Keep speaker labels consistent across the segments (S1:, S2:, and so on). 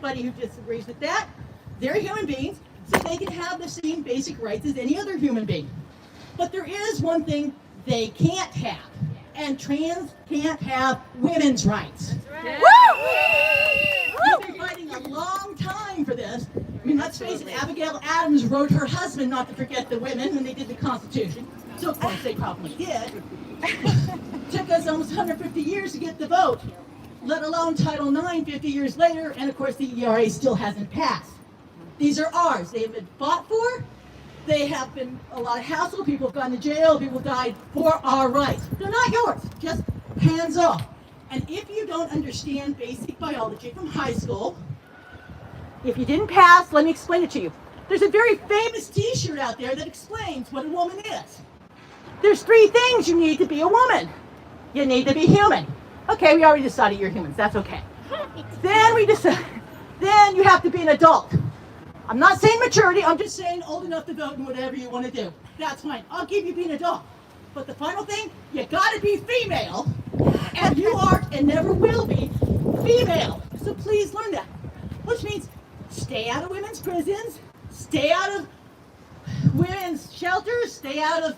S1: anybody who disagrees with that. They're human beings, so they can have the same basic rights as any other human being. But there is one thing they can't have, and trans can't have women's rights.
S2: Right.
S1: We've been fighting a long time for this. I mean, let's face it, Abigail Adams wrote her husband not to forget the women when they did the Constitution. So of course they probably did. Took us almost 150 years to get the vote, let alone Title IX 50 years later, and of course the ERA still hasn't passed. These are ours. They have been fought for. They have been a lot of hassle. People have gone to jail. People died for our rights. They're not yours. Just hands off. And if you don't understand basic biology from high school, if you didn't pass, let me explain it to you. There's a very famous t-shirt out there that explains what a woman is. There's 3 things you need to be a woman. You need to be human. Okay, we already decided you're humans. That's okay. Then you have to be an adult. I'm not saying maturity, I'm just saying old enough to vote in whatever you want to do. That's fine. I'll give you being an adult. But the final thing, you gotta be female, and you are and never will be female. So please learn that. Which means stay out of women's prisons, stay out of women's shelters, stay out of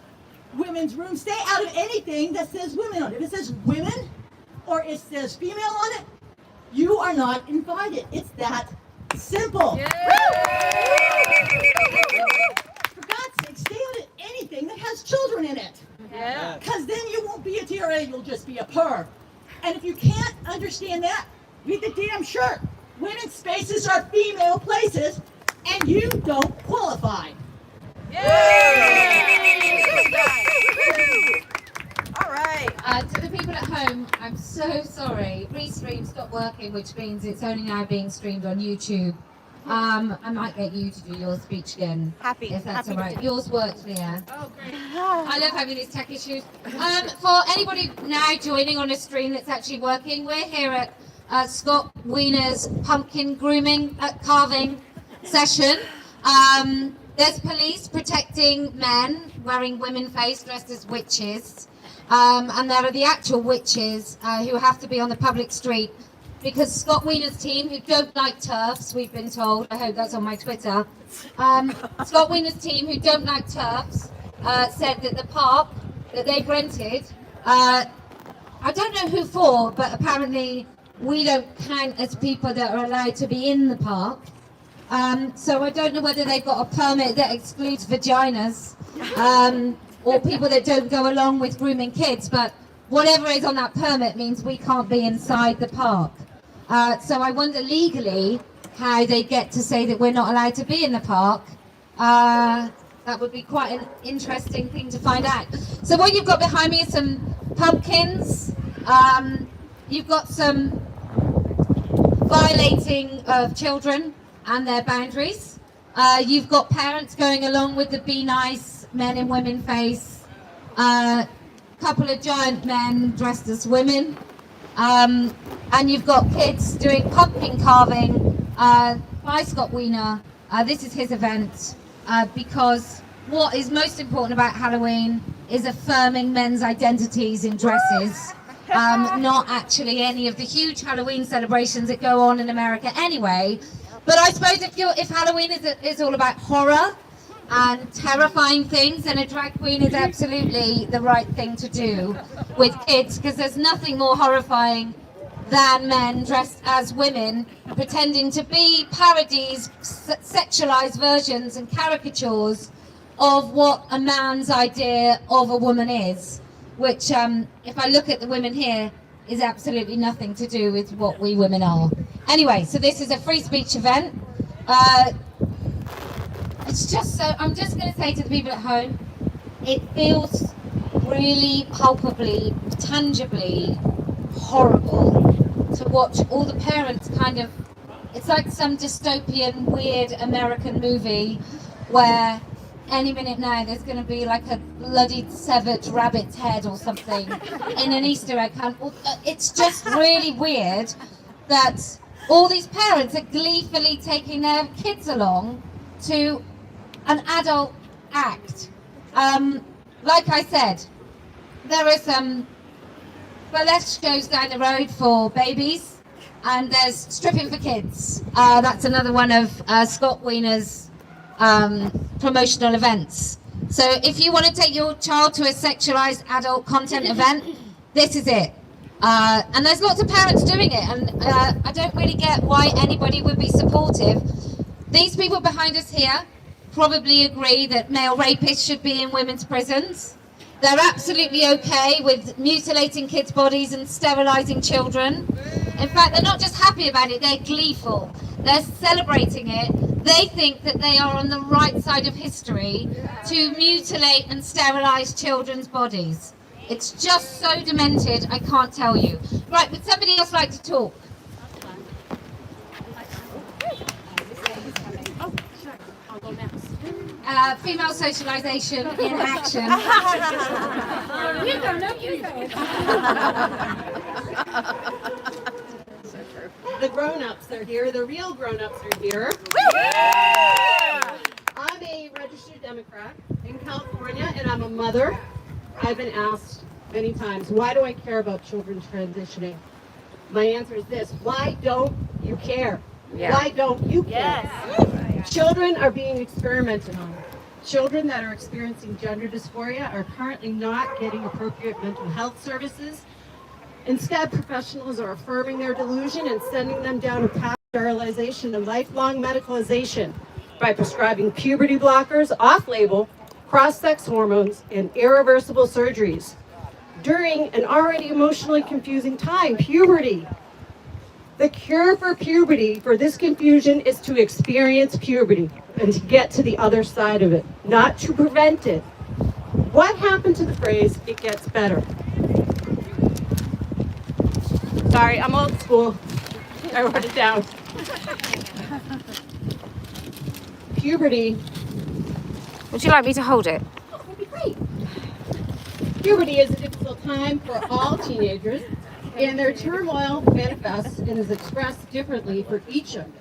S1: women's rooms, stay out of anything that says women on it. If it says women or it says female on it, you are not invited. It's that simple.
S2: Yeah.
S1: For God's sake, stay out of anything that has children in it.
S2: Yeah.
S1: Because then you won't be a TRA, you'll just be a PER. And if you can't understand that, read the damn shirt. Women's spaces are female places, and you don't qualify.
S2: All right.
S3: To the people at home, I'm so sorry. Restream stopped working, which means it's only now being streamed on YouTube. I might get you to do your speech again, if that's all right. Yours worked, Leah.
S2: Oh, great.
S3: I love having these tech issues. For anybody now joining on a stream that's actually working, we're here at Scott Wiener's pumpkin grooming carving session. There's police protecting men wearing women face dressed as witches. And there are the actual witches who have to be on the public street because Scott Wiener's team, who don't like TERFs, we've been told, I hope that's on my Twitter, Scott Wiener's team, who don't like TERFs, said that the park that they've rented, I don't know who for, but apparently we don't count as people that are allowed to be in the park. So I don't know whether they've got a permit that excludes vaginas, or people that don't go along with grooming kids, but whatever is on that permit means we can't be inside the park. So I wonder legally how they get to say that we're not allowed to be in the park. That would be quite an interesting thing to find out. So what you've got behind me is some pumpkins. You've got some violating of children and their boundaries. You've got parents going along with the be nice men in women face. Couple of giant men dressed as women. And you've got kids doing pumpkin carving by Scott Wiener. This is his event because what is most important about Halloween is affirming men's identities in dresses. Not actually any of the huge Halloween celebrations that go on in America anyway. But I suppose if Halloween is all about horror and terrifying things, then a drag queen is absolutely the right thing to do with kids, because there's nothing more horrifying than men dressed as women pretending to be parodies, sexualized versions and caricatures of what a man's idea of a woman is, which if I look at the women here is absolutely nothing to do with what we women are. Anyway, so this is a free speech event. It's just so, I'm just going to say to the people at home, it feels really palpably, tangibly horrible to watch all the parents kind of, it's like some dystopian, weird American movie where any minute now there's going to be like a bloody severed rabbit's head or something in an Easter egg hunt. It's just really weird that all these parents are gleefully taking their kids along to an adult act. Like I said, there are some burlesque shows down the road for babies. And there's stripping for kids. That's another one of Scott Wiener's promotional events. So if you want to take your child to a sexualized adult content event, this is it. And there's lots of parents doing it, and I don't really get why anybody would be supportive. These people behind us here probably agree that male rapists should be in women's prisons. They're absolutely okay with mutilating kids' bodies and sterilizing children. In fact, they're not just happy about it, they're gleeful. They're celebrating it. They think that they are on the right side of history to mutilate and sterilize children's bodies. It's just so demented, I can't tell you. Right, would somebody else like to talk? Female socialization in action.
S2: You go, no, you go.
S4: The grown-ups are here. The real grown-ups are here. I'm a registered Democrat in California, and I'm a mother. I've been asked many times, why do I care about children transitioning? My answer is this: why don't you care? Yeah. Why don't you care? Yes. Children are being experimented on. Children that are experiencing gender dysphoria are currently not getting appropriate mental health services. Instead, professionals are affirming their delusion and sending them down a path of sterilization and lifelong medicalization by prescribing puberty blockers, off-label, cross-sex hormones, and irreversible surgeries. During an already emotionally confusing time, puberty. The cure for puberty, for this confusion, is to experience puberty and to get to the other side of it, not to prevent it. What happened to the phrase, "it gets better"? Sorry, I'm old school. I wrote it down. Puberty.
S2: Would you like me to hold it?
S4: Oh, that'd be great. Puberty is a difficult time for all teenagers, and their turmoil manifests and is expressed differently for each of them.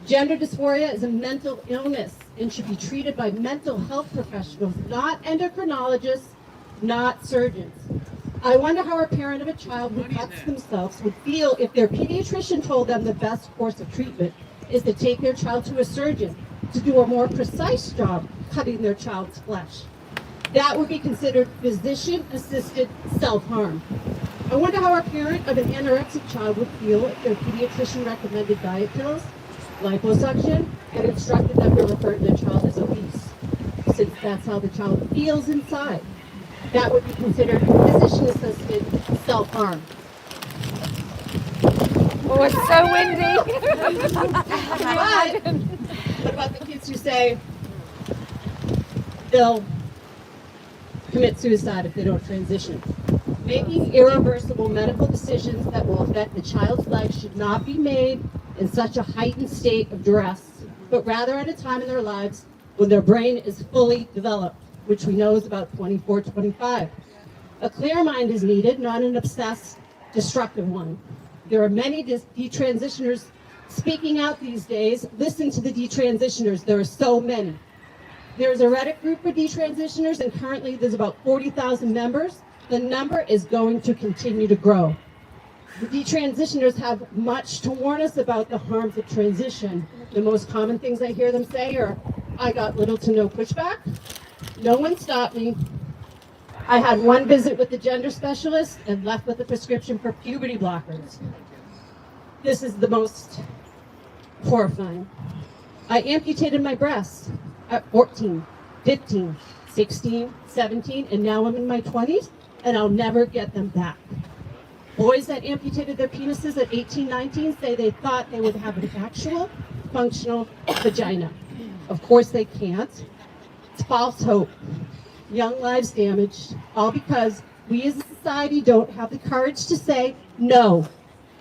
S4: Gender dysphoria is a mental illness and should be treated by mental health professionals, not endocrinologists, not surgeons. I wonder how a parent of a child who cuts themselves would feel if their pediatrician told them the best course of treatment is to take their child to a surgeon to do a more precise job cutting their child's flesh. That would be considered physician-assisted self-harm. I wonder how a parent of an anorexic child would feel if their pediatrician recommended diet pills, liposuction, and instructed them to refer to their child as obese, since that's how the child feels inside. That would be considered physician-assisted self-harm.
S2: Oh, it's so windy.
S4: But what about the kids who say they'll commit suicide if they don't transition? Making irreversible medical decisions that will affect the child's life should not be made in such a heightened state of duress, but rather at a time in their lives when their brain is fully developed, which we know is about 24, 25. A clear mind is needed, not an obsessed, destructive one. There are many detransitioners speaking out these days. Listen to the detransitioners. There are so many. There's a Reddit group for detransitioners, and currently there's about 40,000 members. The number is going to continue to grow. The detransitioners have much to warn us about the harms of transition. The most common things I hear them say are, I got little to no pushback. No one stopped me. I had one visit with the gender specialist and left with a prescription for puberty blockers. This is the most horrifying. I amputated my breasts at 14, 15, 16, 17, and now I'm in my 20s, and I'll never get them back. Boys that amputated their penises at 18, 19 say they thought they would have an actual, functional vagina. Of course they can't. It's false hope. Young lives damaged, all because we as a society don't have the courage to say, no.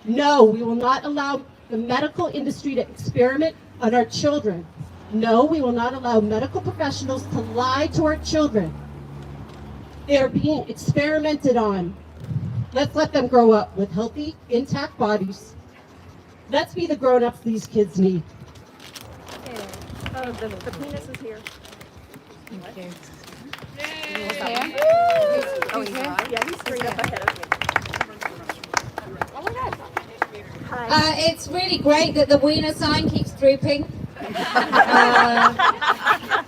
S4: No, we will not allow the medical industry to experiment on our children. No, we will not allow medical professionals to lie to our children. They are being experimented on. Let's let them grow up with healthy, intact bodies. Let's be the grown-ups these kids need.
S2: Oh, the penis is here.
S3: Thank you.
S2: Oh, he's here? Yeah, he's straight up ahead of me. Oh my God.
S3: It's really great that the wiener sign keeps drooping.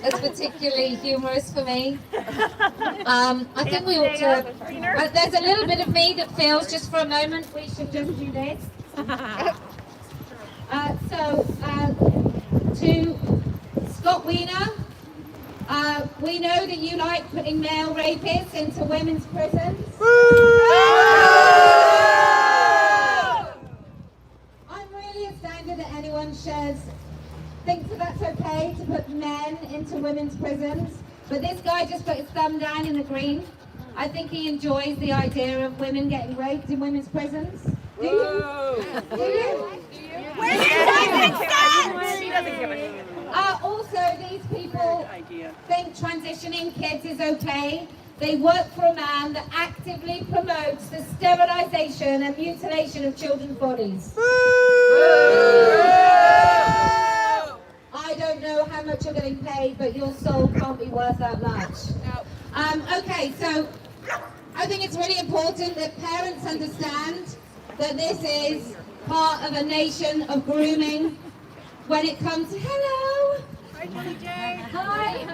S3: That's particularly humorous for me. I think we ought to... there's a little bit of me that feels just for a moment we should just do this. To Scott Wiener, we know that you like putting male rapists into women's prisons. I'm really astounded that anyone thinks that that's okay to put men into women's prisons, but this guy just put his thumb down in the green. I think he enjoys the idea of women getting raped in women's prisons. Do you? Do you? Also, these people think transitioning kids is okay. They work for a man that actively promotes the sterilization and mutilation of children's bodies. I don't know how much you're getting paid, but your soul can't be worth that much. Okay, so I think it's really important that parents understand that this is part of a nation of grooming when it comes to... Hello! Hi, Kellie-Jay. Hi!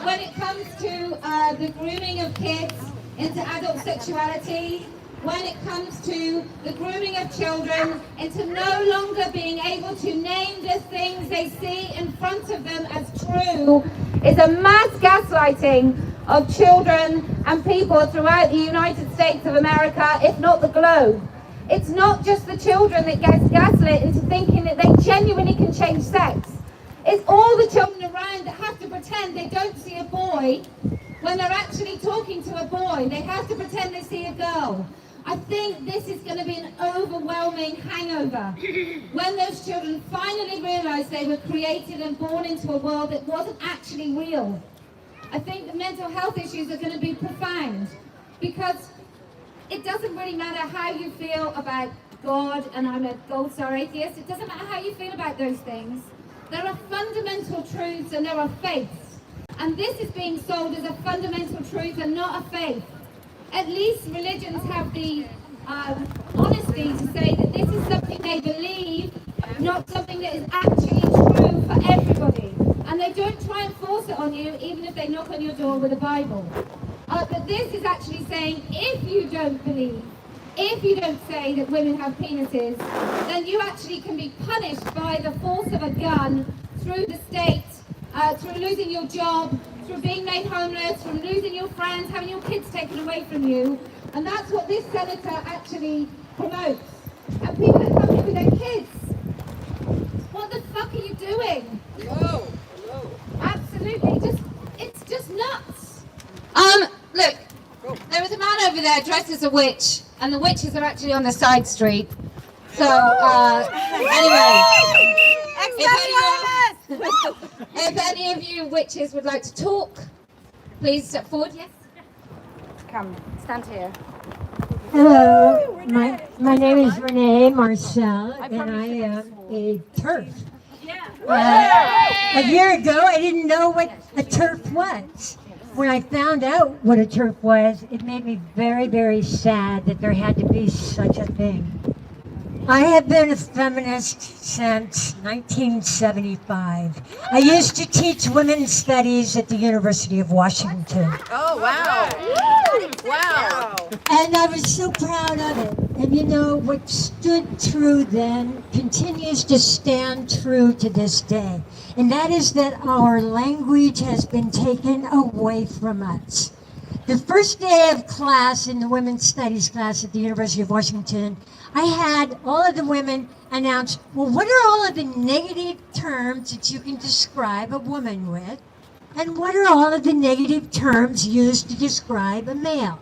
S3: When it comes to the grooming of kids into adult sexuality, when it comes to the grooming of children into no longer being able to name the things they see in front of them as true, is a mass gaslighting of children and people throughout the United States of America, if not the globe. It's not just the children that get gaslit into thinking that they genuinely can change sex. It's all the children around that have to pretend they don't see a boy when they're actually talking to a boy. They have to pretend they see a girl. I think this is going to be an overwhelming hangover when those children finally realize they were created and born into a world that wasn't actually real. I think the mental health issues are going to be profound, because it doesn't really matter how you feel about God, and I'm a gold star atheist. It doesn't matter how you feel about those things. There are fundamental truths and there are faiths. And this is being sold as a fundamental truth and not a faith. At least religions have the honesty to say that this is something they believe, not something that is actually true for everybody. And they don't try and force it on you, even if they knock on your door with a Bible. But this is actually saying, if you don't believe, if you don't say that women have penises, then you actually can be punished by the force of a gun, through the state, through losing your job, through being made homeless, from losing your friends, having your kids taken away from you. And that's what this senator actually promotes. And people that come here with their kids, what the fuck are you doing?
S5: Whoa.
S3: Absolutely, it's just nuts. Look, there is a man over there dressed as a witch, and the witches are actually on the side street. So, anyway, if any of you witches would like to talk, please step forward. Yes?
S2: Come, stand here.
S6: Hello, my name is Renee Marcel, and I am a TERF. A year ago, I didn't know what a TERF was. When I found out what a TERF was, it made me very, very sad that there had to be such a thing. I have been a feminist since 1975. I used to teach women's studies at the University of Washington.
S5: Oh, wow. Wow.
S6: And I was so proud of it. And you know, what stood true then continues to stand true to this day. And that is that our language has been taken away from us. The first day of class in the women's studies class at the University of Washington, I had all of the women announce, well, what are all of the negative terms that you can describe a woman with? And what are all of the negative terms used to describe a male?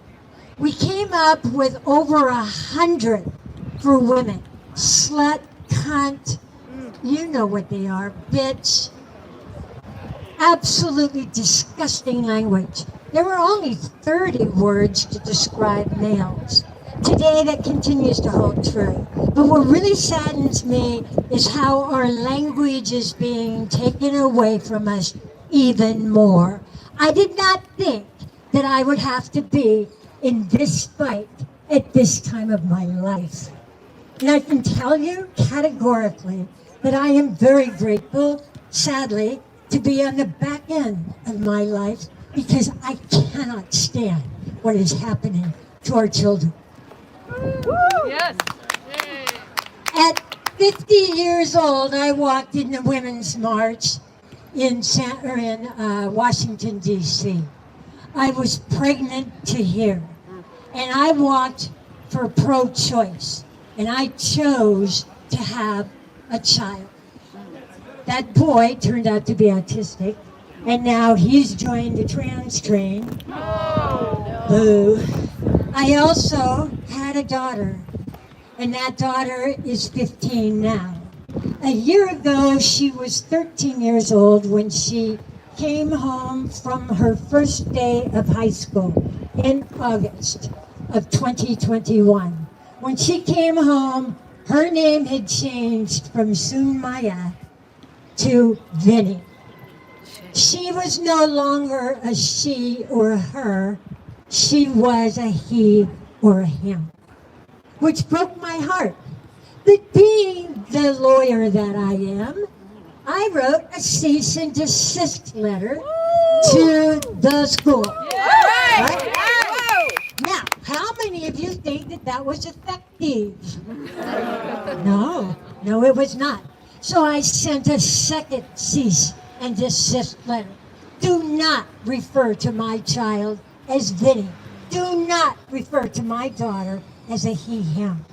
S6: We came up with over 100 for women. Slut, cunt, you know what they are, bitch. Absolutely disgusting language. There were only 30 words to describe males. Today that continues to hold true. But what really saddens me is how our language is being taken away from us even more. I did not think that I would have to be in this fight at this time of my life. And I can tell you categorically that I am very grateful, sadly, to be on the back end of my life because I cannot stand what is happening to our children.
S5: Yes.
S6: At 50 years old, I walked in the Women's March in Washington, D.C. I was pregnant to here, and I walked for pro-choice, and I chose to have a child. That boy turned out to be autistic, and now he's joined the trans train. Boo. I also had a daughter, and that daughter is 15 now. A year ago, she was 13 years old when she came home from her first day of high school in August of 2021. When she came home, her name had changed from Sunmaya to Vinny. She was no longer a she or a her, she was a he or a him, which broke my heart. But being the lawyer that I am, I wrote a cease and desist letter to the school. Right? Now, how many of you think that that was effective? No, it was not. So I sent a second cease and desist letter. Do not refer to my child as Vinny. Do not refer to my daughter as a he, him.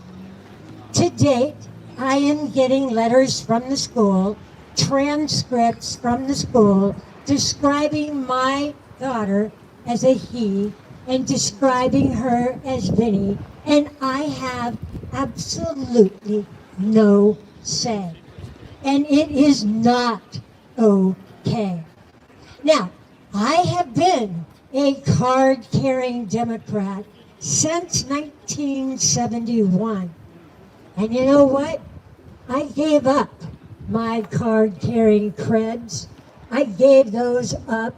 S6: To date, I am getting letters from the school, transcripts from the school, describing my daughter as a he and describing her as Vinny, and I have absolutely no say. And it is not okay. Now, I have been a card-carrying Democrat since 1971. And you know what? I gave up my card-carrying creds. I gave those up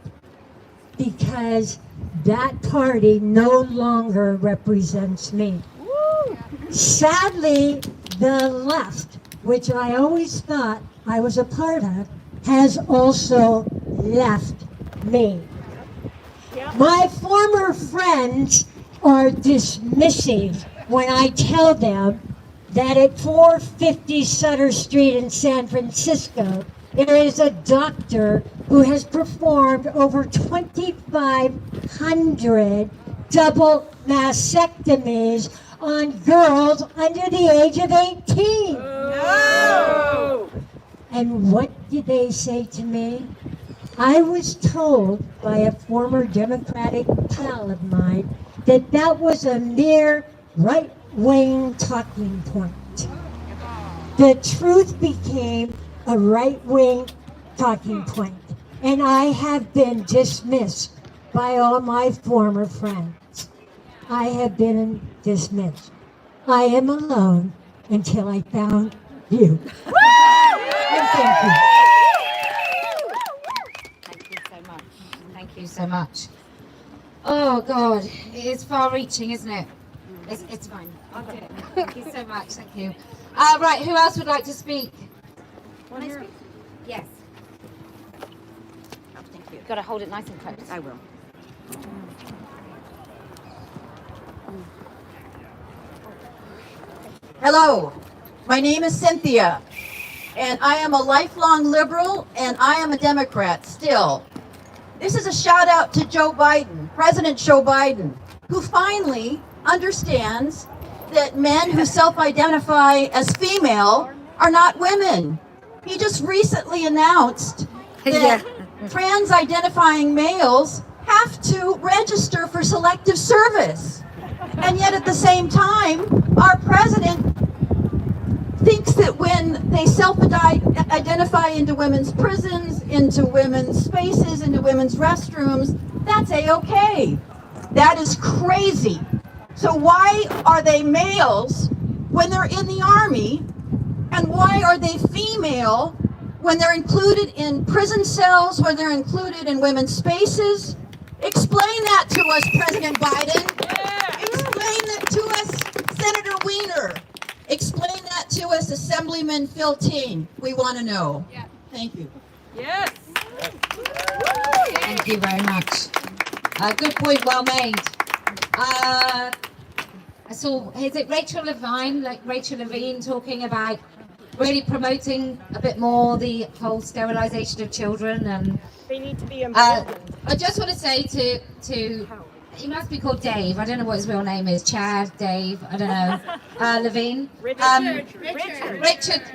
S6: because that party no longer represents me. Sadly, the left, which I always thought I was a part of, has also left me. My former friends are dismissive when I tell them that at 450 Sutter Street in San Francisco, there is a doctor who has performed over 2,500 double mastectomies on girls under the age of 18. No! And what did they say to me? I was told by a former Democratic pal of mine that that was a mere right-wing talking point. The truth became a right-wing talking point, and I have been dismissed by all my former friends. I have been dismissed. I am alone until I found you. And thank you.
S3: Thank you so much. Thank you so much. Oh God, it is far-reaching, isn't it? It's fine. I've got it. Thank you so much. Thank you. Right, who else would like to speak? Can I speak? Yes.
S5: Oh, thank you.
S3: You've got to hold it nice and close.
S5: I will.
S1: Hello, my name is Cynthia, and I am a lifelong liberal, and I am a Democrat still. This is a shout out to Joe Biden, President Joe Biden, who finally understands that men who self-identify as female are not women. He just recently announced that trans-identifying males have to register for selective service. And yet at the same time, our president thinks that when they self-identify into women's prisons, into women's spaces, into women's restrooms, that's a-okay. That is crazy. So why are they males when they're in the army? And why are they female when they're included in prison cells, when they're included in women's spaces? Explain that to us, President Biden. Explain that to us, Senator Wiener. Explain that to us, Assemblyman Phil Teen. We want to know.
S5: Yeah.
S1: Thank you.
S5: Yes.
S3: Thank you very much. Good point, well made. I saw, is it Rachel Levine talking about really promoting a bit more the whole sterilisation of children, and
S7: They need to be emboldened.
S3: I just want to say to he must be called Dave. I don't know what his real name is. Chad, Dave, I don't know. Levine. Richard.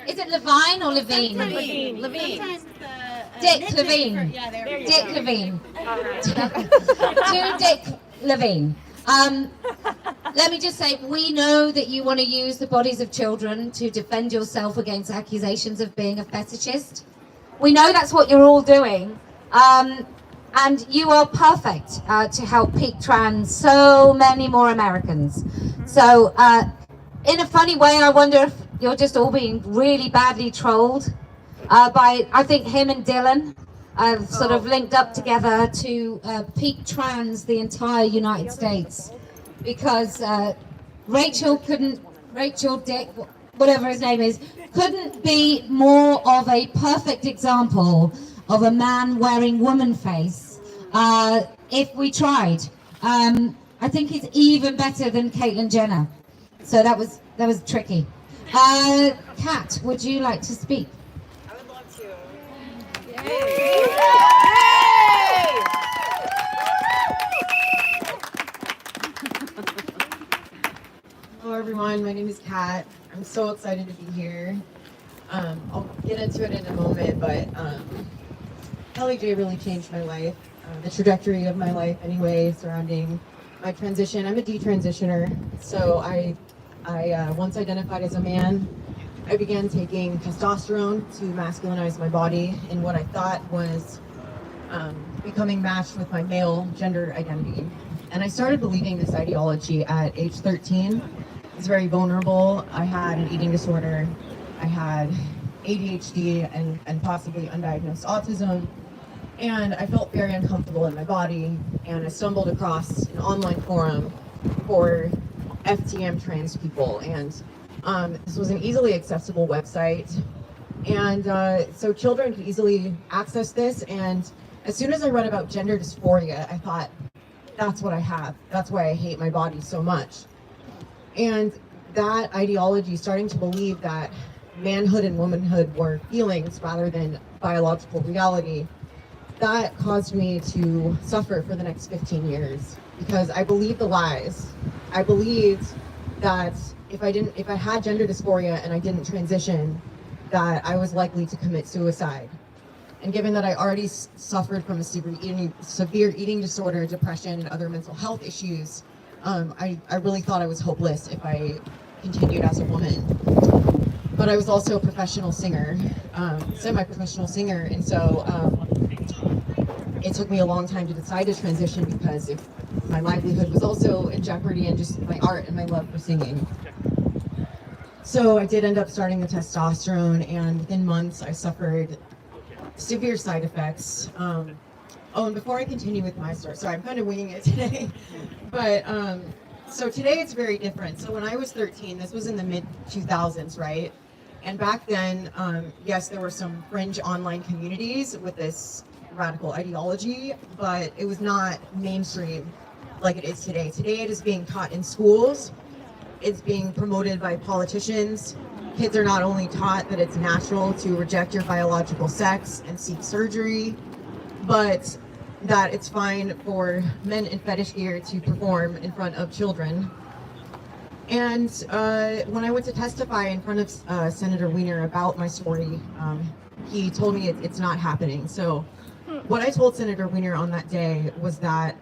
S3: Is it Levine or Levine?
S7: Levine.
S3: Dick Levine. Dick Levine. To Dick Levine. Let me just say, we know that you want to use the bodies of children to defend yourself against accusations of being a fetishist. We know that's what you're all doing. And you are perfect to help peak trans so many more Americans. So, in a funny way, I wonder if you're just all being really badly trolled by, I think him and Dylan have sort of linked up together to peak trans the entire United States. Because Rachel Dick, whatever his name is, couldn't be more of a perfect example of a man wearing woman face if we tried. I think he's even better than Caitlyn Jenner. So that was tricky. Kat, would you like to speak?
S7: I would love to.
S8: Hello everyone, my name is Kat. I'm so excited to be here. I'll get into it in a moment, but Kellie-Jay really changed my life, the trajectory of my life anyway, surrounding my transition. I'm a detransitioner, so I once identified as a man. I began taking testosterone to masculinize my body in what I thought was becoming matched with my male gender identity. And I started believing this ideology at age 13. I was very vulnerable. I had an eating disorder. I had ADHD and possibly undiagnosed autism. And I felt very uncomfortable in my body. And I stumbled across an online forum for FTM trans people. And this was an easily accessible website. And so children could easily access this. And as soon as I read about gender dysphoria, I thought, that's what I have. That's why I hate my body so much. And that ideology, starting to believe that manhood and womanhood were feelings rather than biological reality, that caused me to suffer for the next 15 years because I believed the lies. I believed that if I had gender dysphoria and I didn't transition, that I was likely to commit suicide. And given that I already suffered from a severe eating disorder, depression, and other mental health issues, I really thought I was hopeless if I continued as a woman. But I was also a professional singer, semi-professional singer, and so it took me a long time to decide to transition because if my livelihood was also in jeopardy and just my art and my love for singing. So I did end up starting the testosterone, and within months I suffered severe side effects. Oh, and before I continue with my story, sorry, I'm kind of winging it today, but so today it's very different. So when I was 13, this was in the mid-2000s, right? And back then, yes, there were some fringe online communities with this radical ideology, but it was not mainstream like it is today. Today it is being taught in schools, it's being promoted by politicians. Kids are not only taught that it's natural to reject your biological sex and seek surgery, but that it's fine for men in fetish gear to perform in front of children. And when I went to testify in front of Senator Wiener about my story, he told me it's not happening. So what I told Senator Wiener on that day was that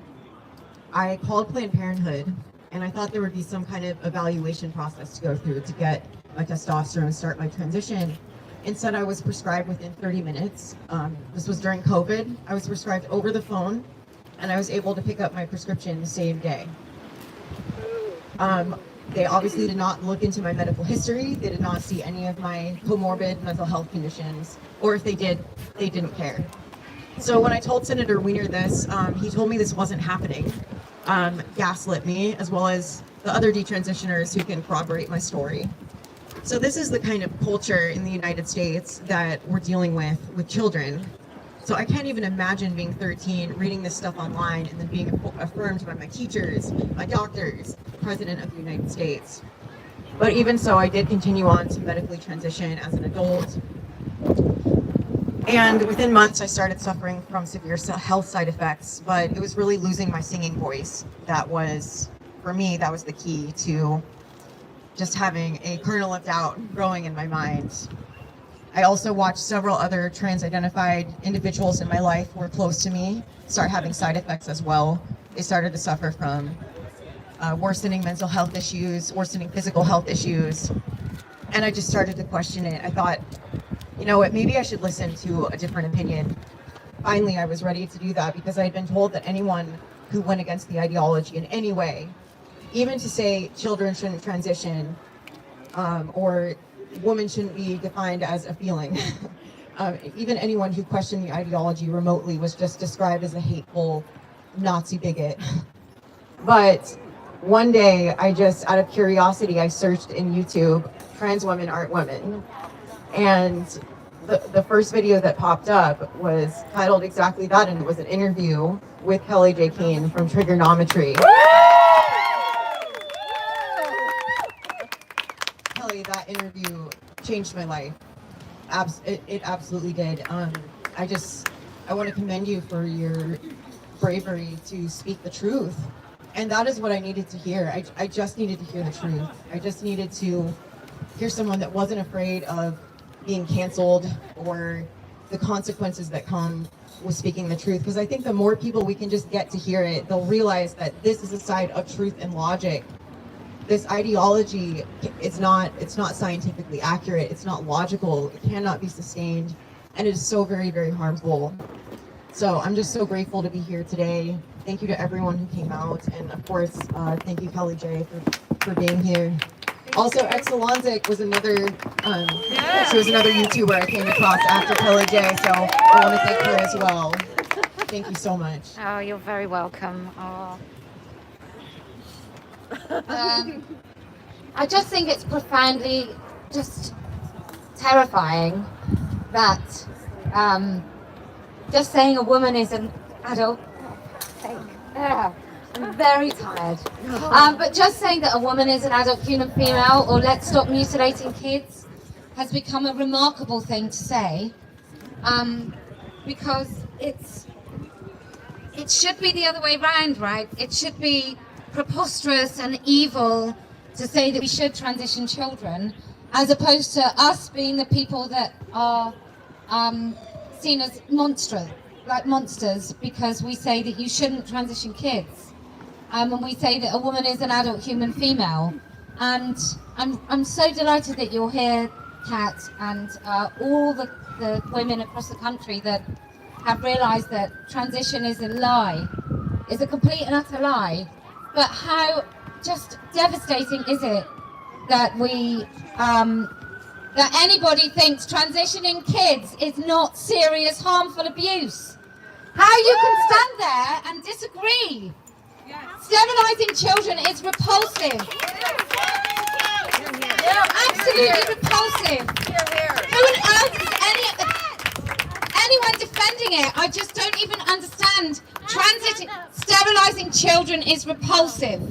S8: I called Planned Parenthood, and I thought there would be some kind of evaluation process to go through to get my testosterone, start my transition. Instead, I was prescribed within 30 minutes. This was during COVID. I was prescribed over the phone, and I was able to pick up my prescription the same day. They obviously did not look into my medical history. They did not see any of my comorbid mental health conditions, or if they did, they didn't care. So when I told Senator Wiener this, he told me this wasn't happening, gaslit me, as well as the other detransitioners who can corroborate my story. So this is the kind of culture in the United States that we're dealing with children. So I can't even imagine being 13, reading this stuff online, and then being affirmed by my teachers, my doctors, the President of the United States. But even so, I did continue on to medically transition as an adult. And within months, I started suffering from severe health side effects, but it was really losing my singing voice. That was, for me, that was the key to just having a kernel of doubt growing in my mind. I also watched several other trans-identified individuals in my life who were close to me start having side effects as well. They started to suffer from worsening mental health issues, worsening physical health issues, and I just started to question it. I thought, you know what, maybe I should listen to a different opinion. Finally, I was ready to do that because I had been told that anyone who went against the ideology in any way, even to say children shouldn't transition, or women shouldn't be defined as a feeling. Even anyone who questioned the ideology remotely was just described as a hateful Nazi bigot. But one day, I just, out of curiosity, I searched in YouTube, trans women aren't women. And the first video that popped up was titled exactly that, and it was an interview with Kellie-Jay Keen from Trigonometry. Kelly, that interview changed my life. It absolutely did. I want to commend you for your bravery to speak the truth. And that is what I needed to hear. I just needed to hear the truth. I just needed to hear someone that wasn't afraid of being canceled or the consequences that come with speaking the truth. Because I think the more people we can just get to hear it, they'll realize that this is a side of truth and logic. This ideology, it's not scientifically accurate, it's not logical, it cannot be sustained, and it is so very, very harmful. So I'm just so grateful to be here today. Thank you to everyone who came out, and of course, thank you, Kellie-Jay, for being here. Also, Excelonzic was another, she was another YouTuber I came across after Kellie-Jay, so I want to thank her as well. Thank you so much.
S2: Oh, you're very welcome. Oh.
S3: I just think it's profoundly just terrifying that just saying a woman is an adult. I'm very tired. But just saying that a woman is an adult human female, or let's stop mutilating kids, has become a remarkable thing to say, because it should be the other way around, right? It should be preposterous and evil to say that we should transition children, as opposed to us being the people that are seen as monsters, because we say that you shouldn't transition kids, and we say that a woman is an adult human female. And I'm so delighted that you're here, Kat, and all the women across the country that have realised that transition is a lie, is a complete and utter lie. But how just devastating is it that that anybody thinks transitioning kids is not serious, harmful abuse? How you can stand there and disagree? Sterilising children is repulsive. Absolutely repulsive. Who on earth is anyone defending it? I just don't even understand. Sterilising children is repulsive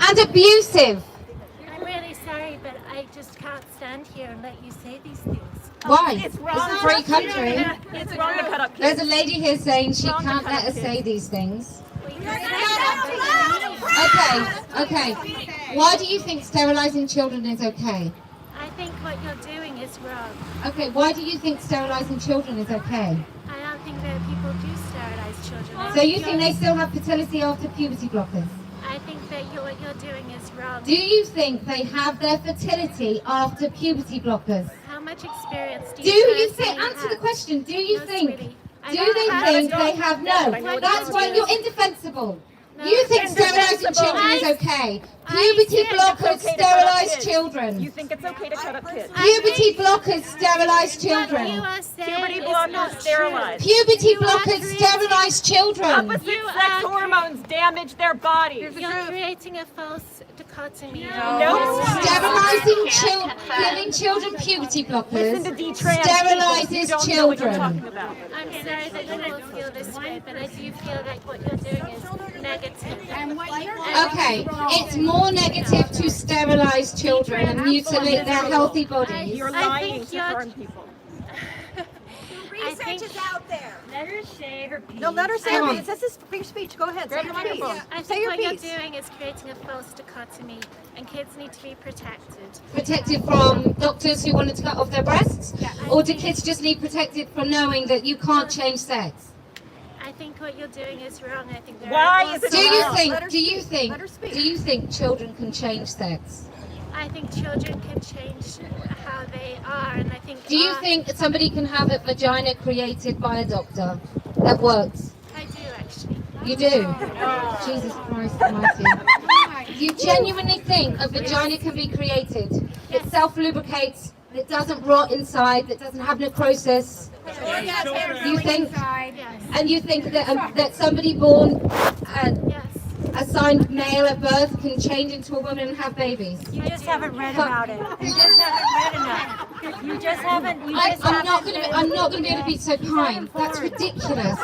S3: and abusive.
S9: I'm really sorry, but I just can't stand here and let you say these things.
S3: Why?
S7: It's wrong.
S3: It's a free country.
S7: It's wrong to cut up kids.
S3: There's a lady here saying she can't let us say these things. Okay. Why do you think sterilising children is okay?
S9: I think what you're doing is wrong.
S3: Okay, why do you think sterilising children is okay?
S9: I don't think that people do sterilize children.
S3: So you think they still have fertility after puberty blockers?
S9: I think that what you're doing is wrong.
S3: Do you think they have their fertility after puberty blockers?
S9: How much experience do
S3: Do
S9: you
S3: you
S9: personally
S3: think, answer the
S9: have?
S3: question, do you
S9: No,
S3: think,
S9: sweetie. I
S3: do
S9: don't
S3: they
S9: have
S3: think
S9: it.
S3: they have, no, that's why you're indefensible. You think sterilising children is okay. Puberty blockers sterilise children.
S7: You think it's okay to cut up kids?
S3: Puberty blockers sterilise children.
S7: Puberty blockers sterilize.
S3: Puberty blockers sterilise children.
S7: Opposite sex hormones damage their bodies.
S9: You're creating a false dichotomy.
S7: No.
S3: Sterilising children, giving children puberty blockers
S7: Listen to D-Trans.
S3: sterilises
S7: Don't know what you're
S3: children.
S7: talking about.
S9: I'm sorry that you all feel this way, but I do feel like what you're doing is negative.
S3: Okay, it's more negative to sterilise children and mutilate their healthy bodies.
S7: You're
S9: I
S7: lying
S9: think
S7: to
S9: you're-
S7: harm people.
S9: Research is
S10: out there.
S9: Let her say her piece.
S10: No, let her say
S3: Come
S10: her
S3: on.
S10: piece. This is free speech. Go ahead.
S7: Grab
S10: Say
S7: the
S10: your piece.
S7: microphone.
S9: I
S10: Say
S9: think
S10: your
S9: what you're
S10: piece.
S9: doing is creating a false dichotomy, and kids need to be protected.
S3: Protected from doctors who wanted to cut off their breasts? Or do kids just need protected from knowing that you can't change sex?
S9: I think what you're doing is wrong. I think there
S7: Why
S9: are
S7: is it
S3: Do you
S7: wrong?
S3: think,
S10: Let her
S3: do you
S10: speak.
S3: think,
S10: Let her speak.
S3: do you think children can change sex?
S9: I think children can change how they are, and I think.
S3: Do you think that somebody can have a vagina created by a doctor that works?
S9: I do actually.
S3: You do? Jesus Christ almighty. You genuinely think a vagina can be created? It self-lubricates, it doesn't rot inside, it doesn't have necrosis. You think?
S9: Yes.
S3: And you think that somebody born
S9: Yes.
S3: assigned male at birth can change into a woman and have babies?
S9: You just haven't read
S3: about
S9: it. You just haven't read enough. You just haven't.
S3: I'm not going to be able to be so kind. That's ridiculous.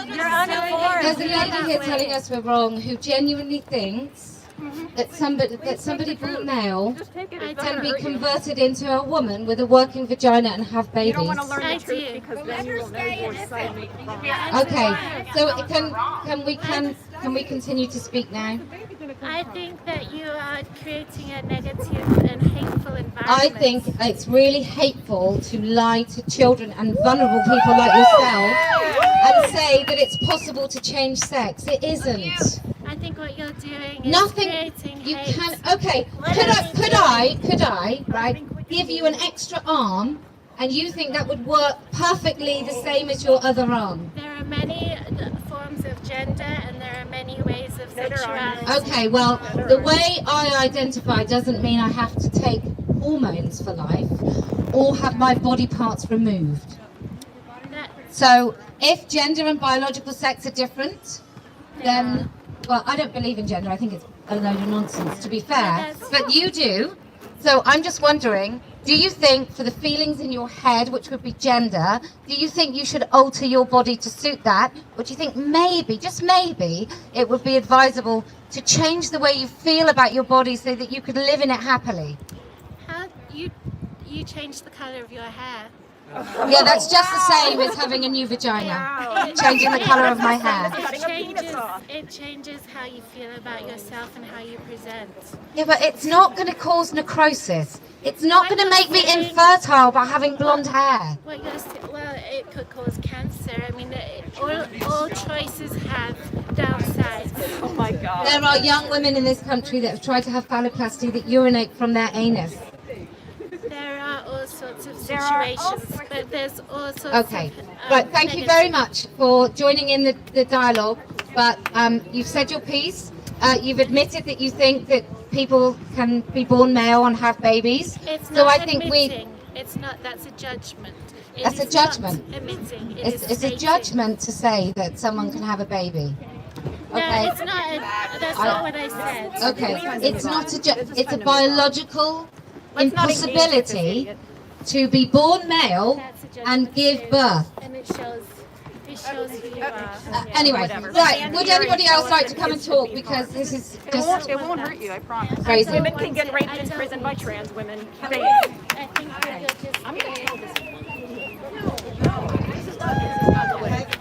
S9: You're uninformed.
S3: There's a lady here telling us we're wrong who genuinely thinks that somebody born male can be converted into a woman with a working vagina and have
S7: You
S3: babies.
S7: don't want to learn
S9: I
S7: the truth
S9: do.
S7: because then you will know your soulmate.
S3: Okay, so can we continue to speak now?
S9: I think that you are creating a negative and hateful environment.
S3: I think it's really hateful to lie to children and vulnerable people like yourself and say that it's possible to change sex. It isn't.
S9: I think what you're doing is
S3: Nothing.
S9: creating
S3: You
S9: hate.
S3: can. Okay. Could I right give you an extra arm, and you think that would work perfectly the same as your other arm?
S9: There are many forms of gender, and there are many ways of sexuality.
S3: Okay. Well, the way I identify doesn't mean I have to take hormones for life or have my body parts removed.
S9: That-
S3: So, if gender and biological sex are different, then, well, I don't believe in gender. I think it's a load of nonsense, to be fair. But you do. So I'm just wondering, do you think for the feelings in your head, which would be gender, do you think you should alter your body to suit that? Or do you think maybe, just maybe, it would be advisable to change the way you feel about your body so that you could live in it happily?
S9: How you change the color of your hair?
S3: Yeah, that's just the same as having a new vagina. Changing the colour of my hair.
S9: It changes how you feel about yourself and how you present.
S3: Yeah, but it's not going to cause necrosis. It's not going to make me infertile by having blonde hair.
S9: Well, it could cause cancer. I mean, all choices have downsides.
S7: Oh my God.
S3: There are young women in this country that have tried to have phalloplasty that urinate from their anus.
S9: There are all sorts of situations, but there's all sorts
S3: Okay,
S9: of...
S3: right, thank you very much for joining in the dialogue, but you've said your piece. You've admitted that you think that people can be born male and have babies.
S9: It's
S3: So
S9: not
S3: I think
S9: admitting. It's not, that's a judgment. It
S3: That's a
S9: is not
S3: judgment.
S9: admitting. It
S3: it's
S9: is
S3: a
S9: stating.
S3: judgment to say that someone can have a baby.
S9: No,
S3: Okay.
S9: it's not. That's not what I said.
S3: Okay, it's not it's a biological
S7: Let's not engage with this
S3: impossibility
S7: idiot.
S3: to be born male
S9: That's a judgment
S3: and give
S9: too.
S3: birth.
S9: And it shows who you are.
S3: Anyway,
S7: Whatever.
S3: right,
S7: Stand
S3: would
S7: here
S3: anybody
S7: and
S3: else
S7: tell
S3: like
S7: us
S3: to
S7: that
S3: come and
S7: kids should
S3: talk,
S7: be
S3: because
S7: harmed.
S3: this is
S7: It
S3: just
S7: won't hurt you, I promise.
S3: crazy.
S7: Women can get raped
S9: I
S7: in
S9: don't
S7: prison by
S9: want to.
S7: trans women.
S9: I think that you're just...
S7: I'm going to tell this.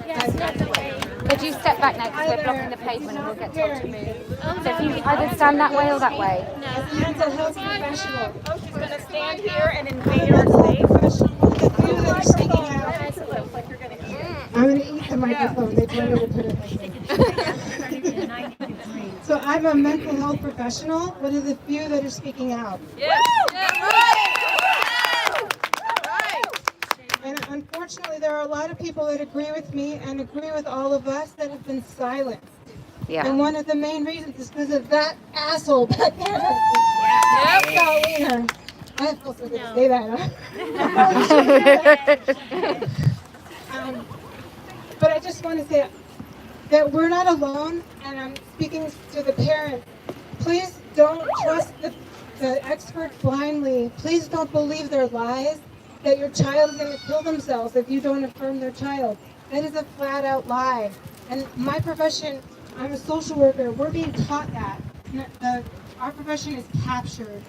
S9: Yes, not the way.
S2: Could you step back now because we're blocking the pavement and we'll get told to move. So if you either stand that way or that way.
S9: No.
S10: Mental health professional.
S7: Oh, she's going to stand here and invade our space.
S10: I'm going to eat the microphone. They told me to put it. So I'm a mental health professional, one of the few that are speaking out. And unfortunately, there are a lot of people that agree with me and agree with all of us that have been silenced
S2: Yeah.
S10: And one of the main reasons is because of that asshole back there. Scott Wiener. I feel so good to say that. Huh? But I just want to say that we're not alone, and I'm speaking to the parents. Please don't trust the experts blindly. Please don't believe their lies that your child is going to kill themselves if you don't affirm their child. That is a flat out lie. And my profession, I'm a social worker, we're being taught that. Our profession is captured.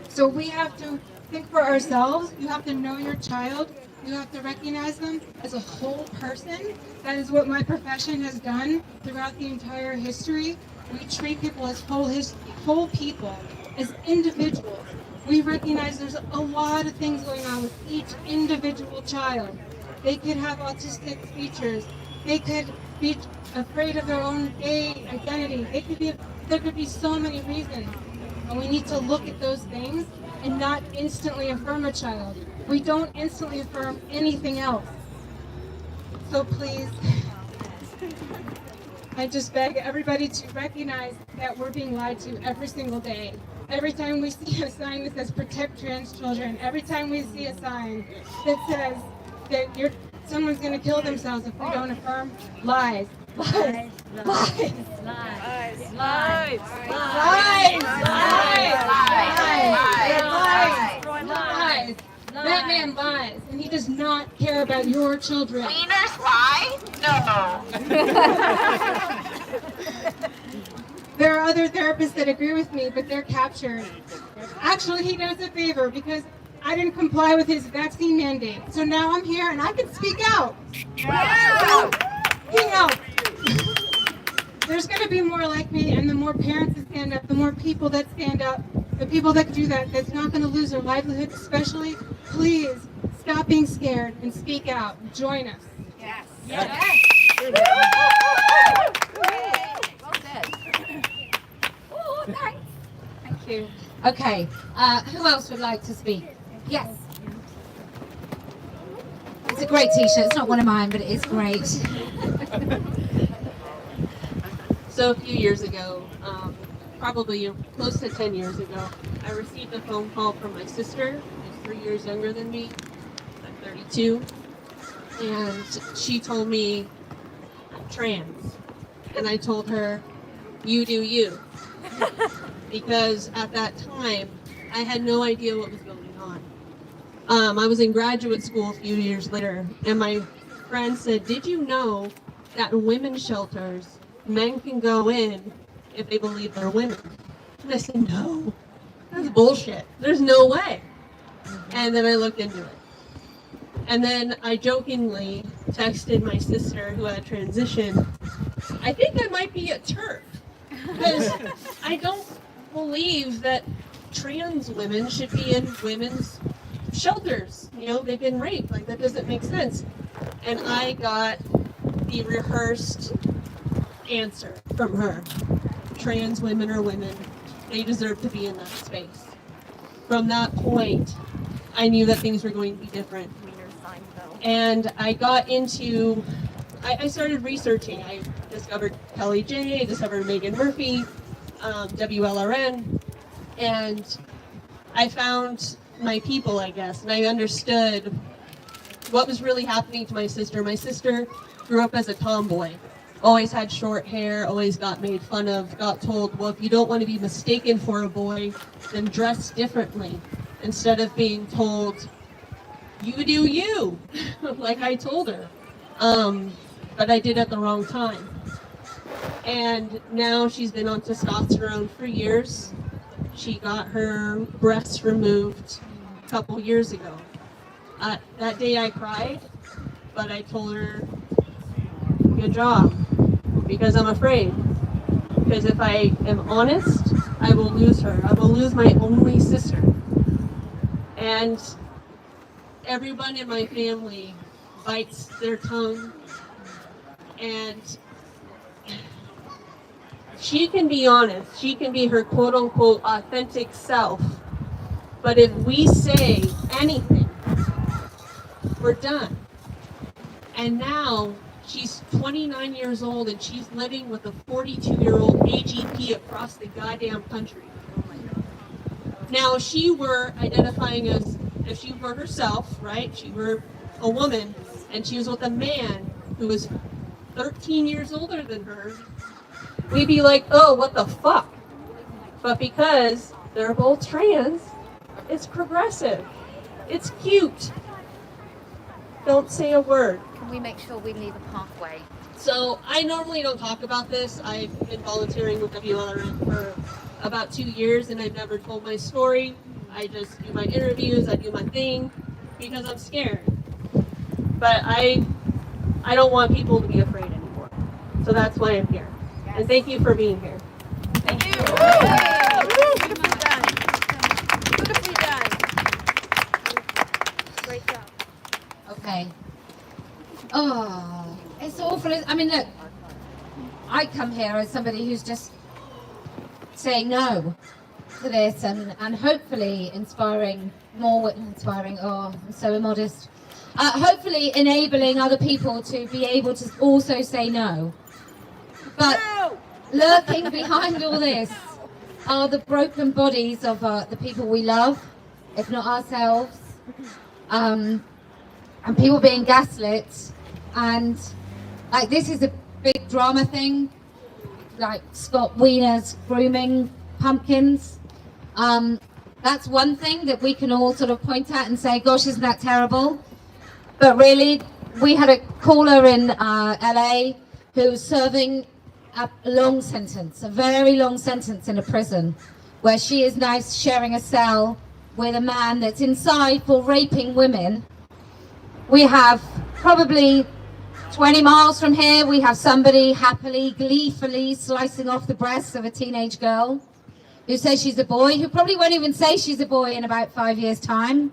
S10: So we have to think for ourselves. You have to know your child. You have to recognize them as a whole person. That is what my profession has done throughout the entire history. We treat people as whole people, as individuals. We recognize there's a lot of things going on with each individual child. They could have autistic features. They could be afraid of their own gay identity. There could be so many reasons. And we need to look at those things and not instantly affirm a child. We don't instantly affirm anything else. So please, I just beg everybody to recognize that we're being lied to every single day. Every time we see a sign that says protect trans children, every time we see a sign that says that someone's going to kill themselves if we don't affirm, lies. Lies. Lies. Lies. Lies. Lies. That man lies, and he does not care about your children.
S11: Cleaners lie? No.
S10: There are other therapists that agree with me, but they're captured. Actually, he does a favor because I didn't comply with his vaccine mandate. So now I'm here and I can speak out. Yeah. You know, there's going to be more like me, and the more parents that stand up, the more people that stand up, the people that do that, that's not going to lose their livelihood especially, please stop being scared and speak out. Join us.
S11: Yes.
S10: Yes.
S3: Well said. Oh, thanks. Thank you. Okay, who else would like to speak? Yes. It's a great t-shirt. It's not one of mine, but it is great.
S12: So a few years ago, probably close to 10 years ago, I received a phone call from my sister, who's 3 years younger than me. I'm 32. And she told me, I'm trans. And I told her, you do you. Because at that time, I had no idea what was going on. I was in graduate school a few years later, and my friend said, did you know that in women's shelters, men can go in if they believe they're women? And I said, no, that's bullshit. There's no way. And then I looked into it. And then I jokingly texted my sister who had transitioned, I think I might be a TERF. Because I don't believe that trans women should be in women's shelters. You know, they've been raped. Like, that doesn't make sense. And I got the rehearsed answer from her. Trans women are women. They deserve to be in that space. From that point, I knew that things were going to be different. And I got into, I started researching. I discovered Kellie-Jay, I discovered Megan Murphy, WLRN, and I found my people, I guess, and I understood what was really happening to my sister. My sister grew up as a tomboy, always had short hair, always got made fun of, got told, well, if you don't want to be mistaken for a boy, then dress differently, instead of being told, you do you, like I told her. But I did at the wrong time. And now she's been on testosterone for years. She got her breasts removed a couple years ago. That day I cried, but I told her, good job, because I'm afraid. Because if I am honest, I will lose her. I will lose my only sister. And everyone in my family bites their tongue, and she can be honest, she can be her quote-unquote authentic self, but if we say anything, we're done. And now She's 29 years old and she's living with a 42-year-old AGP across the goddamn country. Now, if she were identifying as, if she were herself, right, she were a woman, and she was with a man who was 13 years older than her, we'd be like, oh, what the fuck? But because they're both trans, it's progressive. It's cute. Don't say a word.
S2: Can we make sure we leave a pathway?
S12: So I normally don't talk about this. I've been volunteering with WLRN for about 2 years and I've never told my story. I just do my interviews, I do my thing because I'm scared. But I don't want people to be afraid anymore. So that's why I'm here. And thank you for being here.
S5: Thank you. Beautifully done. Beautifully done.
S9: Great job.
S3: Okay. Oh, it's awful. I mean, look, I come here as somebody who's just saying no to this and hopefully inspiring more, inspiring, oh, I'm so immodest. Hopefully enabling other people to be able to also say no. But lurking behind all this are the broken bodies of the people we love, if not ourselves, and people being gaslit. And like, this is a big drama thing, like Scott Wiener's grooming pumpkins. That's one thing that we can all sort of point at and say, gosh, isn't that terrible? But really, we had a caller in LA who was serving a long sentence, a very long sentence in a prison, where she is now sharing a cell with a man that's inside for raping women. We have probably 20 miles from here, we have somebody happily, gleefully slicing off the breasts of a teenage girl who says she's a boy, who probably won't even say she's a boy in about 5 years' time,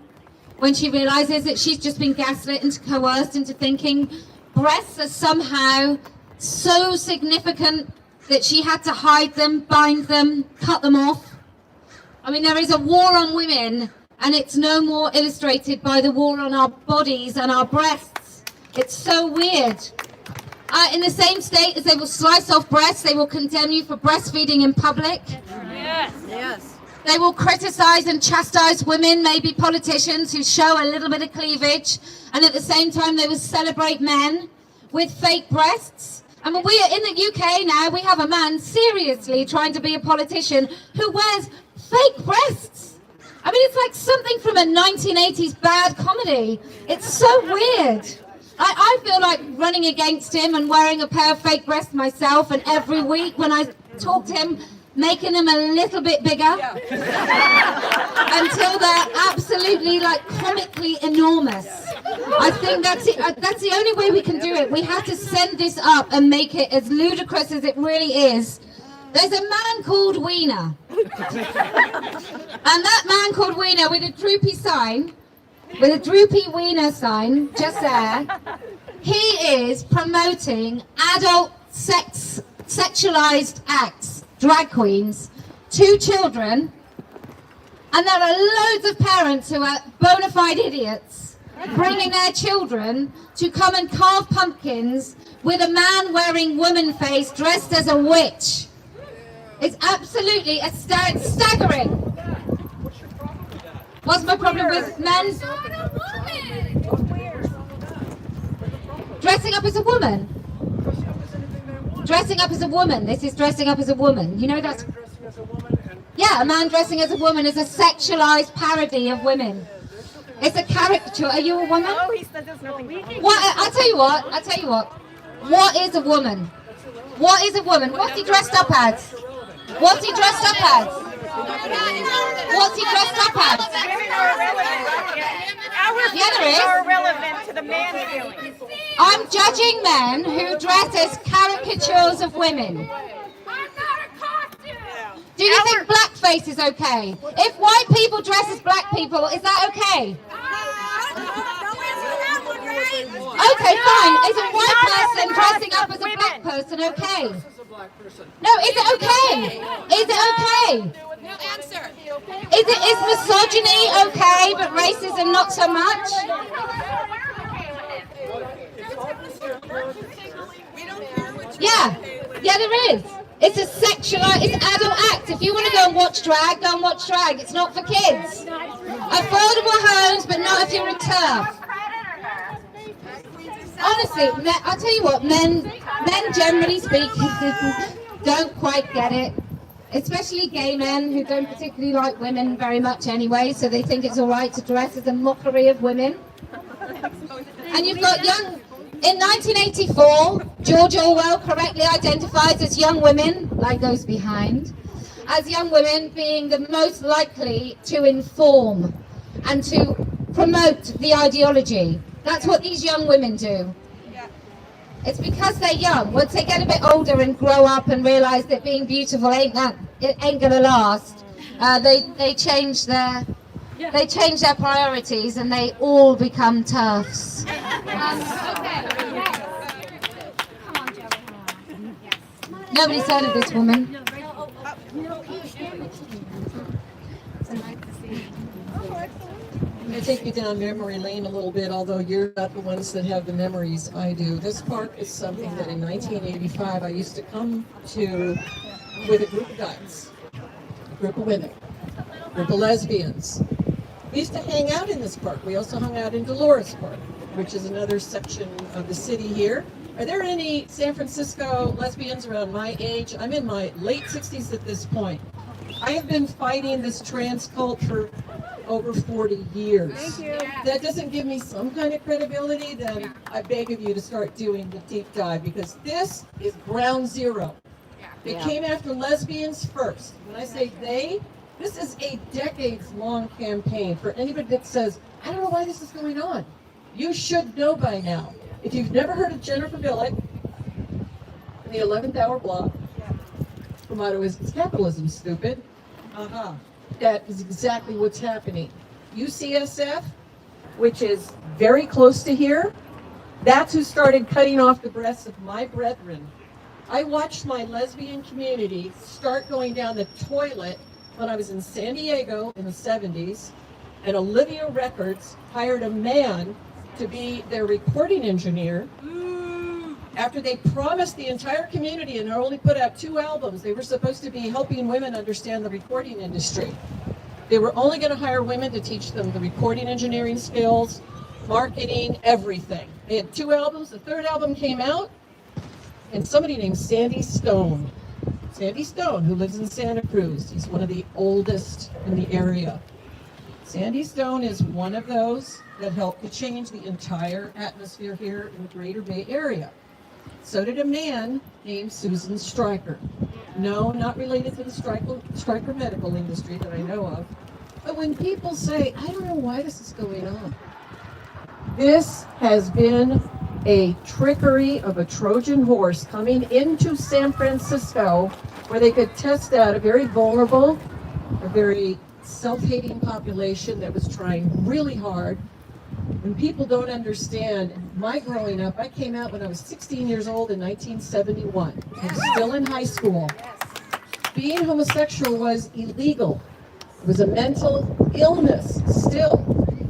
S3: when she realizes that she's just been gaslit and coerced into thinking breasts are somehow so significant that she had to hide them, bind them, cut them off. I mean, there is a war on women, and it's no more illustrated by the war on our bodies and our breasts. It's so weird. In the same state as they will slice off breasts, they will condemn you for breastfeeding in public.
S5: Yes. Yes.
S3: They will criticize and chastise women, maybe politicians who show a little bit of cleavage, and at the same time they will celebrate men with fake breasts. I mean, we are in the UK now, we have a man seriously trying to be a politician who wears fake breasts. I mean, it's like something from a 1980s bad comedy. It's so weird. I feel like running against him and wearing a pair of fake breasts myself, and every week when I talk to him, making them a little bit bigger until they're absolutely like comically enormous. I think that's the only way we can do it. We have to send this up and make it as ludicrous as it really is. There's a man called Wiener, and that man called Wiener with a droopy sign, with a droopy Wiener sign just there, he is promoting adult sexualized acts, drag queens, to children, and there are loads of parents who are bona fide idiots bringing their children to come and carve pumpkins with a man wearing woman face dressed as a witch. It's absolutely staggering. What's my problem with men? Dressing up as a woman. Dressing up as a woman. This is dressing up as a woman. You know that's... Yeah, a man dressing as a woman is a sexualized parody of women. It's a caricature. Are you a woman?
S5: Oh, he said there's nothing.
S3: What? I tell you what. What is a woman? What is a woman? What's he dressed up as? What's he dressed up as? What's he dressed up as?
S5: Women are irrelevant. Our feelings are irrelevant to the man's feelings.
S3: I'm judging men who dress as caricatures of women. Do you think blackface is okay? If white people dress as black people, is that okay? Okay, fine. Is a white person dressing up as a black person okay? No, is it okay? Is it okay?
S5: No answer.
S3: Is misogyny okay, but racism not so much? Yeah, there is. It's a it's adult act. If you want to go and watch drag, go and watch drag. It's not for kids. Affordable homes, but not if you're a TERF. Honestly, I'll tell you what, men generally speaking don't quite get it. Especially gay men who don't particularly like women very much anyway, so they think it's all right to dress as a mockery of women. And you've got in 1984, George Orwell correctly identifies as young women, like those behind, as young women being the most likely to inform and to promote the ideology. That's what these young women do. It's because they're young. Once they get a bit older and grow up and realize that being beautiful ain't gonna last, they change their priorities and they all become TERFs. Nobody's heard of this woman.
S13: I'm going to take you down memory lane a little bit, although you're not the ones that have the memories, I do. This park is something that in 1985 I used to come to with a group of guys, a group of women, a group of lesbians. We used to hang out in this park. We also hung out in Dolores Park, which is another section of the city here. Are there any San Francisco lesbians around my age? I'm in my late 60s at this point. I have been fighting this trans cult for over 40 years.
S5: Thank you.
S13: If that doesn't give me some kind of credibility, then I beg of you to start doing the deep dive, because this is ground zero. They came after lesbians first. When I say they, this is a decades-long campaign. For anybody that says, I don't know why this is going on, you should know by now. If you've never heard of Jennifer Billick in the 11th Hour blog, her motto is, it's capitalism, stupid. That is exactly what's happening. UCSF, which is very close to here, that's who started cutting off the breasts of my brethren. I watched my lesbian community start going down the toilet when I was in San Diego in the 70s, and Olivia Records hired a man to be their recording engineer. After they promised the entire community and only put out 2 albums, they were supposed to be helping women understand the recording industry. They were only going to hire women to teach them the recording engineering skills, marketing, everything. They had 2 albums. The 3rd album came out, and somebody named Sandy Stone, who lives in Santa Cruz. He's one of the oldest in the area. Sandy Stone is one of those that helped to change the entire atmosphere here in the Greater Bay Area. So did a man named Susan Stryker. No, not related to the Stryker medical industry that I know of. But when people say, I don't know why this is going on, this has been a trickery of a Trojan horse coming into San Francisco, where they could test out a very vulnerable, a very self-hating population that was trying really hard. When people don't understand, my growing up, I came out when I was 16 years old in 1971. I was still in high school. Being homosexual was illegal. It was a mental illness still.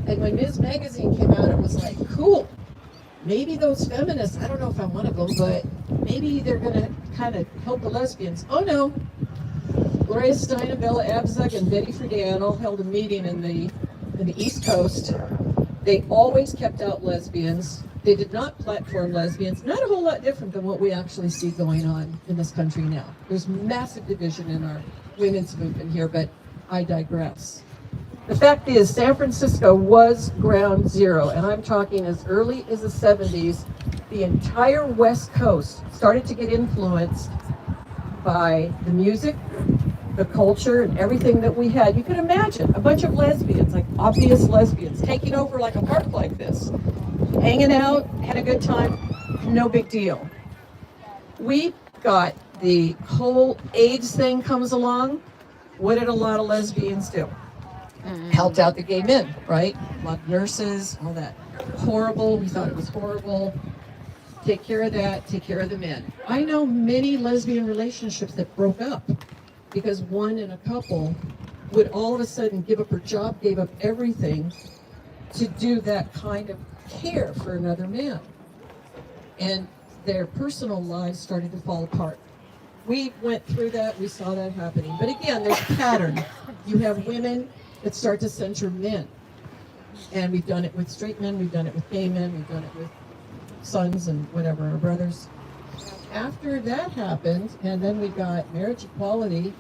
S13: And when Ms. Magazine came out, it was like, cool. Maybe those feminists, I don't know if I want to go, but maybe they're going to kind of help the lesbians. Oh no. Gloria Steinem, Bella Abzug, and Betty Friedan all held a meeting in the East Coast. They always kept out lesbians. They did not platform lesbians. Not a whole lot different than what we actually see going on in this country now. There's massive division in our women's movement here, but I digress. The fact is, San Francisco was ground zero, and I'm talking as early as the 70s. The entire West Coast started to get influenced by the music, the culture, and everything that we had. You can imagine a bunch of lesbians, like obvious lesbians, taking over like a park like this, hanging out, had a good time, no big deal. We got the whole AIDS thing comes along. What did a lot of lesbians do? Helped out the gay men, right? A lot of nurses, all that. Horrible, we thought it was horrible. Take care of that, take care of the men. I know many lesbian relationships that broke up because one in a couple would all of a sudden give up her job, gave up everything to do that kind of care for another man. And their personal lives started to fall apart. we went through that, we saw that happening. But again, there's a pattern. You have women that start to censor men. And we've done it with straight men, we've done it with gay men, we've done it with sons and whatever, our brothers. After that happened, and then we got marriage equality,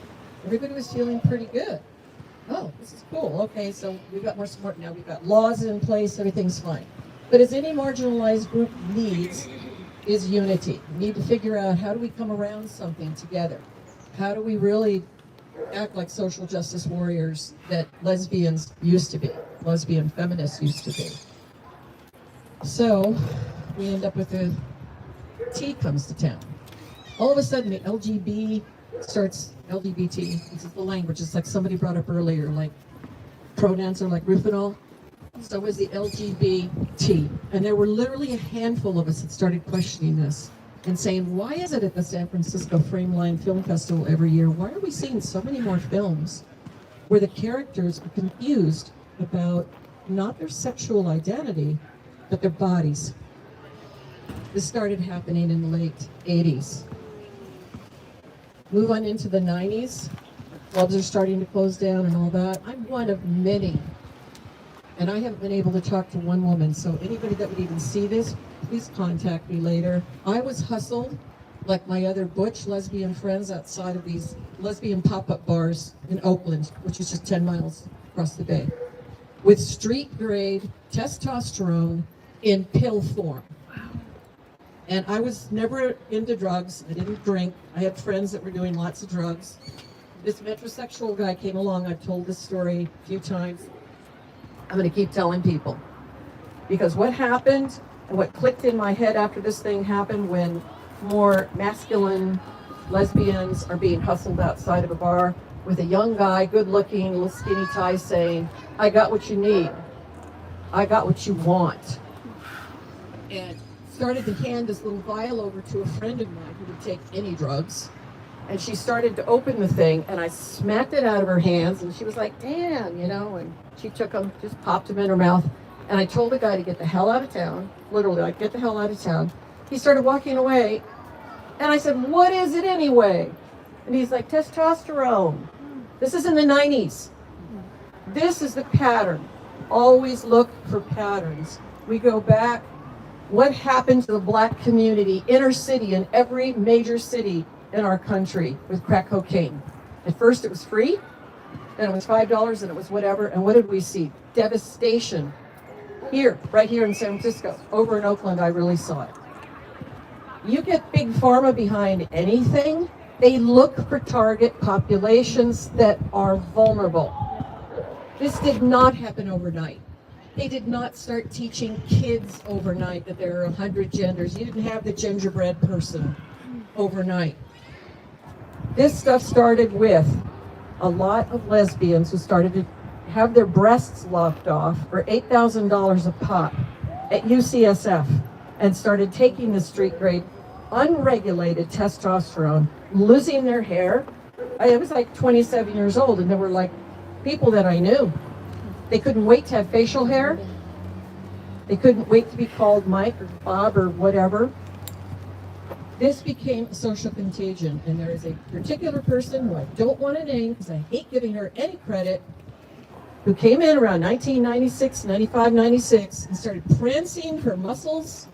S13: everybody was feeling pretty good. Oh, this is cool. Okay, so we've got more support now. We've got laws in place, everything's fine. But as any marginalized group needs, is unity. We need to figure out, how do we come around something together? How do we really act like social justice warriors that lesbians used to be, lesbian feminists used to be? So we end up with a T comes to town. All of a sudden the LGBT starts, LGBT, this is the language, it's like somebody brought up earlier, like pronouns are like Rufinol. So was the LGBT. And there were literally a handful of us that started questioning this and saying, why is it at the San Francisco Frameline Film Festival every year, why are we seeing so many more films where the characters are confused about not their sexual identity, but their bodies? This started happening in the late 80s. Move on into the 90s. Clubs are starting to close down and all that. I'm one of many. And I haven't been able to talk to one woman. So anybody that would even see this, please contact me later. I was hustled like my other butch lesbian friends outside of these lesbian pop-up bars in Oakland, which is just 10 miles across the bay, with street-grade testosterone in pill form. And I was never into drugs. I didn't drink. I had friends that were doing lots of drugs. This metrosexual guy came along. I've told this story a few times. I'm going to keep telling people. Because what happened and what clicked in my head after this thing happened, when more masculine lesbians are being hustled outside of a bar with a young guy, good looking, little skinny tie, saying, I got what you need. I got what you want. And started to hand this little vial over to a friend of mine who would take any drugs. And she started to open the thing, and I smacked it out of her hands, and she was like, damn, you know, and she took them, just popped them in her mouth. And I told the guy to get the hell out of town, literally, like, get the hell out of town. He started walking away, and I said, what is it anyway? And he's like, testosterone. This is in the 90s. This is the pattern. Always look for patterns. We go back. What happened to the black community, inner city, in every major city in our country with crack cocaine? At first it was free, then it was $5, and it was whatever, and what did we see? Devastation. Here, right here in San Francisco. Over in Oakland, I really saw it. You get big pharma behind anything, they look for target populations that are vulnerable. This did not happen overnight. They did not start teaching kids overnight that there are 100 genders. You didn't have the gingerbread person overnight. This stuff started with a lot of lesbians who started to have their breasts lopped off for $8,000 a pop at UCSF and started taking the street grade, unregulated testosterone, losing their hair. I was like 27 years old, and there were like people that I knew. They couldn't wait to have facial hair. They couldn't wait to be called Mike or Bob or whatever. This became a social contagion, and there is a particular person who I don't want to name because I hate giving her any credit, who came in around 1996, 95, 96, and started prancing her muscles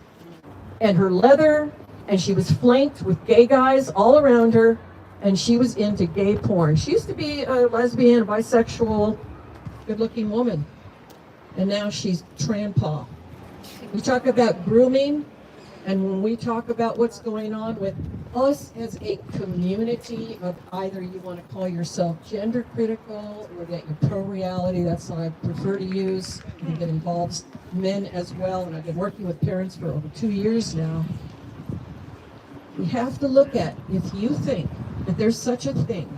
S13: and her leather, and she was flanked with gay guys all around her, and she was into gay porn. She used to be a lesbian, a bisexual, good-looking woman, and now she's tranpa. We talk about grooming, and when we talk about what's going on with us as a community of either you want to call yourself gender critical or that you're pro-reality, that's what I prefer to use. I think it involves men as well, and I've been working with parents for over 2 years now. We have to look at, if you think that there's such a thing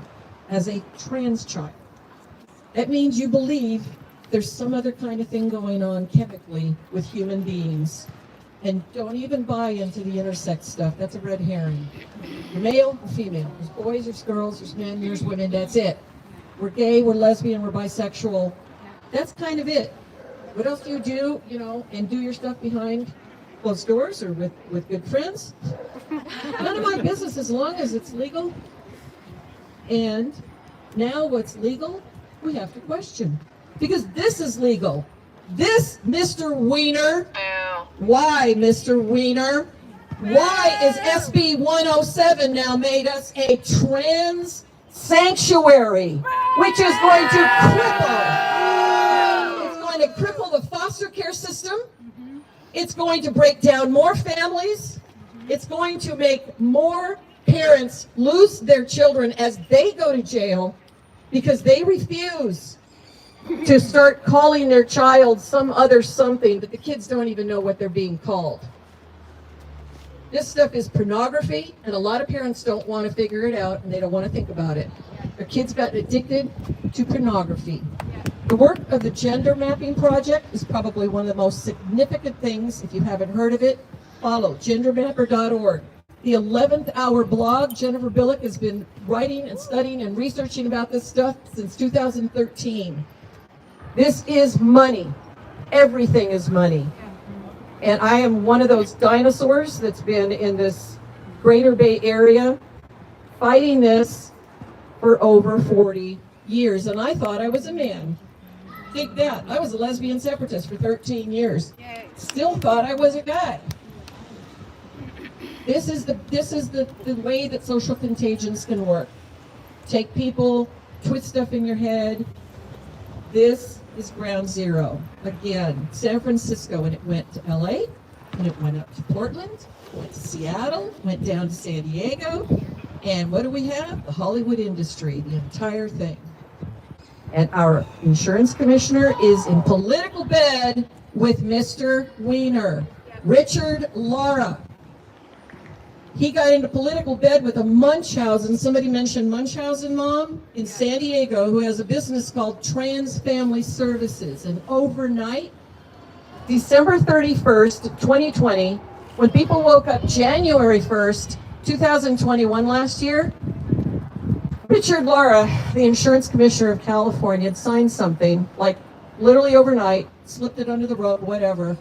S13: as a trans child, that means you believe there's some other kind of thing going on chemically with human beings. And don't even buy into the intersex stuff. That's a red herring. You're male or female. There's boys, there's girls, there's men, there's women. That's it. We're gay, we're lesbian, we're bisexual. That's kind of it. What else do, you know, and do your stuff behind closed doors or with good friends. None of my business as long as it's legal. And now what's legal, we have to question. Because this is legal. This, Mr. Wiener, why, Mr. Wiener? Why is SB 107 now made us a trans sanctuary, which is going to cripple the foster care system. It's going to break down more families. It's going to make more parents lose their children as they go to jail because they refuse to start calling their child some other something, but the kids don't even know what they're being called. This stuff is pornography, and a lot of parents don't want to figure it out, and they don't want to think about it. Their kids got addicted to pornography. The work of the Gender Mapping Project is probably one of the most significant things. If you haven't heard of it, follow gendermapper.org. The 11th Hour blog, Jennifer Billick has been writing and studying and researching about this stuff since 2013. This is money. Everything is money. And I am one of those dinosaurs that's been in this Greater Bay Area fighting this for over 40 years. And I thought I was a man. Think that. I was a lesbian separatist for 13 years. Still thought I was a guy. This is the way that social contagions can work. Take people, twist stuff in your head. This is ground zero. Again, San Francisco, and it went to LA, and it went up to Portland, went to Seattle, went down to San Diego, and what do we have? The Hollywood industry, the entire thing. And our insurance commissioner is in political bed with Mr. Wiener, Richard Lara. He got into political bed with a Munchausen, somebody mentioned Munchausen mom in San Diego, who has a business called Trans Family Services. And overnight, December 31st, 2020, when people woke up January 1st, 2021 last year, Richard Lara, the insurance commissioner of California, had signed something, like literally overnight, slipped it under the rug, whatever,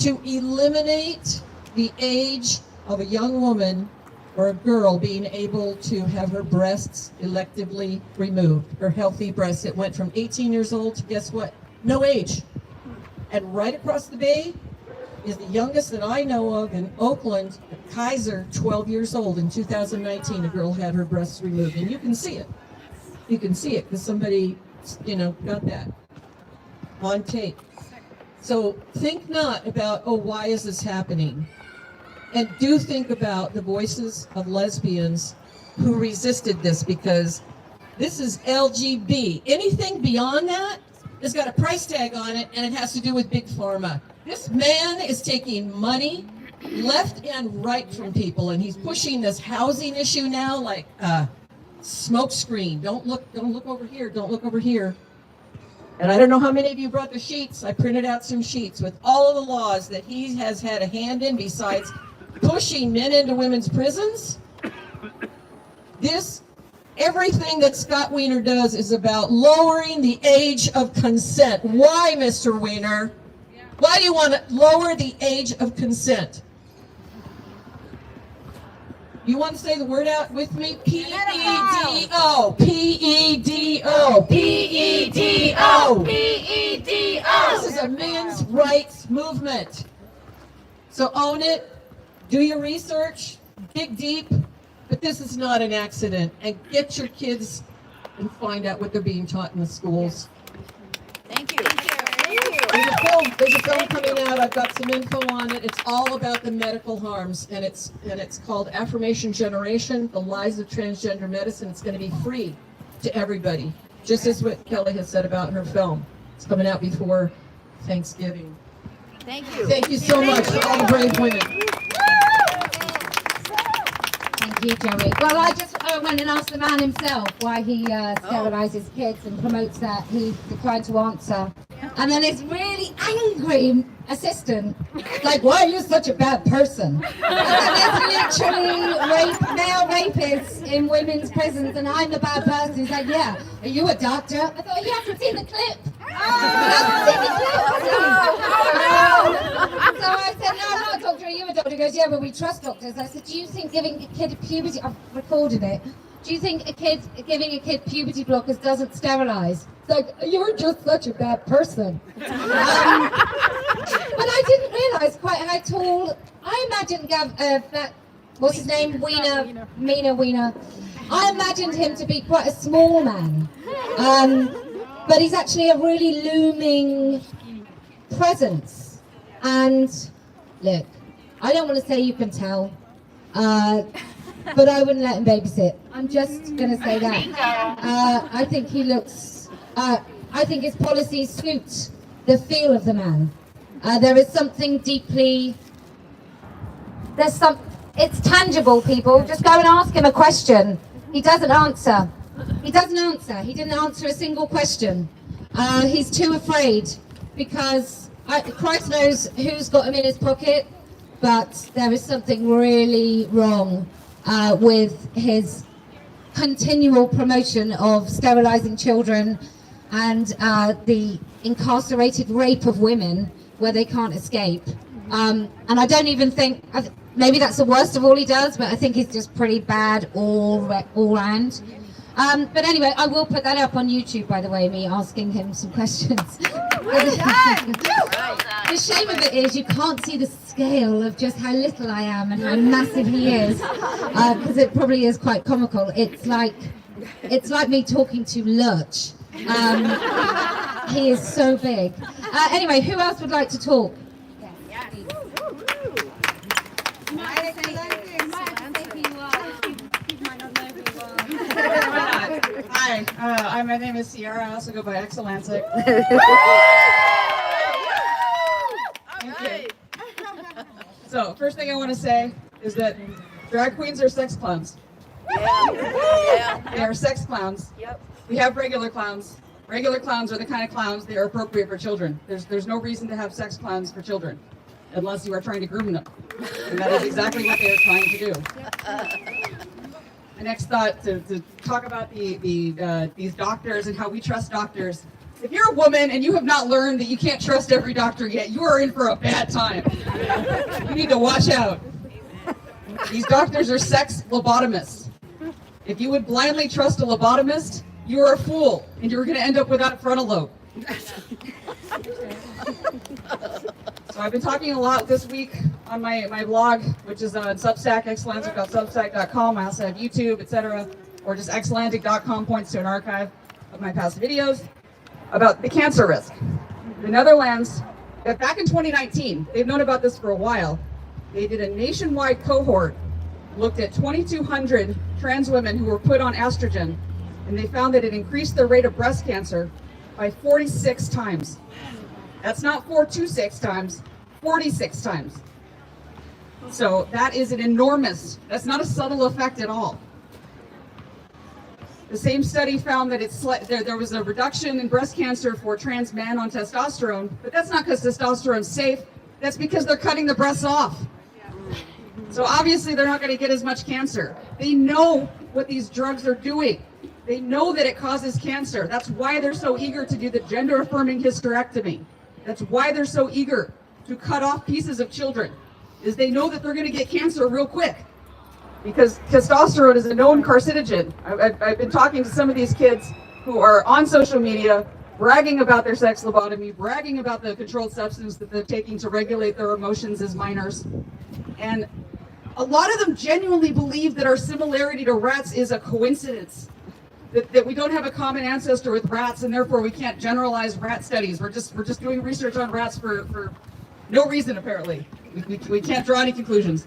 S13: to eliminate the age of a young woman or a girl being able to have her breasts electively removed, her healthy breasts. It went from 18 years old to, guess what? No age. And right across the bay is the youngest that I know of in Oakland, Kaiser, 12 years old. In 2019, a girl had her breasts removed. And you can see it. You can see it because somebody, got that on tape. So think not about, oh, why is this happening? And do think about the voices of lesbians who resisted this, because this is LGB. Anything beyond that has got a price tag on it, and it has to do with Big Pharma. This man is taking money left and right from people, and he's pushing this housing issue now like a smoke screen. Don't look over here, don't look over here. And I don't know how many of you brought the sheets. I printed out some sheets with all of the laws that he has had a hand in besides pushing men into women's prisons. Everything that Scott Wiener does is about lowering the age of consent. Why, Mr. Wiener? Why do you want to lower the age of consent? You want to say the word out with me? P-E-D-O. P-E-D-O. P-E-D-O. P-E-D-O. This is a men's rights movement. So own it. Do your research, dig deep, but this is not an accident. And get your kids and find out what they're being taught in the schools.
S5: Thank you.
S13: There's a film coming out. I've got some info on it. It's all about the medical harms, and it's called Affirmation Generation: The Lies of Transgender Medicine. It's going to be free to everybody, just as what Kelly has said about her film. It's coming out before Thanksgiving.
S5: Thank you.
S13: Thank you so much for all the brave women.
S3: Thank you, Joey. Well, I just went and asked the man himself why he sterilizes kids and promotes that. He declined to answer. And then his really angry assistant, like, why are you such a bad person? There's literally male rapists in women's prisons, and I'm the bad person. He's like, yeah, are you a doctor? I thought, you haven't seen the clip. So I said, no, I'm not a doctor, are you a doctor? He goes, yeah, but we trust doctors. I said, do you think giving a kid puberty, I've recorded it, do you think giving a kid puberty blockers doesn't sterilise? It's like, you're just such a bad person. But I didn't realise quite how tall, I imagined what's his name? Wiener. I imagined him to be quite a small man. But he's actually a really looming presence. And look, I don't want to say you can tell, but I wouldn't let him babysit. I'm just going to say that. I think he looks, I think his policies suit the feel of the man. There is something deeply, it's tangible, people. Just go and ask him a question. He doesn't answer. He didn't answer a single question. He's too afraid because Christ knows who's got him in his pocket, but there is something really wrong with his continual promotion of sterilizing children and the incarcerated rape of women where they can't escape. And I don't even think, maybe that's the worst of all he does, but I think he's just pretty bad all round. But anyway, I will put that up on YouTube, by the way, me asking him some questions. The shame of it is you can't see the scale of just how little I am and how massive he is, because it probably is quite comical. It's like me talking to Lurch. He is so big. Anyway, who else would like to talk?
S14: Hi, my name is Sierra. I also go by Excellentic. Thank you. So, first thing I want to say is that drag queens are sex clowns. They are sex clowns. We have regular clowns. Regular clowns are the kind of clowns that are appropriate for children. There's no reason to have sex clowns for children, unless you are trying to groom them. And that is exactly what they are trying to do. My next thought to talk about these doctors and how we trust doctors. If you're a woman and you have not learned that you can't trust every doctor yet, you are in for a bad time. You need to watch out. These doctors are sex lobotomists. If you would blindly trust a lobotomist, you are a fool and you're going to end up without a frontal lobe. So I've been talking a lot this week on my blog, which is on Substack, excellentic.substack.com. I also have YouTube, etc. Or just excellentic.com points to an archive of my past videos about the cancer risk. The Netherlands, back in 2019, they've known about this for a while. They did a nationwide cohort, looked at 2,200 trans women who were put on estrogen, and they found that it increased their rate of breast cancer by 46 times. That's not 426 times, 46 times. So that is an enormous, that's not a subtle effect at all. The same study found that there was a reduction in breast cancer for trans men on testosterone, but that's not because testosterone's safe, that's because they're cutting the breasts off. So obviously they're not going to get as much cancer. They know what these drugs are doing. They know that it causes cancer. That's why they're so eager to do the gender-affirming hysterectomy. That's why they're so eager to cut off pieces of children, is they know that they're going to get cancer real quick. Because testosterone is a known carcinogen. I've been talking to some of these kids who are on social media, bragging about their sex lobotomy, bragging about the controlled substance that they're taking to regulate their emotions as minors. And a lot of them genuinely believe that our similarity to rats is a coincidence. That we don't have a common ancestor with rats, and therefore we can't generalize rat studies. We're just doing research on rats for no reason, apparently. We can't draw any conclusions.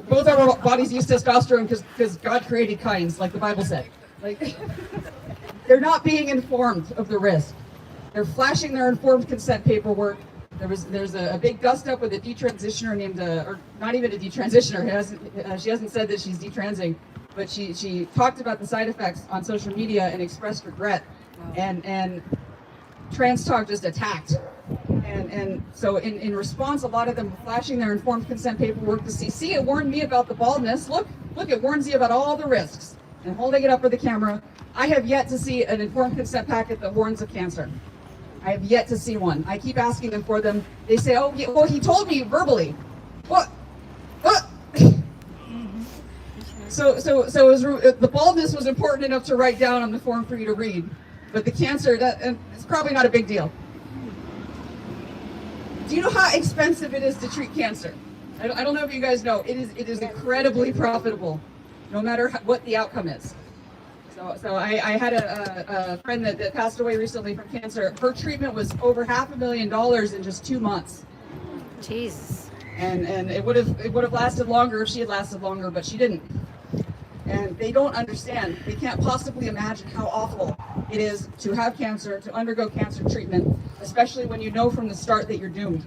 S14: Both our bodies use testosterone because God created kinds, like the Bible said. Like, they're not being informed of the risk. They're flashing their informed consent paperwork. There's a big dust up with a detransitioner named, or not even a detransitioner. She hasn't said that she's detransing. But she talked about the side effects on social media and expressed regret, and Trans Talk just attacked. And so in response, a lot of them were flashing their informed consent paperwork to see, it warned me about the baldness. Look, it warns you about all the risks. And holding it up for the camera, I have yet to see an informed consent packet that warns of cancer. I have yet to see one. I keep asking them for them. They say, oh, yeah, well, he told me verbally. What? So the baldness was important enough to write down on the form for you to read, but the cancer, it's probably not a big deal. Do you know how expensive it is to treat cancer? I don't know if you guys know. It is incredibly profitable, no matter what the outcome is. So I had a friend that passed away recently from cancer. Her treatment was over $500,000 in just 2 months.
S2: Jesus.
S14: And it would have lasted longer if she had lasted longer, but she didn't. And they don't understand. They can't possibly imagine how awful it is to have cancer, to undergo cancer treatment, especially when you know from the start that you're doomed.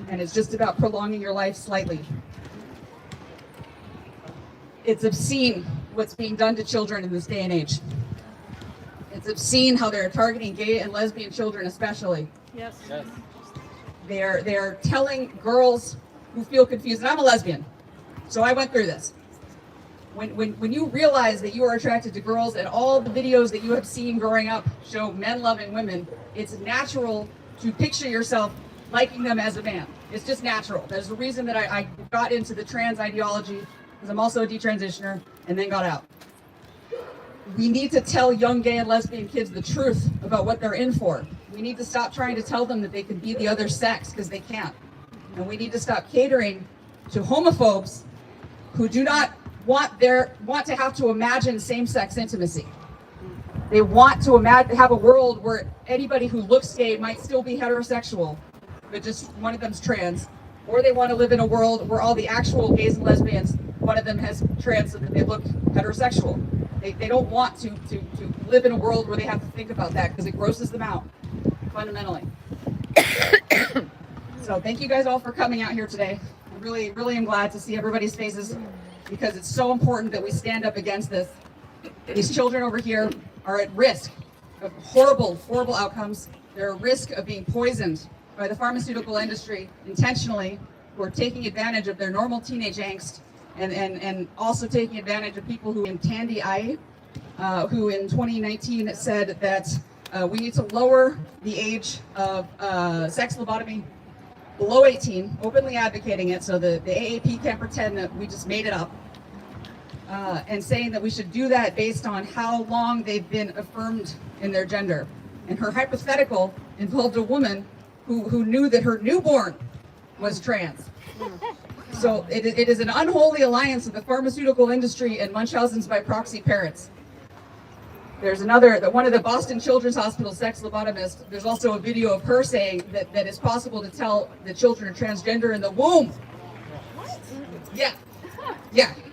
S14: And it's just about prolonging your life slightly. It's obscene what's being done to children in this day and age. It's obscene how they're targeting gay and lesbian children especially.
S7: Yes.
S14: They're telling girls who feel confused, and I'm a lesbian, so I went through this. When you realize that you are attracted to girls and all the videos that you have seen growing up show men loving women, it's natural to picture yourself liking them as a man. It's just natural. There's a reason that I got into the trans ideology, because I'm also a detransitioner, and then got out. We need to tell young gay and lesbian kids the truth about what they're in for. We need to stop trying to tell them that they can be the other sex, because they can't. And we need to stop catering to homophobes who do not want to have to imagine same-sex intimacy. They want to have a world where anybody who looks gay might still be heterosexual, but just one of them's trans. Or they want to live in a world where all the actual gays and lesbians, one of them has trans so that they look heterosexual. They don't want to live in a world where they have to think about that because it grosses them out, fundamentally. So thank you guys all for coming out here today. I really am glad to see everybody's faces because it's so important that we stand up against this. These children over here are at risk of horrible outcomes. They're at risk of being poisoned by the pharmaceutical industry intentionally, who are taking advantage of their normal teenage angst and also taking advantage of people who in Tandy I, who in 2019 said that we need to lower the age of sex lobotomy below 18, openly advocating it so the AAP can't pretend that we just made it up, and saying that we should do that based on how long they've been affirmed in their gender. And her hypothetical involved a woman who knew that her newborn was trans. So it is an unholy alliance of the pharmaceutical industry and Munchausen's by proxy parents. There's one of the Boston Children's Hospital sex lobotomists, there's also a video of her saying that it's possible to tell the children are transgender in the womb. What? Yeah.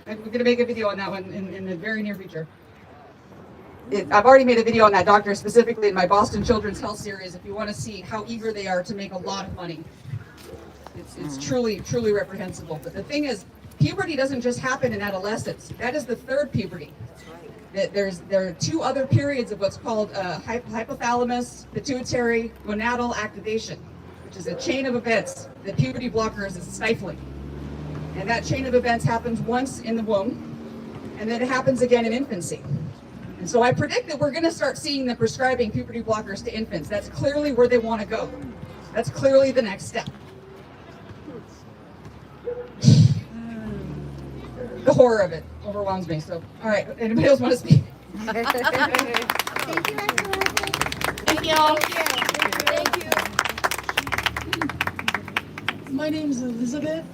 S14: We're going to make a video on that one in the very near future. I've already made a video on that doctor specifically in my Boston Children's Health series if you want to see how eager they are to make a lot of money. It's truly reprehensible. But the thing is, puberty doesn't just happen in adolescence. That is the third puberty. There are 2 other periods of what's called hypothalamus, pituitary, gonadal activation, which is a chain of events that puberty blockers is stifling. And that chain of events happens once in the womb, and then it happens again in infancy. And so I predict that we're going to start seeing them prescribing puberty blockers to infants. That's clearly where they want to go. That's clearly the next step. The horror of it overwhelms me. So, all right, anybody else want to speak?
S5: Thank you,
S1: Thank you. Thank you.
S15: My name is Elizabeth.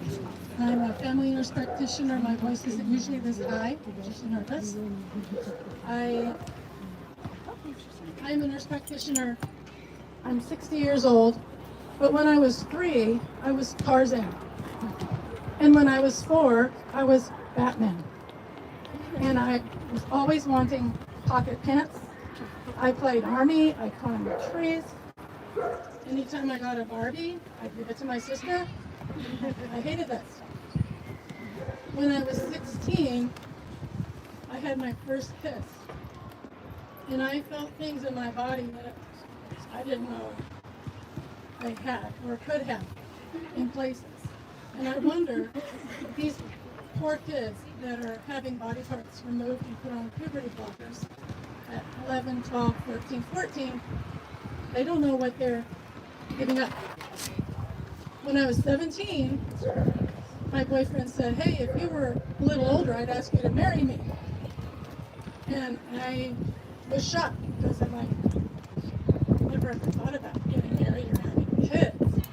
S15: I'm a family nurse practitioner. My voice isn't usually this high, just nervous. I'm a nurse practitioner. I'm 60 years old, but when I was 3, I was Tarzan. And when I was 4, I was Batman. And I was always wanting pocket pants. I played Army, I climbed trees. Anytime I got a Barbie, I'd give it to my sister. I hated that stuff. When I was 16, I had my first kiss. And I felt things in my body that I didn't know I had or could have in places. And I wonder, these poor kids that are having body parts removed and put on puberty blockers at 11, 12, 13, 14, They don't know what they're giving up. When I was 17, my boyfriend said, hey, if you were a little older, I'd ask you to marry me. And I was shocked because I'm like, I never ever thought about getting married or having kids.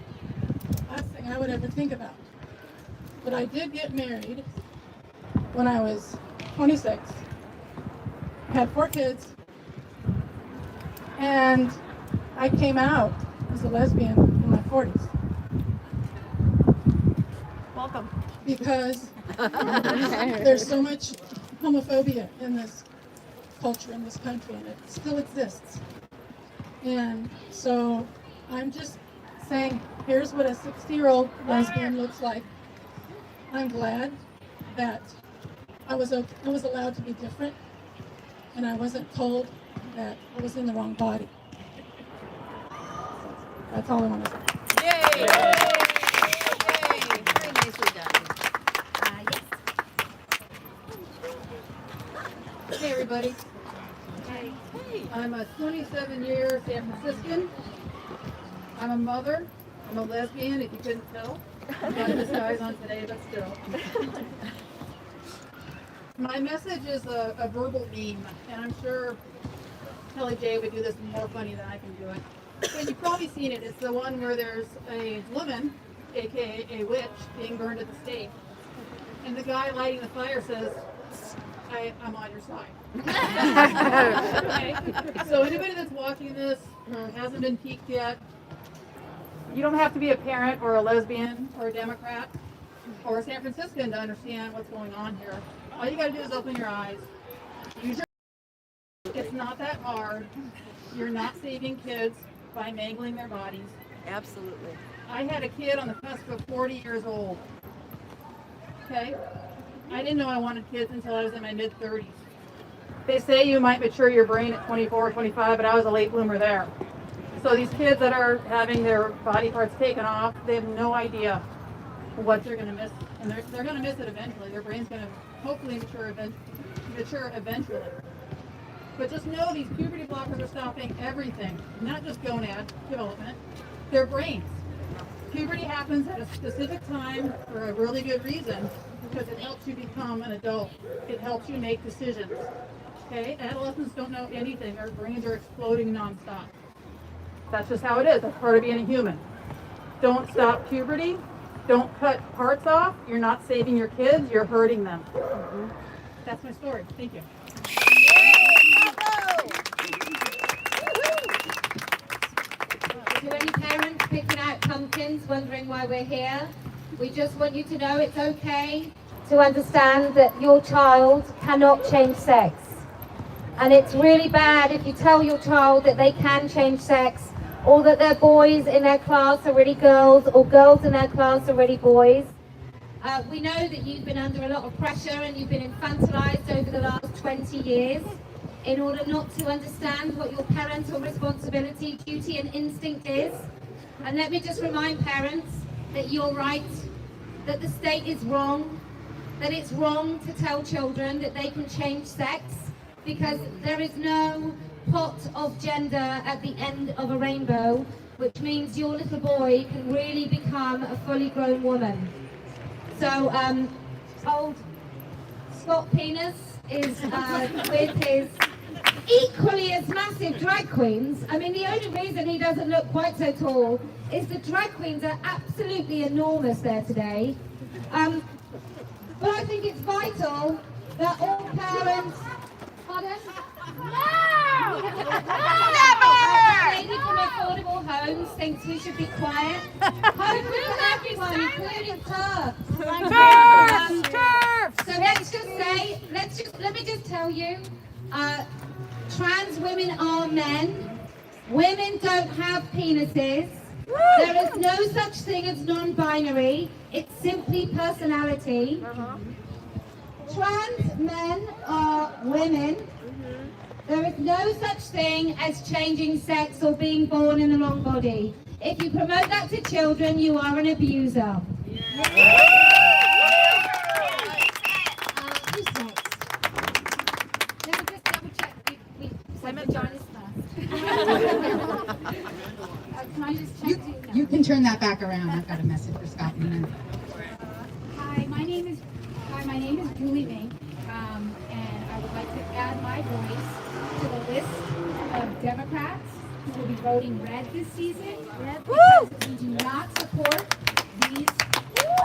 S15: Last thing I would ever think about. But I did get married when I was 26. Had 4 kids. And I came out as a lesbian in my 40s.
S7: Welcome.
S15: Because there's so much homophobia in this culture, in this country, and it still exists. And so I'm just saying, here's what a 60-year-old lesbian looks like. I'm glad that I was allowed to be different, and I wasn't told that I was in the wrong body. That's all I want to say.
S5: Yay!
S16: Very nicely done.
S5: Yes.
S17: Hey everybody.
S5: Hey.
S17: I'm a 27-year San Franciscan. I'm a mother. I'm a lesbian, if you couldn't tell. I've got disguise on today, but still. My message is a verbal meme, and I'm sure Kellie-Jay would do this more funny than I can do it. But you've probably seen it. It's the one where there's a woman, aka a witch, being burned at the stake. And the guy lighting the fire says, I'm on your side. Okay. So anybody that's watching this hasn't been peaked yet, you don't have to be a parent or a lesbian or a Democrat or a San Franciscan to understand what's going on here. All you gotta do is open your eyes. Use your. It's not that hard. You're not saving kids by mangling their bodies.
S16: Absolutely.
S17: I had a kid on the cusp of 40 years old. Okay? I didn't know I wanted kids until I was in my mid-30s. They say you might mature your brain at 24 or 25, but I was a late bloomer there. So these kids that are having their body parts taken off, they have no idea what they're going to miss. And they're going to miss it eventually. Their brain's going to hopefully mature eventually. But just know these puberty blockers are stopping everything, not just gonad development, their brains. Puberty happens at a specific time for a really good reason, because it helps you become an adult. It helps you make decisions. Okay? Adolescents don't know anything. Their brains are exploding nonstop. That's just how it is. That's part of being a human. Don't stop puberty. Don't cut parts off. You're not saving your kids. You're hurting them. That's my story. Thank you.
S3: To any parents picking out pumpkins, wondering why we're here, we just want you to know it's okay to understand that your child cannot change sex. And it's really bad if you tell your child that they can change sex, or that their boys in their class are really girls, or girls in their class are really boys. We know that you've been under a lot of pressure and you've been infantilized over the last 20 years in order not to understand what your parental responsibility, duty and instinct is. And let me just remind parents that you're right, that the state is wrong, that it's wrong to tell children that they can change sex, because there is no pot of gender at the end of a rainbow, which means your little boy can really become a fully grown woman. So, old Scott Penis is with his equally as massive drag queens. I mean, the only reason he doesn't look quite so tall is the drag queens are absolutely enormous there today. But I think it's vital that all parents... Pardon? No! The lady from Affordable Homes thinks we should be quiet. Home for everyone, including TERF. So let's just say, let me just tell you, trans women are men. Women don't have penises. There is no such thing as non-binary. It's simply personality. Trans men are women. There is no such thing as changing sex or being born in the wrong body. If you promote that to children, you are an abuser. Who's next? Let me just double check. We said vaginas first.
S18: can turn that back around. I've got a message for Scott in a minute.
S19: Hi, my name is Julie Mink, and I would like to add my voice to the list of Democrats who will be voting red this season because we do not support these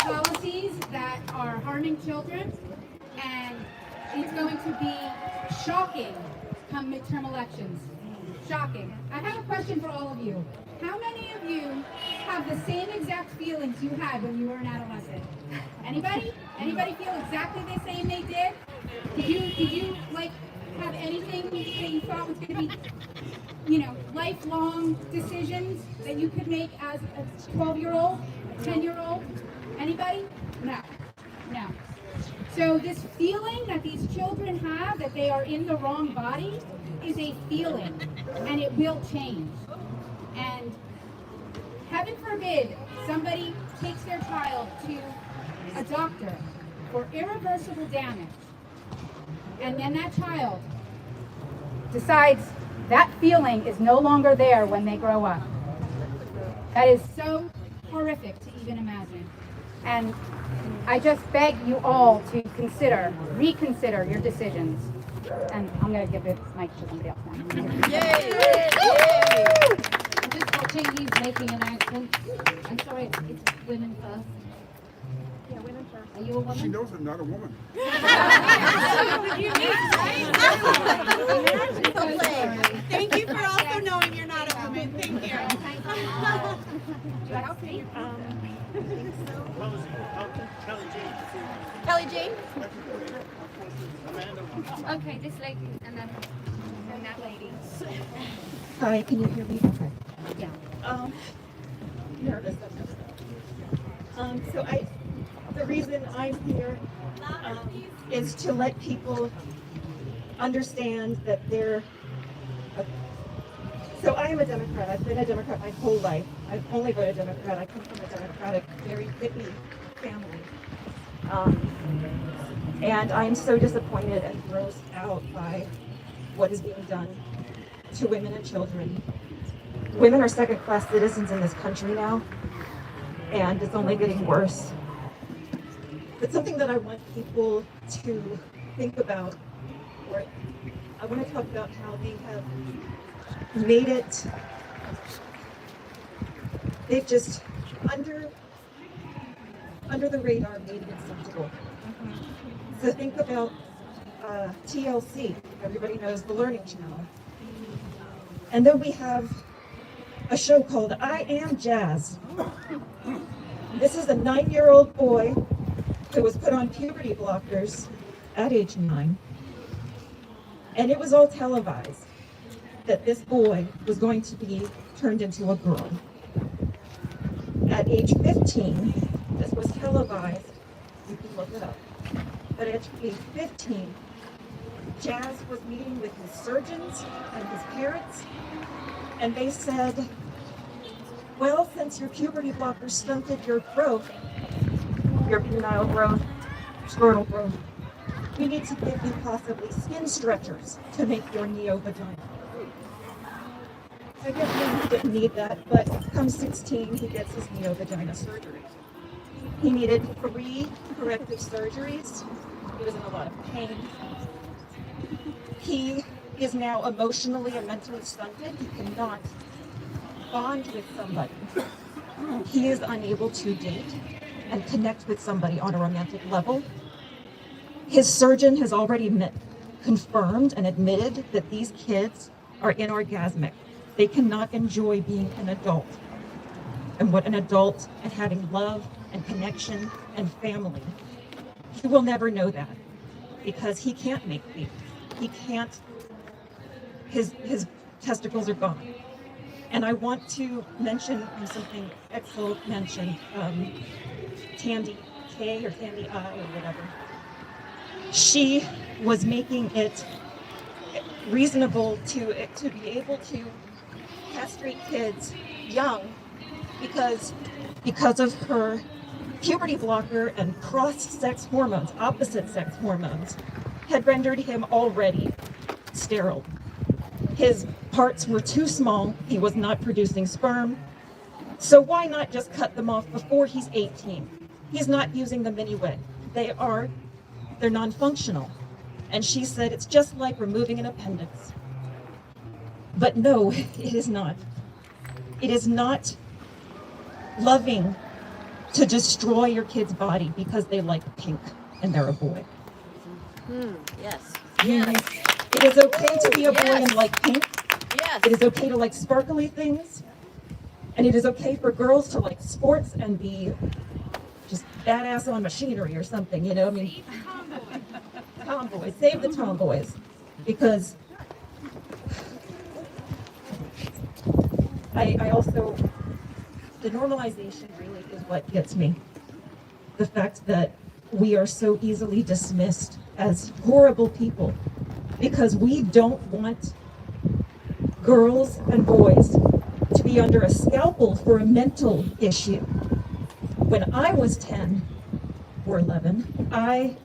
S19: policies that are harming children, and it's going to be shocking come midterm elections. Shocking. I have a question for all of you. How many of you have the same exact feelings you had when you were an adolescent? Anybody? Anybody feel exactly the same they did? Did you like have anything that you thought was going to be, lifelong decisions that you could make as a 12-year-old, a 10-year-old? Anybody? No. No. So this feeling that these children have that they are in the wrong body is a feeling, and it will change. And heaven forbid somebody takes their child to a doctor for irreversible damage, and then that child decides that feeling is no longer there when they grow up. That is so horrific to even imagine. And I just beg you all to reconsider your decisions. And I'm going to give this mic to somebody else now.
S3: Yay! I'm just watching these making announcements. I'm sorry, it's women first.
S19: Yeah, women first.
S3: Are you a woman?
S20: She knows I'm not a woman.
S5: Thank you for also knowing you're not a woman. Thank you. Kellie-Jay?
S2: Okay, this lady and then that lady.
S21: Hi, can you hear me? Okay.
S2: Yeah.
S21: Nervous. The reason I'm here is to let people understand that so I am a Democrat. I've been a Democrat my whole life. I've only voted Democrat. I come from a Democratic, very hippie family. And I'm so disappointed and grossed out by what is being done to women and children. Women are second-class citizens in this country now, and it's only getting worse. But something that I want people to think about, or I want to talk about how they have made it, they've just under the radar made it acceptable. So think about TLC, everybody knows the Learning Channel. And then we have a show called I Am Jazz. This is a 9-year-old boy who was put on puberty blockers at age 9. And it was all televised that this boy was going to be turned into a girl. At age 15, this was televised, you can look it up. But at age 15, Jazz was meeting with his surgeons and his parents, and they said, well, since your puberty blockers stunted your growth, your penile growth, scrotal growth, we need to give you possibly skin stretchers to make your neo-vagina. I guess maybe he didn't need that, but come 16, he gets his neo-vagina surgery. He needed 3 corrective surgeries. He was in a lot of pain. He is now emotionally and mentally stunted. He cannot bond with somebody. He is unable to date and connect with somebody on a romantic level. His surgeon has already confirmed and admitted that these kids are inorgasmic. They cannot enjoy being an adult. And what an adult and having love and connection and family. He will never know that because he can't make babies. He can't, his testicles are gone. And I want to mention something Exel mentioned, Tandy K or Tandy I or whatever. She was making it reasonable to be able to castrate kids young because of her puberty blocker and cross-sex hormones, opposite-sex hormones, had rendered him already sterile. His parts were too small. He was not producing sperm. So why not just cut them off before he's 18? He's not using them anyway. They're non-functional. And she said, it's just like removing an appendix. But no, it is not. It is not loving to destroy your kid's body because they like pink and they're a boy.
S16: Yes.
S21: It is okay to be a boy and like pink.
S16: Yes.
S21: It is okay to like sparkly things. And it is okay for girls to like sports and be just badass on machinery or something, you know? I mean, tomboys, save the tomboys. Because I also, the normalization really is what gets me. The fact that we are so easily dismissed as horrible people because we don't want girls and boys to be under a scalpel for a mental issue. When I was 10 or 11, I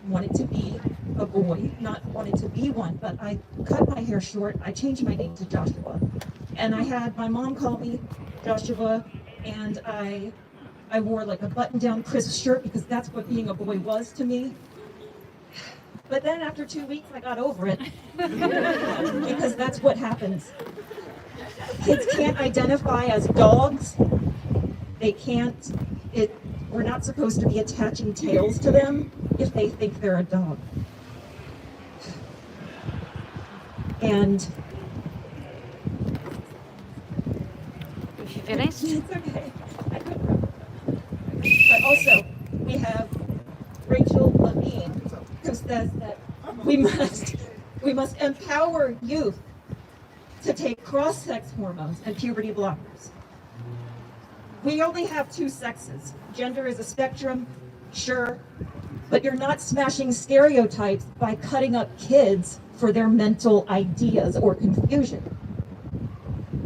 S21: wanted to be a boy, not wanted to be one, but I cut my hair short. I changed my name to Joshua. And I had my mom call me Joshua, and I wore like a button-down crisp shirt because that's what being a boy was to me. But then after 2 weeks, I got over it because that's what happens. Kids can't identify as dogs. They can't, we're not supposed to be attaching tails to them if they think they're a dog. And
S2: if you finished?
S21: It's okay. I couldn't remember. But also, we have Rachel Levine, who says that we must empower youth to take cross-sex hormones and puberty blockers. We only have two sexes. Gender is a spectrum, sure, but you're not smashing stereotypes by cutting up kids for their mental ideas or confusion.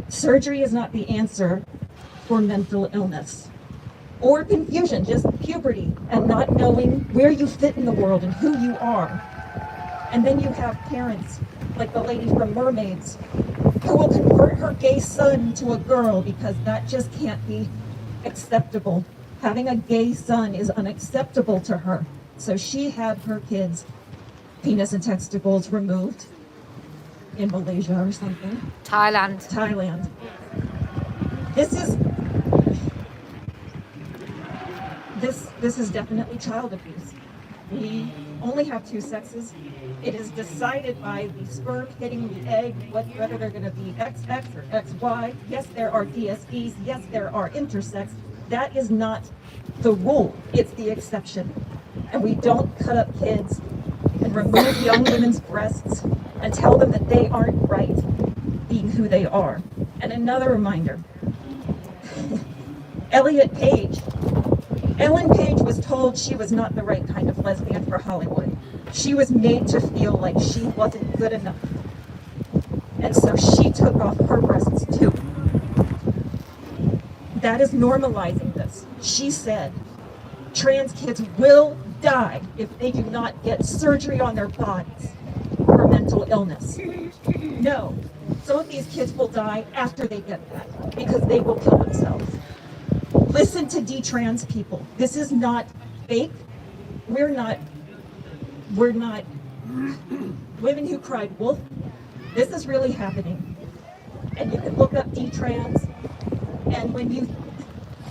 S21: Surgery is not the answer for mental illness or confusion, just puberty and not knowing where you fit in the world and who you are. And then you have parents, like the lady from Mermaids, who will convert her gay son to a girl because that just can't be acceptable. Having a gay son is unacceptable to her. So she had her kids' penis and testicles removed in Malaysia or something.
S2: Thailand.
S21: This is definitely child abuse. We only have two sexes. It is decided by the sperm hitting the egg, whether they're going to be XX or XY. Yes, there are DSDs. Yes, there are intersex. That is not the rule. It's the exception. And we don't cut up kids and remove young women's breasts and tell them that they aren't right being who they are. And another reminder, Ellen Page was told she was not the right kind of lesbian for Hollywood. She was made to feel like she wasn't good enough. And so she took off her breasts too. That is normalizing this. She said, trans kids will die if they do not get surgery on their bodies for mental illness. No, some of these kids will die after they get that because they will kill themselves. Listen to detrans people. This is not fake. We're not women who cried wolf. This is really happening. And you can look up detrans, and when you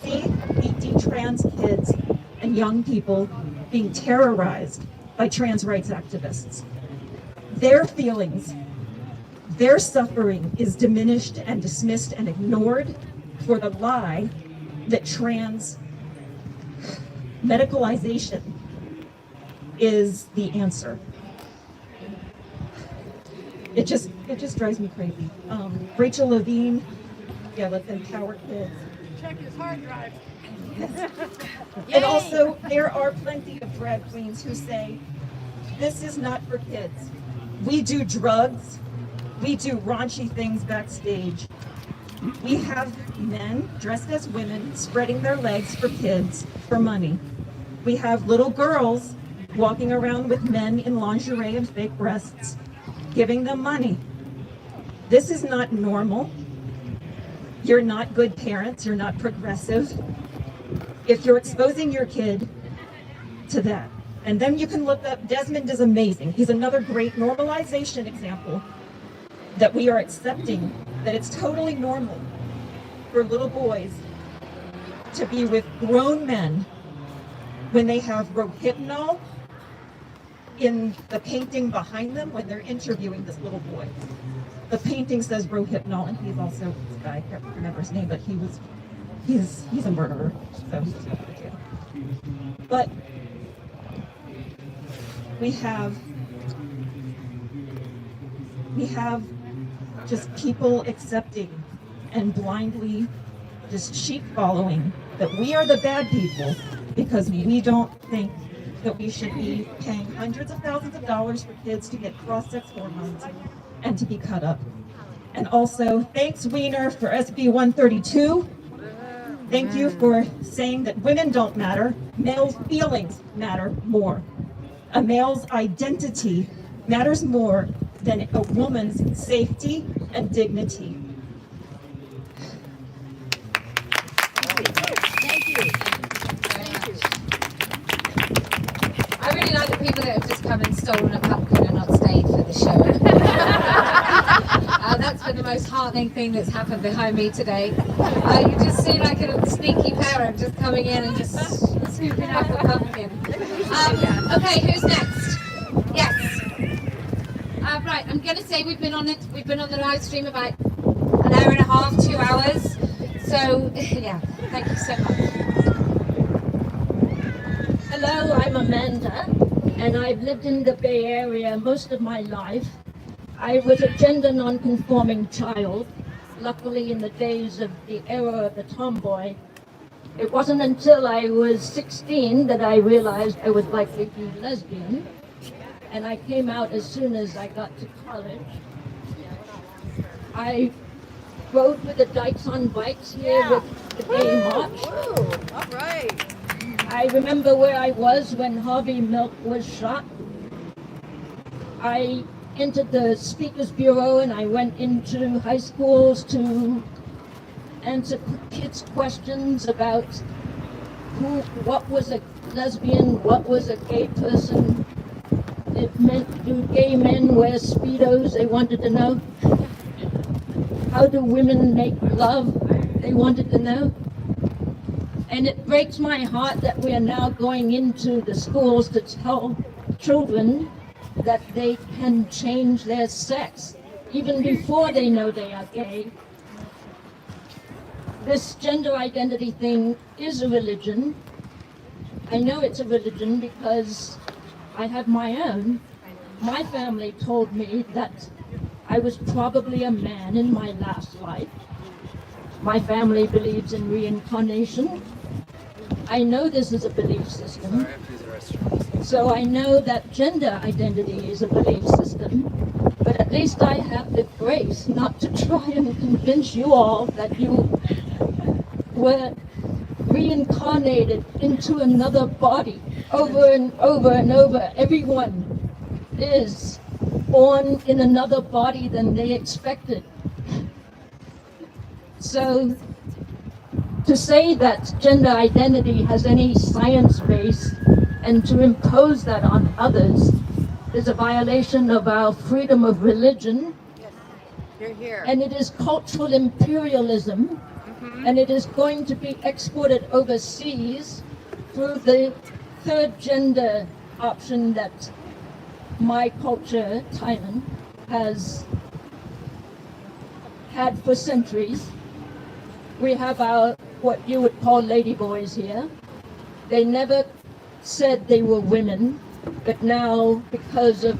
S21: see the detrans kids and young people being terrorized by trans rights activists, their feelings, their suffering is diminished and dismissed and ignored for the lie that trans medicalization is the answer. It just drives me crazy. Rachel Levine, yeah, let's empower kids.
S5: Check his hard drive.
S21: And also, there are plenty of drag queens who say, this is not for kids. We do drugs, we do raunchy things backstage. We have men dressed as women spreading their legs for kids for money. We have little girls walking around with men in lingerie and fake breasts, giving them money. This is not normal. you're not good parents, you're not progressive, if you're exposing your kid to that. And then you can look up, Desmond is amazing. He's another great normalization example that we are accepting, that it's totally normal for little boys to be with grown men when they have rohypnol in the painting behind them when they're interviewing this little boy. The painting says rohypnol, and he's also, this guy, I can't remember his name, but he's a murderer, so he's going to jail. But we have just people accepting and blindly just sheep following that we are the bad people because we don't think that we should be paying hundreds of thousands of dollars for kids to get cross-sex hormones and to be cut up. And also, thanks Wiener for SB 132. Thank you for saying that women don't matter, male feelings matter more. A male's identity matters more than a woman's safety and dignity.
S3: Thank you. I really like the people that have just come and stolen a pumpkin and not stayed for the show. That's been the most heartening thing that's happened behind me today. You just seem like a sneaky parent just coming in and just scooping up a pumpkin. Okay, who's next? Yes. Right, I'm going to say we've been on the live stream about an hour and a half, 2 hours. So yeah, thank you so much.
S20: Hello, I'm Amanda, and I've lived in the Bay Area most of my life. I was a gender non-conforming child, luckily in the days of the era of the tomboy. It wasn't until I was 16 that I realized I was likely to be lesbian, and I came out as soon as I got to college. I rode with the Dykes on Bikes here with the Gay March.
S5: All right.
S20: I remember where I was when Harvey Milk was shot. I entered the Speakers Bureau and I went into high schools to answer kids' questions about what was a lesbian, what was a gay person. It meant, do gay men wear Speedos? They wanted to know. How do women make love? They wanted to know. And it breaks my heart that we are now going into the schools to tell children that they can change their sex, even before they know they are gay. This gender identity thing is a religion. I know it's a religion because I have my own. My family told me that I was probably a man in my last life. My family believes in reincarnation. I know this is a belief system. So I know that gender identity is a belief system, but at least I have the grace not to try and convince you all that you were reincarnated into another body over and over and over. Everyone is born in another body than they expected. So to say that gender identity has any science base and to impose that on others is a violation of our freedom of religion.
S5: You're here.
S20: And it is cultural imperialism, and it is going to be exported overseas through the third gender option that my culture, Thailand, has had for centuries. We have our, what you would call ladyboys here. They never said they were women, but now, because of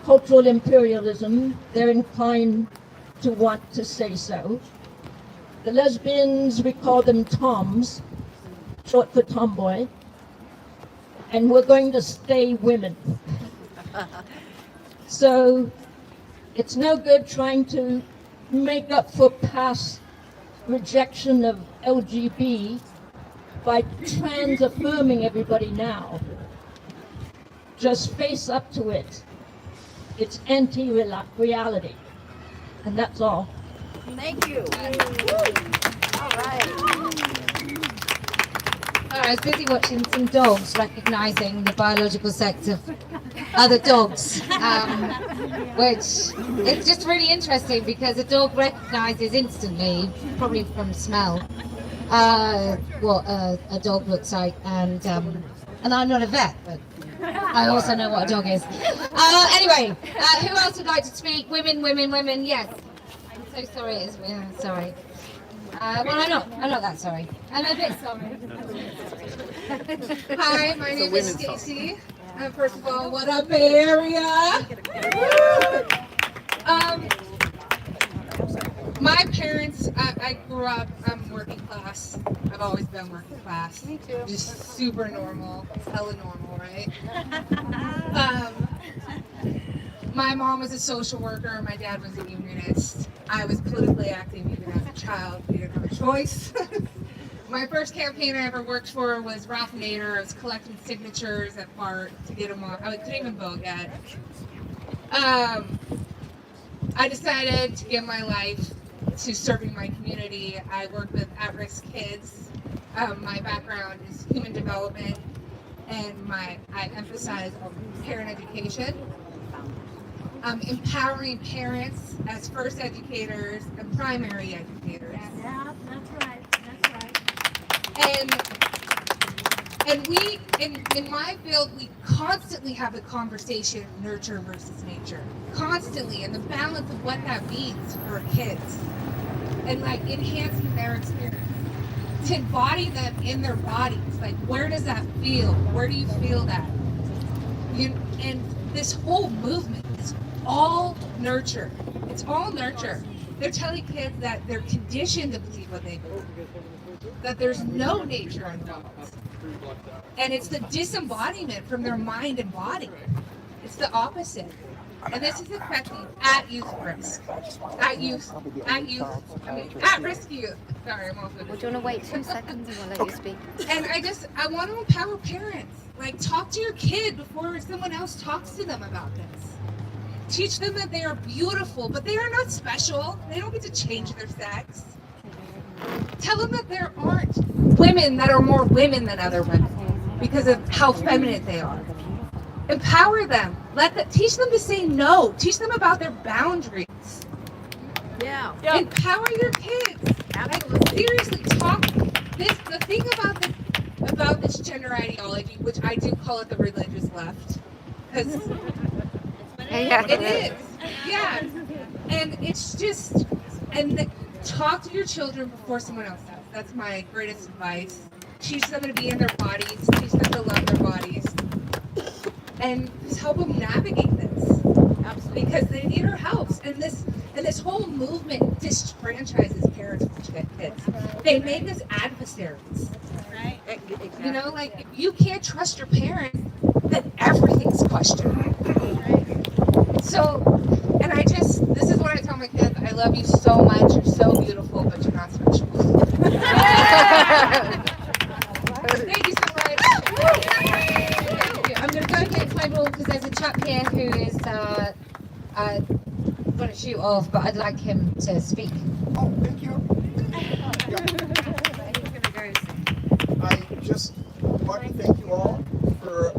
S20: cultural imperialism, they're inclined to want to say so. The lesbians, we call them toms, short for tomboy, and we're going to stay women. So it's no good trying to make up for past rejection of LGB by trans affirming everybody now. Just face up to it. It's anti-reality, and that's all.
S16: Thank you. All right.
S3: I was busy watching some dogs recognising the biological sex of other dogs, which is just really interesting because a dog recognises instantly, probably from smell, what a dog looks like, and I'm not a vet, but I also know what a dog is. Anyway, who else would like to speak? Women, yes. I'm so sorry, sorry. Well, I'm not that sorry. I'm a bit sorry.
S4: Hi, my name is Stacy. First of all, what up, Bay Area? My parents, I grew up, I'm working class. I've always been working class. Me too. Just super normal. It's hella normal, right? My mom was a social worker. My dad was a unionist. I was politically active even as a child. We didn't have a choice. My first campaign I ever worked for was Ralph Nader. I was collecting signatures at BART to get him on. I couldn't even vote yet. I decided to give my life to serving my community. I work with at-risk kids. My background is human development, and I emphasize parent education. Empowering parents as first educators and primary educators.
S9: Yeah, that's right.
S4: And we, in my field, we constantly have the conversation nurture versus nature. Constantly, and the balance of what that means for kids. And like enhancing their experience. To embody them in their bodies. Like, where does that feel? Where do you feel that? And this whole movement is all nurture. It's all nurture. They're telling kids that they're conditioned to believe what they believe. That there's no nature involved. And it's the disembodiment from their mind and body. It's the opposite. And this is affecting at-risk youth. At-risk youth. Sorry, I'm off.
S2: Well, do you want to wait 2 seconds and we'll let you speak?
S4: And I want to empower parents. Like, talk to your kid before someone else talks to them about this. Teach them that they are beautiful, but they are not special. They don't get to change their sex. Tell them that there aren't women that are more women than other women because of how feminine they are. Empower them. Teach them to say no. Teach them about their boundaries.
S16: Yeah.
S4: Empower your kids. Like, seriously, talk. The thing about this gender ideology, which I do call it the religious left, because it is. Yeah. And it's just, talk to your children before someone else does. That's my greatest advice. Teach them to be in their bodies. Teach them to love their bodies. And just help them navigate this. Absolutely. Because they need our help. And this whole movement disenfranchises parents from kids. They make us adversaries.
S16: Right. Exactly.
S4: You know, like, if you can't trust your parents, then everything's questionable. So, and this is what I tell my kids, I love you so much, you're so beautiful, but you're not special. Thank you so much. Thank you.
S3: I'm going to go against my rule because there's a chap here who is going to shoot off, but I'd like him to speak.
S22: Oh, thank you.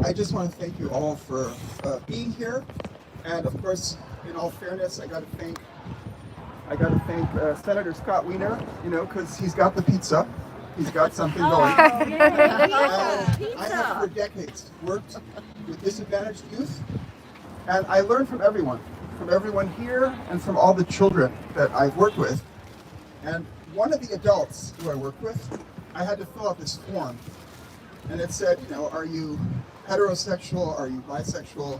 S22: I just want to thank you all for being here, and of course, in all fairness, I got to thank Senator Scott Wiener, because he's got the pizza. He's got something going. I have for decades worked with disadvantaged youth, and I learned from everyone here and from all the children that I've worked with. And one of the adults who I worked with, I had to fill out this form, and it said, are you heterosexual? Are you bisexual?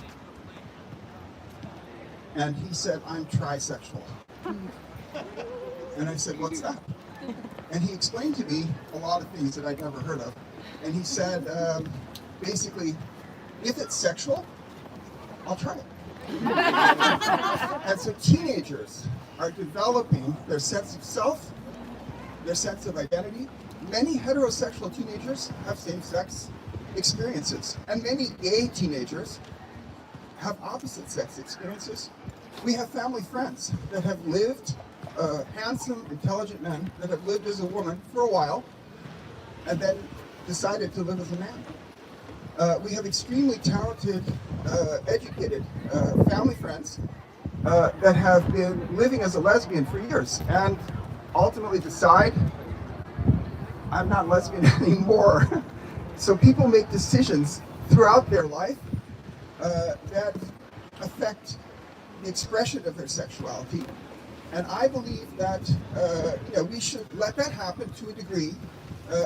S22: And he said, I'm trisexual. And I said, what's that? And he explained to me a lot of things that I'd never heard of. And he said, basically, if it's sexual, I'll try it. And so teenagers are developing their sense of self, their sense of identity. Many heterosexual teenagers have same-sex experiences, and many gay teenagers have opposite sex experiences. We have family friends that have lived handsome, intelligent men that have lived as a woman for a while and then decided to live as a man. We have extremely talented, educated family friends that have been living as a lesbian for years and ultimately decide, I'm not lesbian anymore. So people make decisions throughout their life that affect the expression of their sexuality. And I believe that we should let that happen to a degree.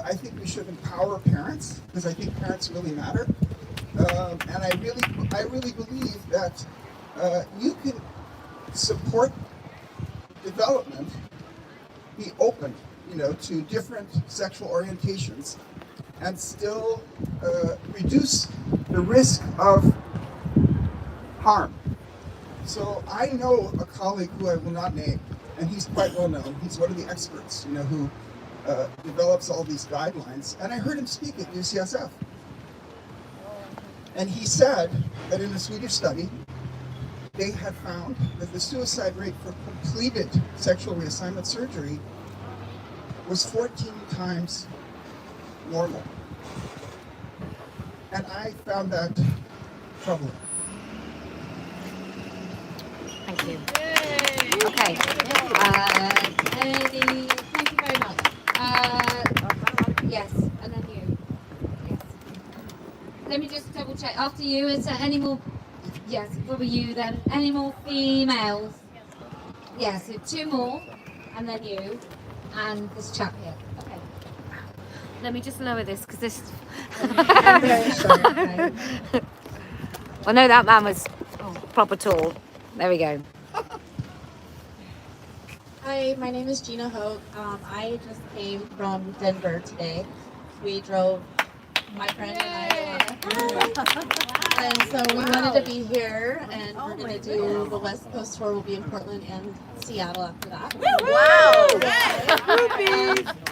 S22: I think we should empower parents, because I think parents really matter. And I really believe that you can support development, be open, to different sexual orientations, and still reduce the risk of harm. So I know a colleague who I will not name, and he's quite well known. He's one of the experts, who develops all these guidelines. And I heard him speak at UCSF. And he said that in a Swedish study, they had found that the suicide rate for completed sexual reassignment surgery was 14 times normal. And I found that troubling.
S3: Thank you. Okay. Thank you very much. Yes, and then you. Yes. Let me just double check. After you, is there any more? Yes, what were you then? Any more females? Yes, so 2 more, and then you, and this chap here. Okay.
S2: Let me just lower this because this.
S3: I'm very sorry. Okay.
S2: Well, no, that man was proper tall. There we go.
S6: Hi, my name is Gina Hogue. I just came from Denver today. We drove, my friend and I, and so we wanted to be here, and we're going to do the West Coast tour. We'll be in Portland and Seattle after that.
S5: Wow!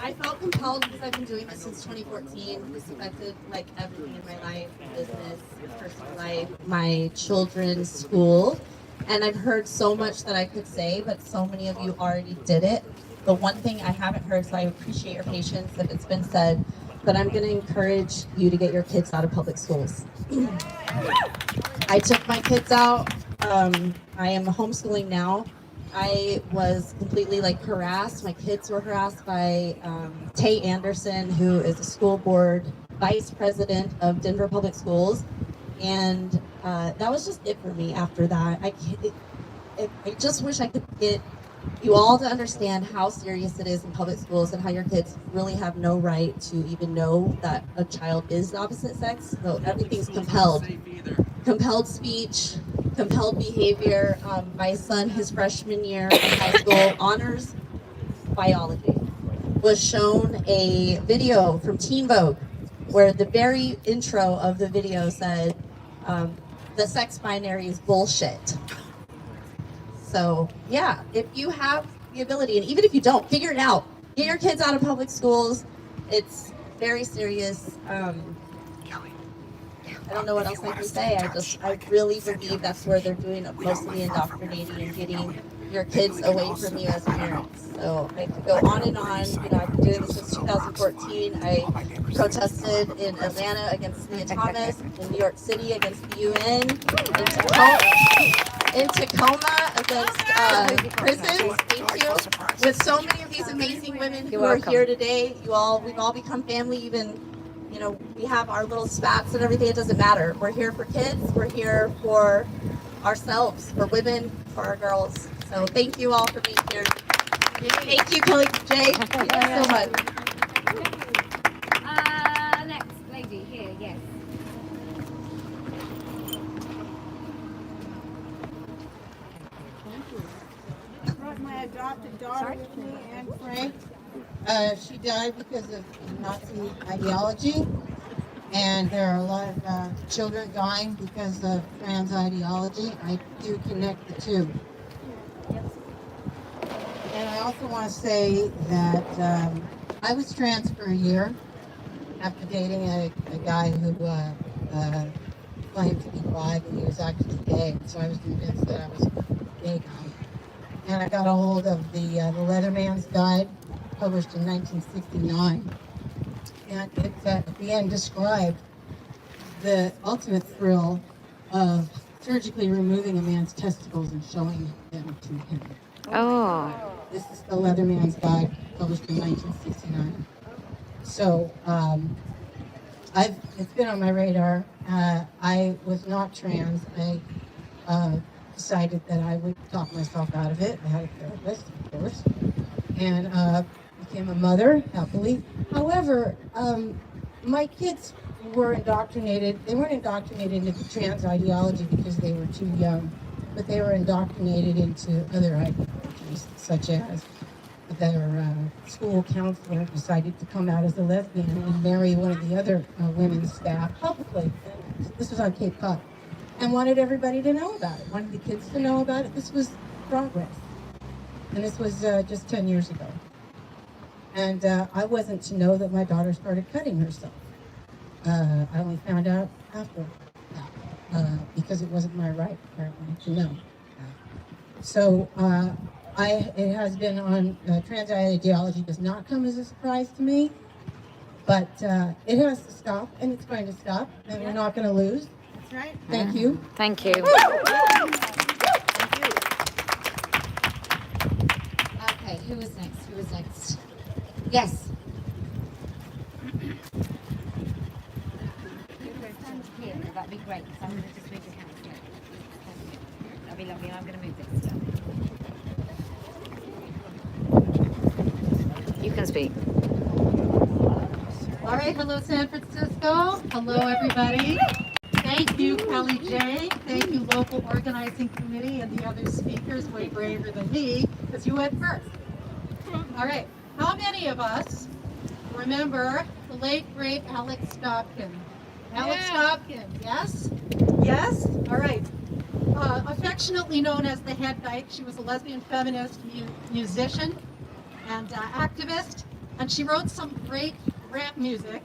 S6: I felt compelled because I've been doing this since 2014. This affected like everything in my life, business, personal life, my children's school. And I've heard so much that I could say, but so many of you already did it. The one thing I haven't heard, so I appreciate your patience if it's been said, but I'm going to encourage you to get your kids out of public schools. I took my kids out. I am homeschooling now. I was completely harassed. My kids were harassed by Tay Anderson, who is a school board vice president of Denver Public Schools. And that was just it for me after that. I just wish I could get you all to understand how serious it is in public schools and how your kids really have no right to even know that a child is the opposite sex. So everything's compelled. Compelled speech, compelled behavior. My son, his freshman year in high school, honors biology, was shown a video from Teen Vogue where the very intro of the video said, the sex binary is bullshit. So yeah, if you have the ability, and even if you don't, figure it out. Get your kids out of public schools. It's very serious. I don't know what else I can say. I really believe that's where they're doing most of the indoctrinating and getting your kids away from you as parents. So I could go on and on. I've been doing this since 2014. I protested in Atlanta against Leah Thomas, in New York City against the UN, in Tacoma against prisons. Thank you. With so many of these amazing women who are here today, we've all become family. Even, we have our little spats and everything. It doesn't matter. We're here for kids. We're here for ourselves, for women, for our girls. So thank you all for being here. Thank you, Kellie-Jay. Thank you so much.
S3: Next lady here, yes.
S8: I brought my adopted daughter with me, Anne Frank. She died because of Nazi ideology, and there are a lot of children dying because of trans ideology. I do connect the two. And I also want to say that I was trans for a year after dating a guy who claimed to be bi, and he was actually gay. So I was convinced that I was a gay guy. and I got a hold of the Leatherman's Guide, published in 1969. And it at the end described the ultimate thrill of surgically removing a man's testicles and showing them to him.
S2: Oh.
S8: This is the Leatherman's Guide, published in 1969. So it's been on my radar. I was not trans. I decided that I would talk myself out of it. I had a therapist, of course, and became a mother, happily. However, my kids were indoctrinated. They weren't indoctrinated into trans ideology because they were too young, but they were indoctrinated into other ideologies, such as their school counselor decided to come out as a lesbian and marry one of the other women's staff publicly. This was on Cape Cod. And wanted everybody to know about it, wanted the kids to know about it. This was progress. And this was just 10 years ago. And I wasn't to know that my daughter started cutting herself. I only found out after that, because it wasn't my right, apparently, to know. So it has been on, trans ideology does not come as a surprise to me, but it has to stop, and it's going to stop, and we're not going to lose. That's right. Thank you.
S2: Thank you.
S3: Okay, who is next? Who is next? Yes. Here, that'd be great. So I'm going to just move your hands here. That'd be lovely. I'm going to move this.
S2: You can speak.
S10: All right, hello San Francisco. Hello everybody. Thank you, Kellie-Jay. Thank you, local organizing committee and the other speakers, way braver than me, because you went first. All right, how many of us remember the late, great Alex Stopkin? Alex Stopkin, yes? Yes? All right. Affectionately known as the Head Dyke, she was a lesbian feminist musician and activist, and she wrote some great rap music,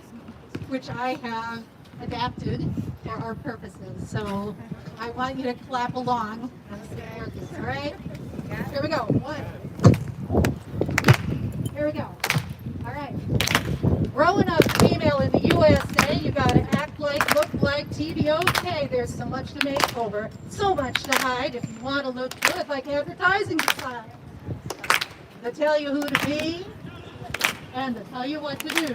S10: which I have adapted for our purposes. So I want you to clap along. All right? Here we go. One. Here we go. All right. Growing up female in the USA, you gotta act like, look like, TDOK. There's so much to make over, so much to hide. If you want to look good, like advertising decide. They tell you who to be, and they tell you what to do.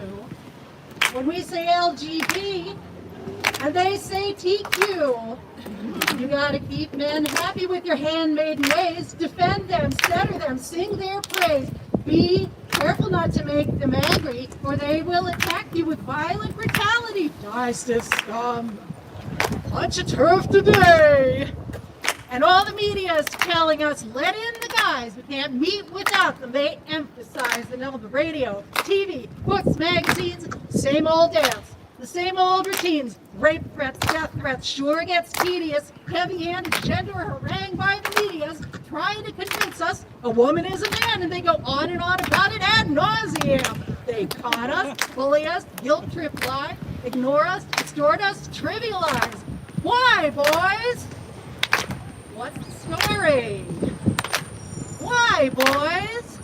S10: When we say LGB, and they say TQ, you gotta keep men happy with your handmaiden ways. Defend them, center them, sing their praise. Be careful not to make them angry, or they will attack you with violent brutality. Die, sis scum. Punch a TERF today. And all the media is telling us, let in the guys. We can't meet without them. They emphasize it on the radio, TV, books, magazines, same old dance, the same old routines. Rape threats, death threats, sure gets tedious. Heavy-handed gender harangue by the medias, trying to convince us a woman is a man, and they go on and on about it ad nauseam. They con us, bully us, guilt trip lie, ignore us, distort us, trivialize. Why, boys? What's the story? Why, boys?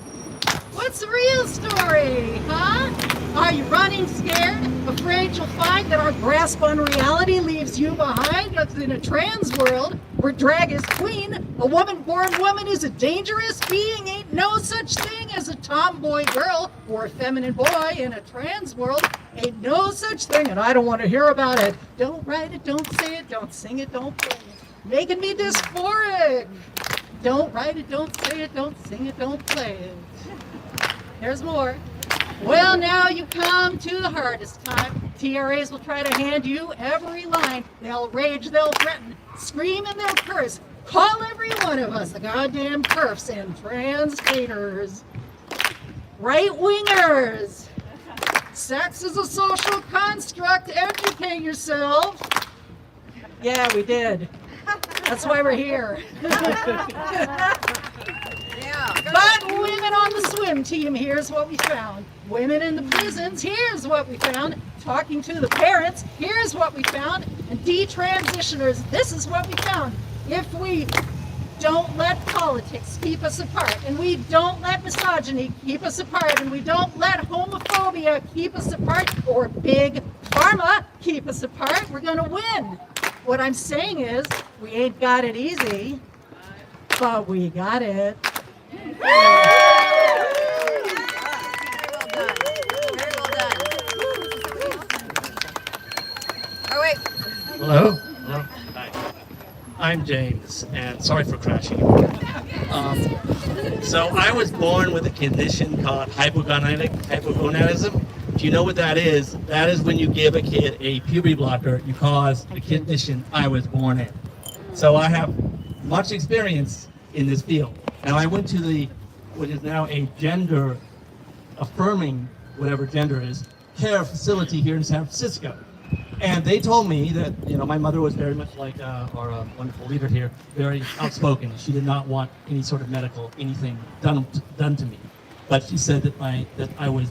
S10: What's the real story, huh? Are you running scared, afraid you'll find that our grasp on reality leaves you behind? Because in a trans world, where drag is queen, a woman-born woman is a dangerous being. Ain't no such thing as a tomboy girl or a feminine boy in a trans world. Ain't no such thing, and I don't want to hear about it. Don't write it, don't say it, don't sing it, don't play it. Making me dysphoric. Don't write it, don't say it, don't sing it, don't play it. There's more. Well, now you come to the hardest time. TRAs will try to hand you every line. They'll rage, they'll threaten, scream, and they'll curse. Call every one of us a goddamn TERFs and trans haters. Right-wingers. Sex is a social construct. Educate yourself. Yeah, we did. That's why we're here. But women on the swim team, here's what we found. Women in the prisons, here's what we found. Talking to the parents, here's what we found. And detransitioners, this is what we found. If we don't let politics keep us apart, and we don't let misogyny keep us apart, and we don't let homophobia keep us apart, or big pharma keep us apart. We're gonna win. What I'm saying is, we ain't got it easy, but we got it.
S16: Oh, wait.
S11: Hello? Hello? Hi. I'm James, and sorry for crashing. So I was born with a condition called hypogonadism. Do you know what that is? That is when you give a kid a puberty blocker, you cause the condition I was born in. So I have much experience in this field. Now I went to what is now a gender affirming, whatever gender is, care facility here in San Francisco. And they told me that, my mother was very much like our wonderful leader here, very outspoken. She did not want any sort of medical anything done to me. But she said that I was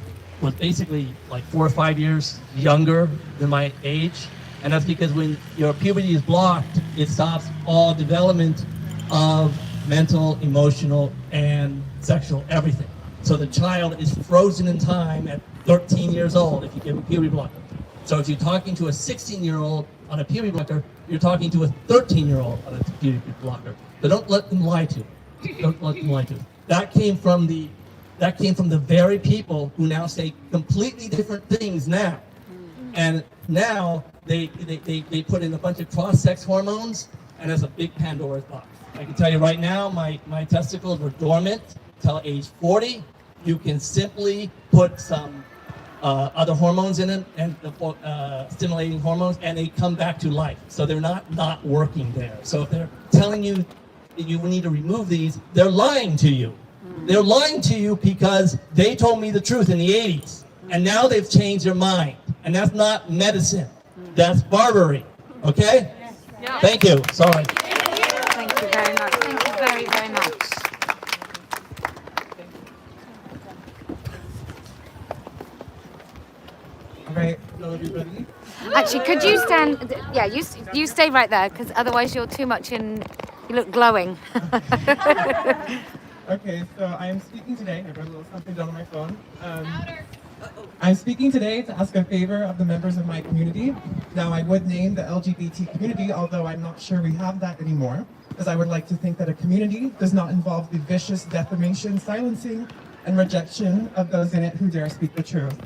S11: basically like 4 or 5 years younger than my age. And that's because when your puberty is blocked, it stops all development of mental, emotional, and sexual everything. So the child is frozen in time at 13 years old if you give a puberty blocker. So if you're talking to a 16-year-old on a puberty blocker, you're talking to a 13-year-old on a puberty blocker. So don't let them lie to you. Don't let them lie to you. That came from the very people who now say completely different things now. And now they put in a bunch of cross-sex hormones, and that's a big Pandora's box. I can tell you right now, my testicles were dormant until age 40. You can simply put some other hormones in it, and stimulating hormones, and they come back to life. So they're not working there. So if they're telling you that you need to remove these, they're lying to you. They're lying to you because they told me the truth in the 80s, and now they've changed their mind. And that's not medicine. That's barbarity. Okay?
S2: Yeah.
S11: Thank you. Sorry.
S2: Thank you very much. Thank you very, very much.
S12: All right, hello everybody.
S2: Actually, could you stand? Yeah, you stay right there, because otherwise you're too much in. You look glowing.
S12: Okay, so I am speaking today. I wrote a little something down on my phone. I'm speaking today to ask a favor of the members of my community. Now, I would name the LGBT community, although I'm not sure we have that anymore, as I would like to think that a community does not involve the vicious defamation, silencing, and rejection of those in it who dare speak the truth.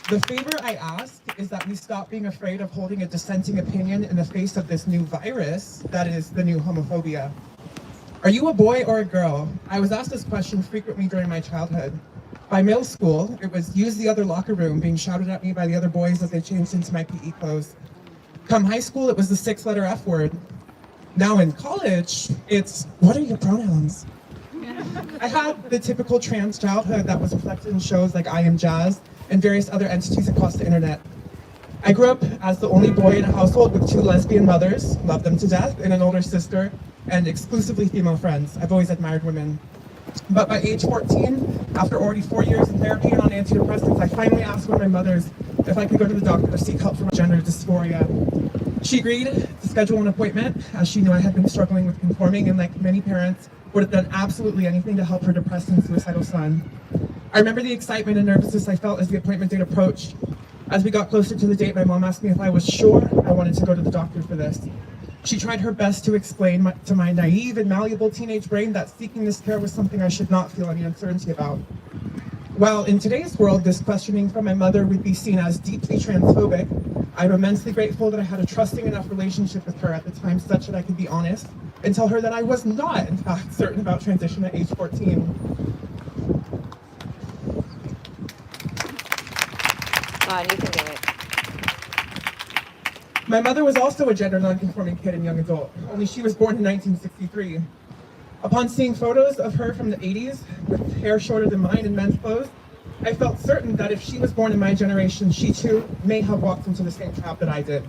S12: The favor I ask is that we stop being afraid of holding a dissenting opinion in the face of this new virus that is the new homophobia. Are you a boy or a girl? I was asked this question frequently during my childhood. By middle school, it was use the other locker room being shouted at me by the other boys as they changed into my PE clothes. Come high school, it was the 6-letter F word. Now in college, it's what are your pronouns? I had the typical trans childhood that was reflected in shows like I Am Jazz and various other entities across the internet. I grew up as the only boy in a household with 2 lesbian mothers, loved them to death, and an older sister, and exclusively female friends. I've always admired women. But by age 14, after already 4 years in therapy and on antidepressants, I finally asked one of my mothers if I could go to the doctor to seek help for my gender dysphoria. She agreed to schedule an appointment, as she knew I had been struggling with conforming, and like many parents, would have done absolutely anything to help her depressed and suicidal son. I remember the excitement and nervousness I felt as the appointment date approached. As we got closer to the date, my mom asked me if I was sure I wanted to go to the doctor for this. She tried her best to explain to my naive and malleable teenage brain that seeking this care was something I should not feel any uncertainty about. While in today's world, this questioning from my mother would be seen as deeply transphobic, I'm immensely grateful that I had a trusting enough relationship with her at the time such that I could be honest and tell her that I was not, in fact, certain about transition at age 14.
S2: Oh, you can do it.
S12: My mother was also a gender non-conforming kid and young adult, only she was born in 1963. Upon seeing photos of her from the 80s, with hair shorter than mine and men's clothes, I felt certain that if she was born in my generation, she too may have walked into the same trap that I did.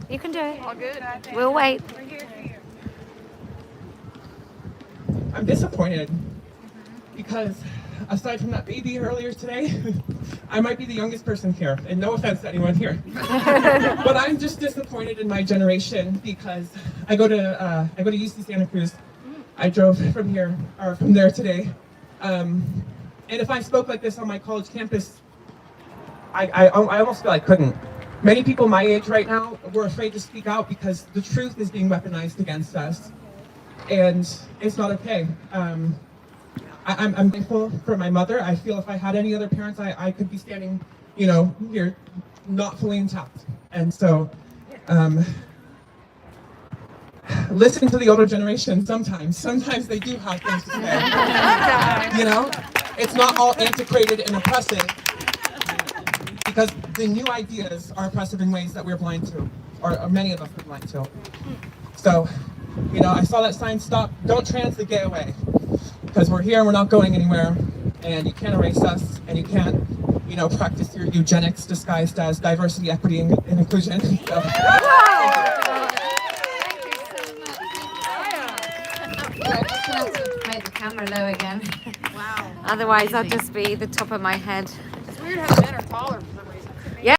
S2: You can do it. All good. We'll wait.
S12: I'm disappointed because aside from that baby earlier today, I might be the youngest person here, and no offense to anyone here. But I'm just disappointed in my generation because I go to UC Santa Cruz. I drove from there today. And if I spoke like this on my college campus, I almost feel I couldn't. Many people my age right now, we're afraid to speak out because the truth is being weaponized against us. And it's not okay. I'm thankful for my mother. I feel if I had any other parents, I could be standing, here, not fully intact. And so, listen to the older generation sometimes. Sometimes they do have things to say. It's not all antiquated and oppressive, because the new ideas are oppressive in ways that we're blind to, or many of us are blind to. So, I saw that sign, stop, don't trans the gay away. Because we're here and we're not going anywhere, and you can't erase us, and you can't, practice your eugenics disguised as diversity, equity, and inclusion. So.
S3: Make the camera low again. Wow. Otherwise, I'll just be the top of my head.
S7: It's weird how men are taller for some reason.
S3: Yeah.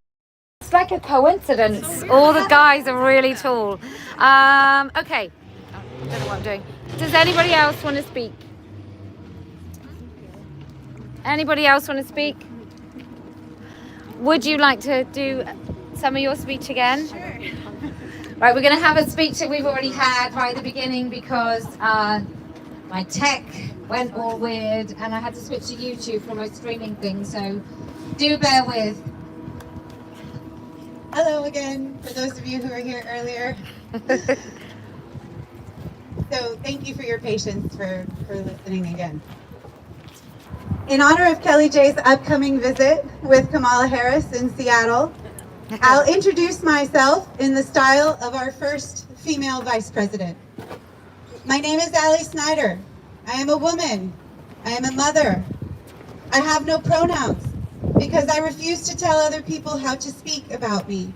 S3: It's like a coincidence. So all the guys are really tall. Okay. I don't know what I'm doing. Does anybody else want to speak? Anybody else want to speak? Would you like to do some of your speech again? Sure. Right, we're going to have a speech that we've already had right at the beginning because my tech went all weird and I had to switch to YouTube for my streaming thing, so do bear with.
S13: Hello again, for those of you who were here earlier. So thank you for your patience for listening again. In honor of Kellie-Jay's upcoming visit with Kamala Harris in Seattle, I'll introduce myself in the style of our first female vice president. My name is Allie Snyder. I am a woman. I am a mother. I have no pronouns because I refuse to tell other people how to speak about me.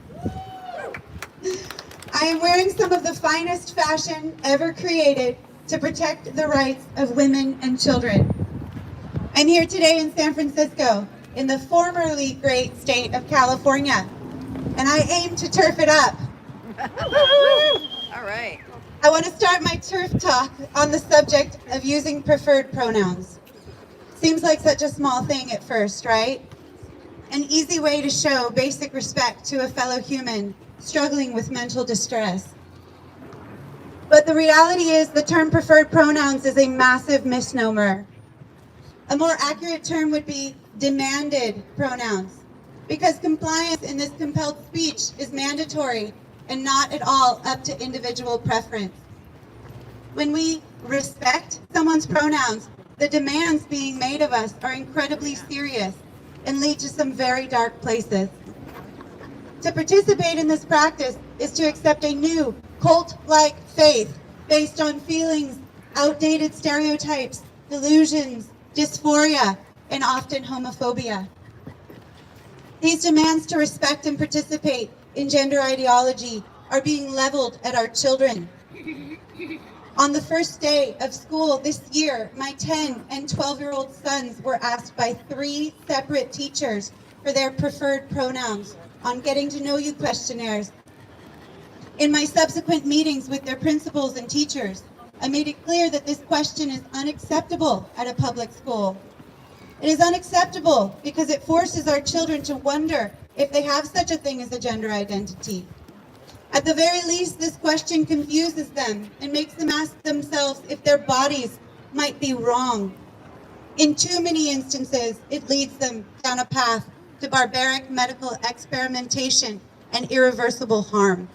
S13: I am wearing some of the finest fashion ever created to protect the rights of women and children. I'm here today in San Francisco, in the formerly great state of California, and I aim to TERF it up.
S16: All right.
S13: I want to start my TERF talk on the subject of using preferred pronouns. Seems like such a small thing at first, right? An easy way to show basic respect to a fellow human struggling with mental distress. But the reality is the term preferred pronouns is a massive misnomer. A more accurate term would be demanded pronouns, because compliance in this compelled speech is mandatory and not at all up to individual preference. When we respect someone's pronouns, the demands being made of us are incredibly serious and lead to some very dark places. To participate in this practice is to accept a new cult-like faith based on feelings, outdated stereotypes, delusions, dysphoria, and often homophobia. These demands to respect and participate in gender ideology are being leveled at our children. On the first day of school this year, my 10 and 12-year-old sons were asked by 3 separate teachers for their preferred pronouns on getting to know you questionnaires. In my subsequent meetings with their principals and teachers, I made it clear that this question is unacceptable at a public school. It is unacceptable because it forces our children to wonder if they have such a thing as a gender identity. At the very least, this question confuses them and makes them ask themselves if their bodies might be wrong. In too many instances, it leads them down a path to barbaric medical experimentation and irreversible harm.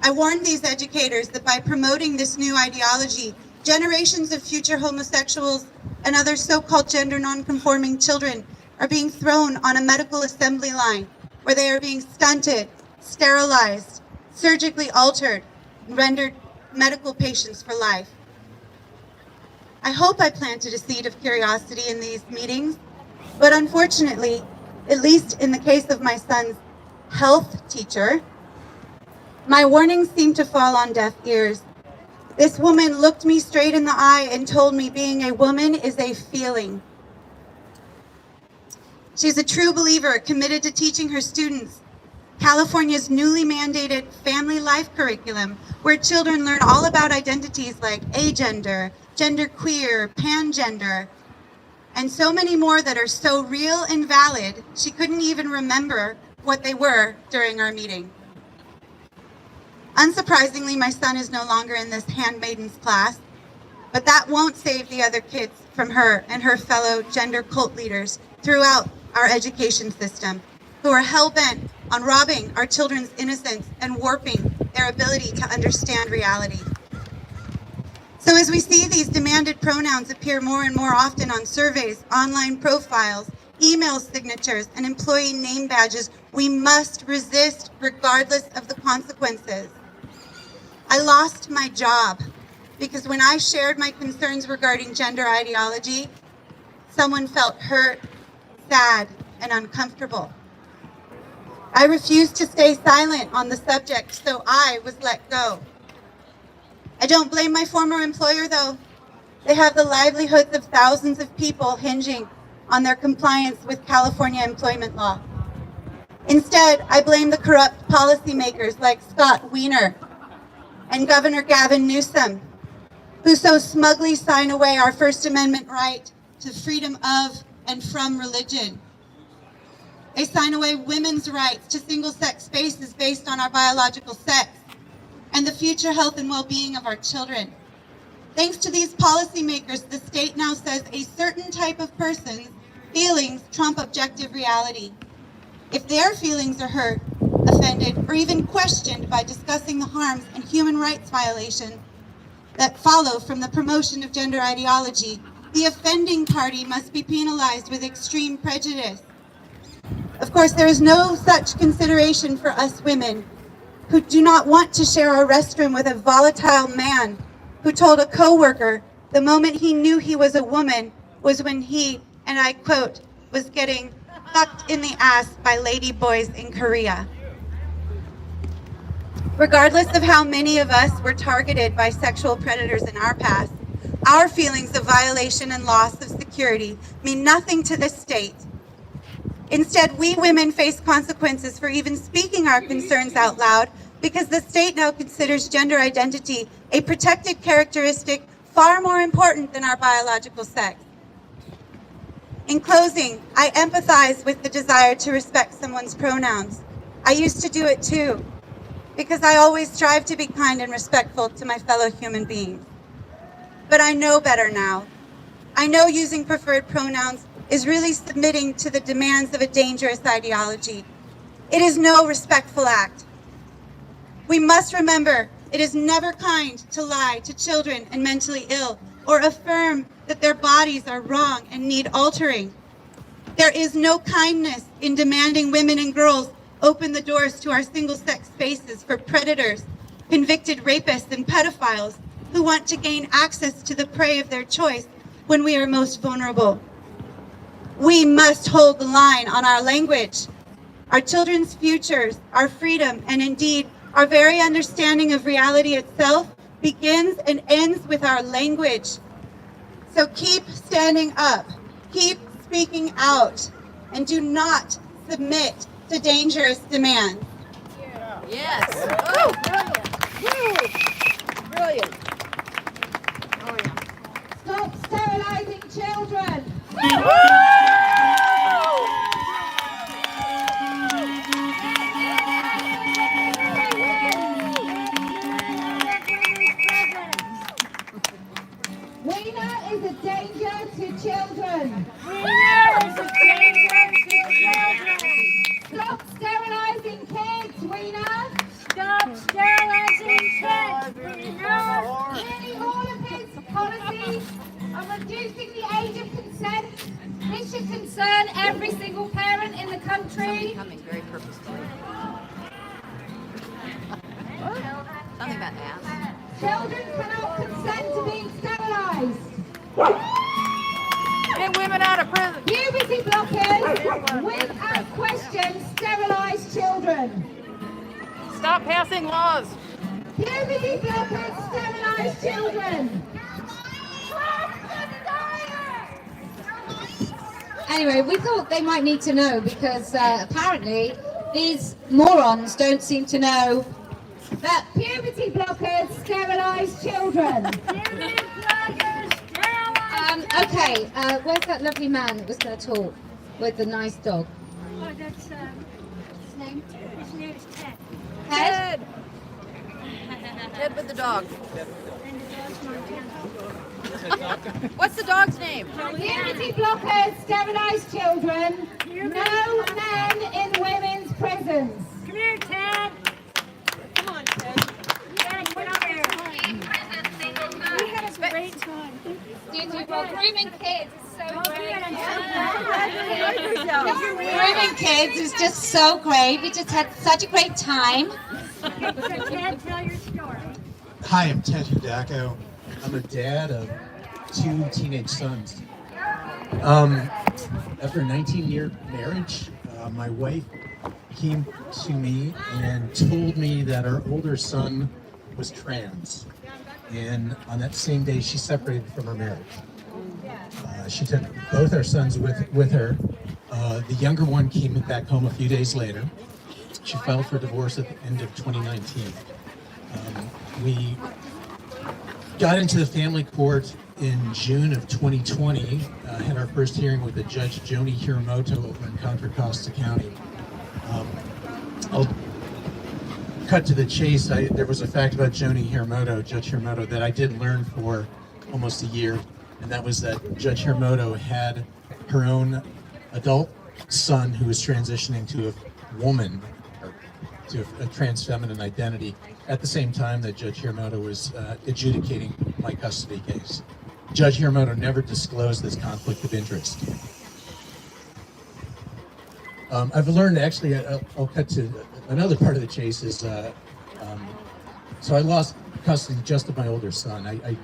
S13: I warned these educators that by promoting this new ideology, generations of future homosexuals and other so-called gender non-conforming children are being thrown on a medical assembly line where they are being stunted, sterilized, surgically altered, and rendered medical patients for life. I hope I planted a seed of curiosity in these meetings, but unfortunately, at least in the case of my son's health teacher, my warnings seem to fall on deaf ears. This woman looked me straight in the eye and told me being a woman is a feeling. She's a true believer, committed to teaching her students California's newly mandated family life curriculum, where children learn all about identities like agender, genderqueer, pangender, and so many more that are so real and valid, she couldn't even remember what they were during our meeting. Unsurprisingly, my son is no longer in this handmaidens class, but that won't save the other kids from her and her fellow gender cult leaders throughout our education system, who are hell-bent on robbing our children's innocence and warping their ability to understand reality. So as we see these demanded pronouns appear more and more often on surveys, online profiles, email signatures, and employee name badges, we must resist regardless of the consequences. I lost my job because when I shared my concerns regarding gender ideology, someone felt hurt, sad, and uncomfortable. I refused to stay silent on the subject, so I was let go. I don't blame my former employer, though. They have the livelihoods of thousands of people hinging on their compliance with California employment law. Instead, I blame the corrupt policymakers like Scott Wiener and Governor Gavin Newsom, who so smugly sign away our First Amendment right to freedom of and from religion. They sign away women's rights to single-sex spaces based on our biological sex and the future health and well-being of our children. Thanks to these policymakers, the state now says a certain type of person's feelings trump objective reality. If their feelings are hurt, offended, or even questioned by discussing the harms and human rights violations that follow from the promotion of gender ideology, the offending party must be penalized with extreme prejudice. Of course, there is no such consideration for us women who do not want to share our restroom with a volatile man who told a coworker the moment he knew he was a woman was when he, and I quote, was getting fucked in the ass by lady boys in Korea. Regardless of how many of us were targeted by sexual predators in our past, our feelings of violation and loss of security mean nothing to the state. Instead, we women face consequences for even speaking our concerns out loud because the state now considers gender identity a protected characteristic far more important than our biological sex. In closing, I empathize with the desire to respect someone's pronouns. I used to do it too, because I always strive to be kind and respectful to my fellow human beings. But I know better now. I know using preferred pronouns is really submitting to the demands of a dangerous ideology. It is no respectful act. We must remember it is never kind to lie to children and mentally ill or affirm that their bodies are wrong and need altering. There is no kindness in demanding women and girls open the doors to our single-sex spaces for predators, convicted rapists, and pedophiles who want to gain access to the prey of their choice when we are most vulnerable. We must hold the line on our language. Our children's futures, our freedom, and indeed our very understanding of reality itself begins and ends with our language. So keep standing up, keep speaking out, and do not submit to dangerous demands.
S16: Yes.
S5: Oh, brilliant.
S16: Brilliant.
S19: Stop sterilizing children. Weena is a danger to children.
S5: Weena is a danger to children.
S19: Stop sterilizing kids, Weena.
S5: Stop sterilizing kids, Weena.
S19: Nearly all of his policies are reducing the age of consent. This should concern every single parent in the country.
S16: Becoming very purposeful. Something about ass.
S19: Children cannot consent to being sterilized.
S7: Get women out of prison.
S19: Puberty blockers, without question, sterilize children.
S7: Stop passing laws.
S19: Puberty blockers sterilize children.
S3: Anyway, we thought they might need to know because apparently these morons don't seem to know that
S19: Puberty blockers sterilize children.
S3: Okay, where's that lovely man that was going to talk with the nice dog?
S19: Oh, that's his name. His name is Ted.
S3: Ted?
S16: Ted with the dog. What's the dog's name?
S19: Puberty blockers sterilize children. No men in women's prisons. Come here, Ted. Come on, Ted. Ted, get over here. We had a great time.
S3: Grooming kids is so great.
S19: Grooming
S3: Grooming kids is just so great. We just had such a great time.
S19: Ted, tell your story.
S1: Hi, I'm Ted Hidako. I'm a dad of 2 teenage sons. After a 19-year marriage, my wife came to me and told me that our older son was trans. And on that same day, she separated from her marriage. She took both our sons with her. The younger one came back home a few days later. She filed for divorce at the end of 2019. We got into the family court in June of 2020, had our first hearing with the Judge Joni Hiramoto over in Contra Costa County. I'll cut to the chase. There was a fact about Joni Hiramoto, Judge Hiramoto, that I did learn for almost a year, and that was that Judge Hiramoto had her own adult son who was transitioning to a woman, or to a trans feminine identity, at the same time that Judge Hiramoto was adjudicating my custody case. Judge Hiramoto never disclosed this conflict of interest. I've learned, actually, I'll cut to another part of the chase is, so I lost custody just of my older son. I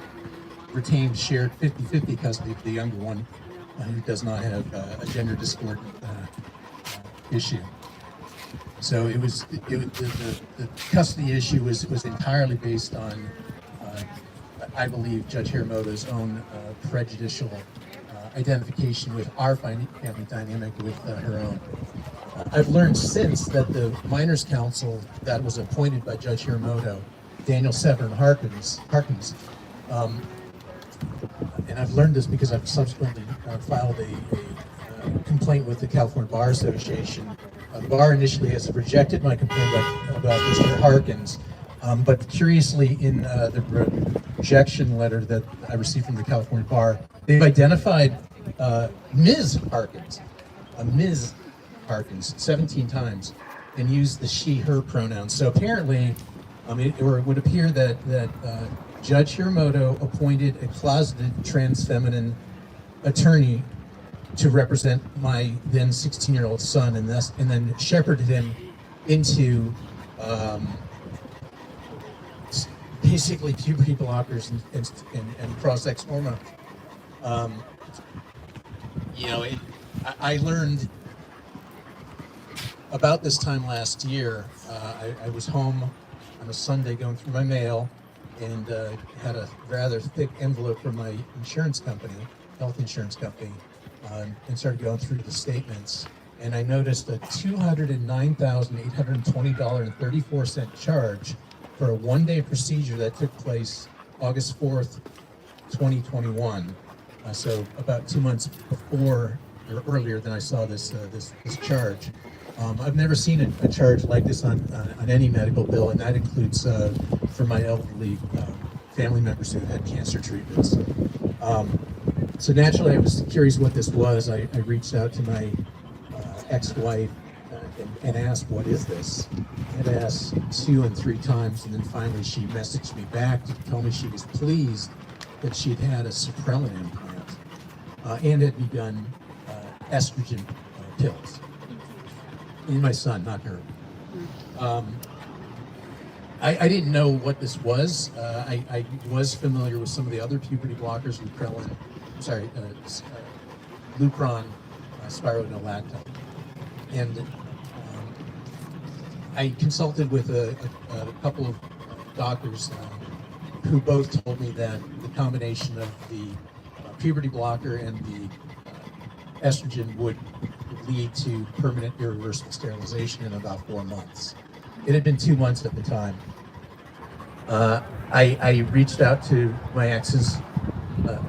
S1: retained shared 50-50 custody of the younger one who does not have a gender dysphoria issue. So the custody issue was entirely based on, I believe, Judge Hiramoto's own prejudicial identification with our family dynamic with her own. I've learned since that the minors counsel that was appointed by Judge Hiramoto, Daniel Severn Harkins, and I've learned this because I've subsequently filed a complaint with the California Bar Association. The bar initially has rejected my complaint about Mr. Harkins, but curiously in the rejection letter that I received from the California Bar, they've identified Ms. Harkins, Ms. Harkins, 17 times, and used the she/her pronouns. So apparently, it would appear that Judge Hiramoto appointed a closeted trans feminine attorney to represent my then 16-year-old son, and then shepherded him into basically puberty blockers and cross-sex hormones. I learned about this time last year. I was home on a Sunday going through my mail and had a rather thick envelope from my insurance company, health insurance company, and started going through the statements. And I noticed a $209,820.34 charge for a one-day procedure that took place August 4th, 2021. So about 2 months before or earlier than I saw this charge. I've never seen a charge like this on any medical bill, and that includes for my elderly family members who had cancer treatments. So naturally, I was curious what this was. I reached out to my ex-wife and asked, "What is this?" I had asked 2 and 3 times, and then finally she messaged me back to tell me she was pleased that she'd had a Suprelin implant and had begun estrogen pills. In my son, not her. I didn't know what this was. I was familiar with some of the other puberty blockers, Lupron, spironolactone. And I consulted with a couple of doctors who both told me that the combination of the puberty blocker and the estrogen would lead to permanent irreversible sterilization in about 4 months. It had been 2 months at the time. I reached out to my ex's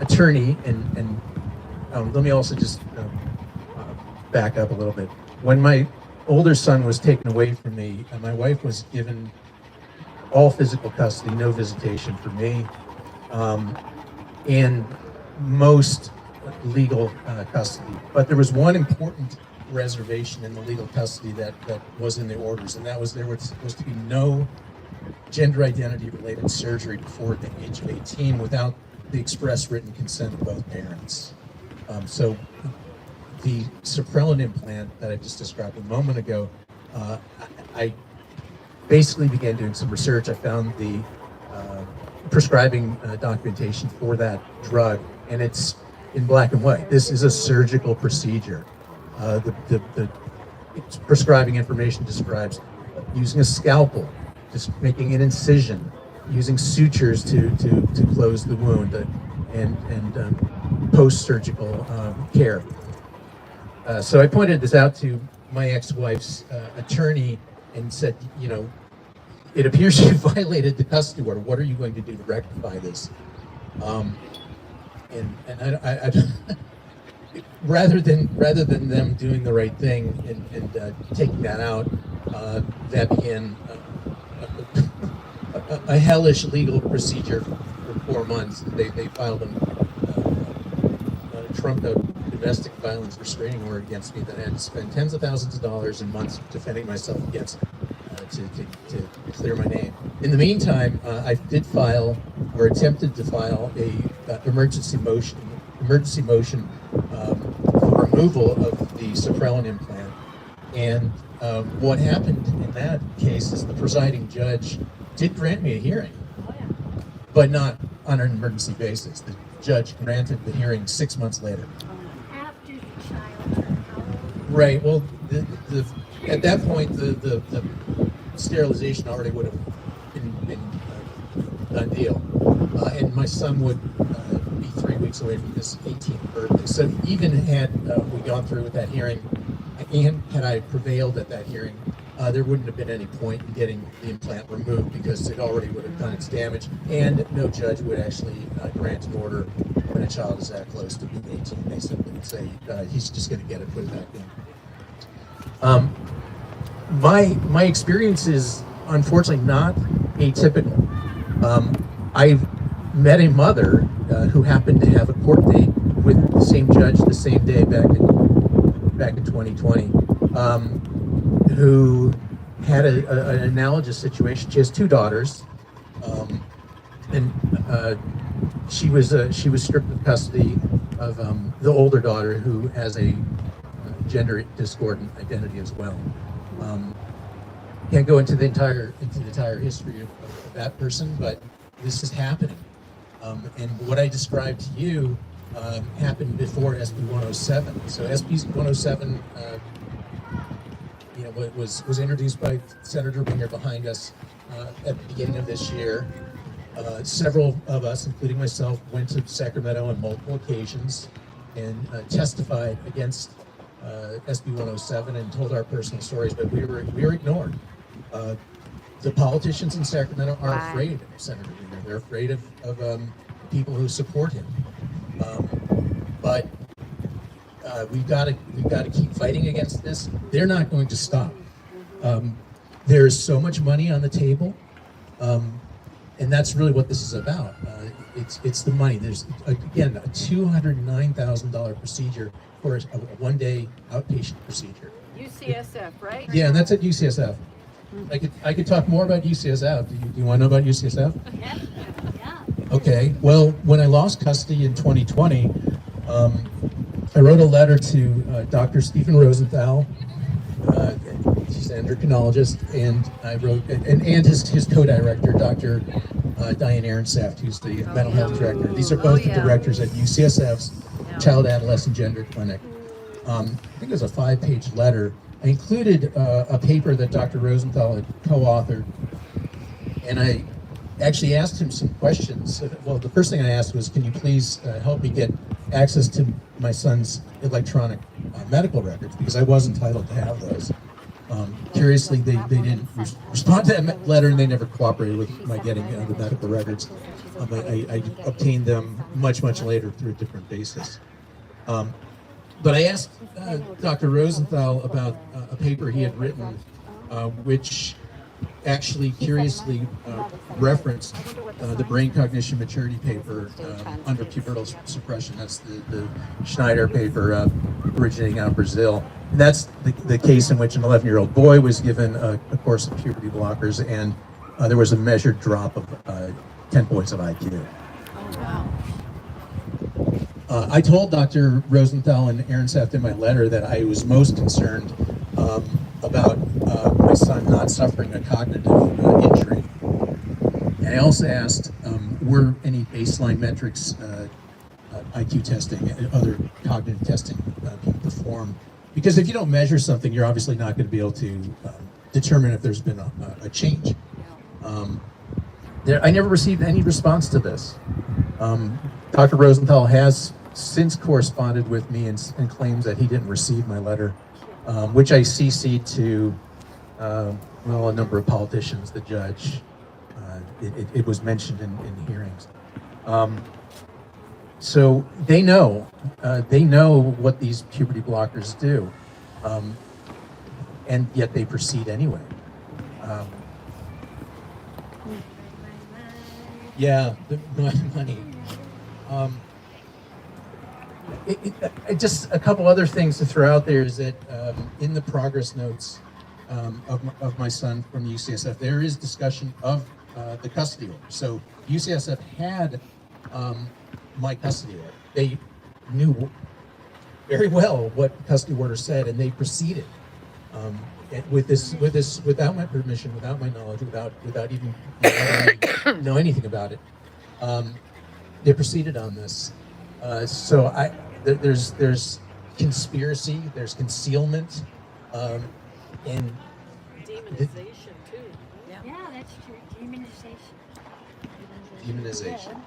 S1: attorney, and let me also just back up a little bit. When my older son was taken away from me, my wife was given all physical custody, no visitation for me, and most legal custody. But there was one important reservation in the legal custody that was in the orders, and that was there was supposed to be no gender identity related surgery before the age of 18 without the express written consent of both parents. So the Suprelin implant that I just described a moment ago, I basically began doing some research. I found the prescribing documentation for that drug, and it's in black and white. This is a surgical procedure. The prescribing information describes using a scalpel, just making an incision, using sutures to close the wound, and post-surgical care. So I pointed this out to my ex-wife's attorney and said, you know, it appears you violated the custody order. What are you going to do to rectify this? And I rather than them doing the right thing and taking that out, that began a hellish legal procedure for 4 months. They filed a trumped-up domestic violence restraining order against me that I had to spend tens of thousands of dollars and months defending myself against to clear my name. In the meantime, I did file, or attempted to file, a emergency motion for removal of the Suprelin implant. And what happened in that case is the presiding judge did grant me a hearing, but not on an emergency basis. The judge granted the hearing 6 months later.
S9: After the child.
S1: Right. Well, at that point, the sterilization already would have been done deal, and my son would be 3 weeks away from his 18th birthday. So even had we gone through with that hearing, and had I prevailed at that hearing, there wouldn't have been any point in getting the implant removed because it already would have done its damage, and no judge would actually grant an order when a child is that close to being 18. They simply would say he's just going to get it put back in. My experience is unfortunately not atypical. I've met a mother who happened to have a court date with the same judge the same day back in 2020, who had an analogous situation. She has 2 daughters, and she was stripped of custody of the older daughter, who has a gender discordant identity as well. Can't go into the entire history of that person, but this is happening. And what I described to you happened before SB 107. So SB 107, was introduced by Senator Winger behind us at the beginning of this year. Several of us, including myself, went to Sacramento on multiple occasions and testified against SB 107 and told our personal stories, but we were ignored. The politicians in Sacramento are afraid of Senator Winger. They're afraid of people who support him. But we've got to keep fighting against this. They're not going to stop. There's so much money on the table, and that's really what this is about. It's the money. There's again a $209,000 procedure for a one-day outpatient procedure.
S16: UCSF, right?
S1: Yeah, and that's at UCSF. I could talk more about UCSF. Do you want to know about UCSF?
S16: Yeah.
S1: Okay. Well, when I lost custody in 2020, I wrote a letter to Dr. Stephen Rosenthal. He's an endocrinologist, and I wrote, and his co-director, Dr. Diane Ehrensaft, who's the mental health director. These are both the directors at UCSF's Child Adolescent Gender Clinic. I think it was a 5-page letter. I included a paper that Dr. Rosenthal had co-authored, and I actually asked him some questions. Well, the first thing I asked was, can you please help me get access to my son's electronic medical records, because I was entitled to have those. Curiously, they didn't respond to that letter, and they never cooperated with my getting the medical records. I obtained them much later through a different basis. But I asked Dr. Rosenthal about a paper he had written, which actually curiously referenced the brain cognition maturity paper under pubertal suppression. That's the Schneider paper originating out of Brazil. And that's the case in which an 11-year-old boy was given a course of puberty blockers, and there was a measured drop of 10 points of IQ. I told Dr. Rosenthal and Aaron Saft in my letter that I was most concerned about my son not suffering a cognitive injury. And I also asked, were any baseline metrics, IQ testing, and other cognitive testing being performed? Because if you don't measure something, you're obviously not going to be able to determine if there's been a change. I never received any response to this. Dr. Rosenthal has since corresponded with me and claims that he didn't receive my letter, which I CC'd to well, a number of politicians, the judge. It was mentioned in hearings. So they know what these puberty blockers do, and yet they proceed anyway. Yeah, the money. Just a couple other things to throw out there is that in the progress notes of my son from the UCSF, there is discussion of the custody order. So UCSF had my custody order. They knew very well what the custody order said, and they proceeded with this without my permission, without my knowledge, without even know anything about it. They proceeded on this. So there's conspiracy, there's concealment, and
S5: demonization too.
S9: Yeah, that's true. Demonization.
S1: demonization.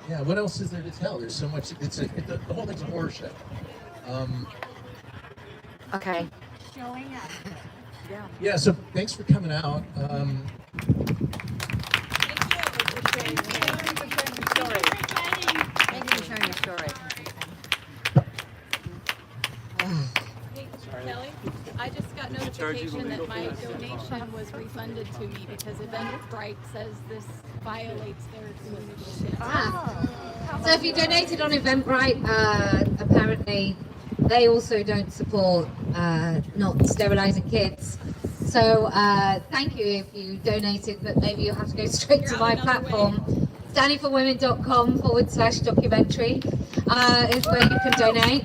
S1: Yeah, what else is there to tell? There's so much. The whole thing's a horror show.
S2: Okay.
S9: Showing up.
S1: Yeah. So thanks for coming out.
S16: Thank you for sharing your story.
S17: Kelly, I just got notification that my donation was refunded to me because Eventbrite says this violates their community.
S3: So if you donated on Eventbrite, apparently they also don't support not sterilizing kids. So thank you if you donated, but maybe you have to go straight to my platform. standingforwomen.com/documentary is where you can donate.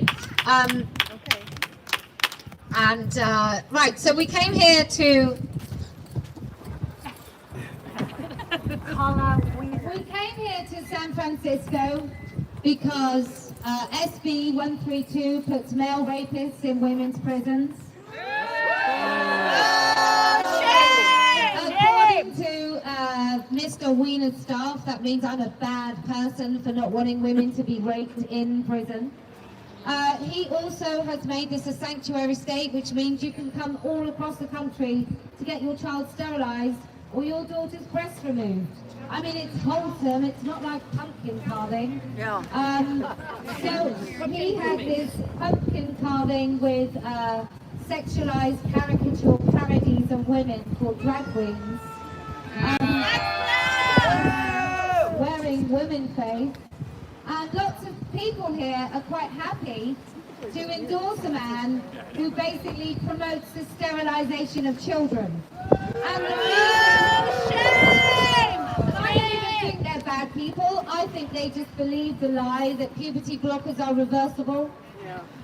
S3: And right, so we came here to San Francisco because SB 132 puts male rapists in women's prisons. According to Mr. Wiener's staff, that means I'm a bad person for not wanting women to be raped in prison. He also has made this a sanctuary state, which means you can come all across the country to get your child sterilized or your daughter's breast removed. I mean, it's wholesome, it's not like pumpkin carving.
S16: Yeah.
S3: So he had this pumpkin carving with sexualized caricature parodies of women called drag queens. Wearing women face. And lots of people here are quite happy to endorse a man who basically promotes the sterilization of children. And the shame! I don't even think they're bad people. I think they just believe the lie that puberty blockers are reversible.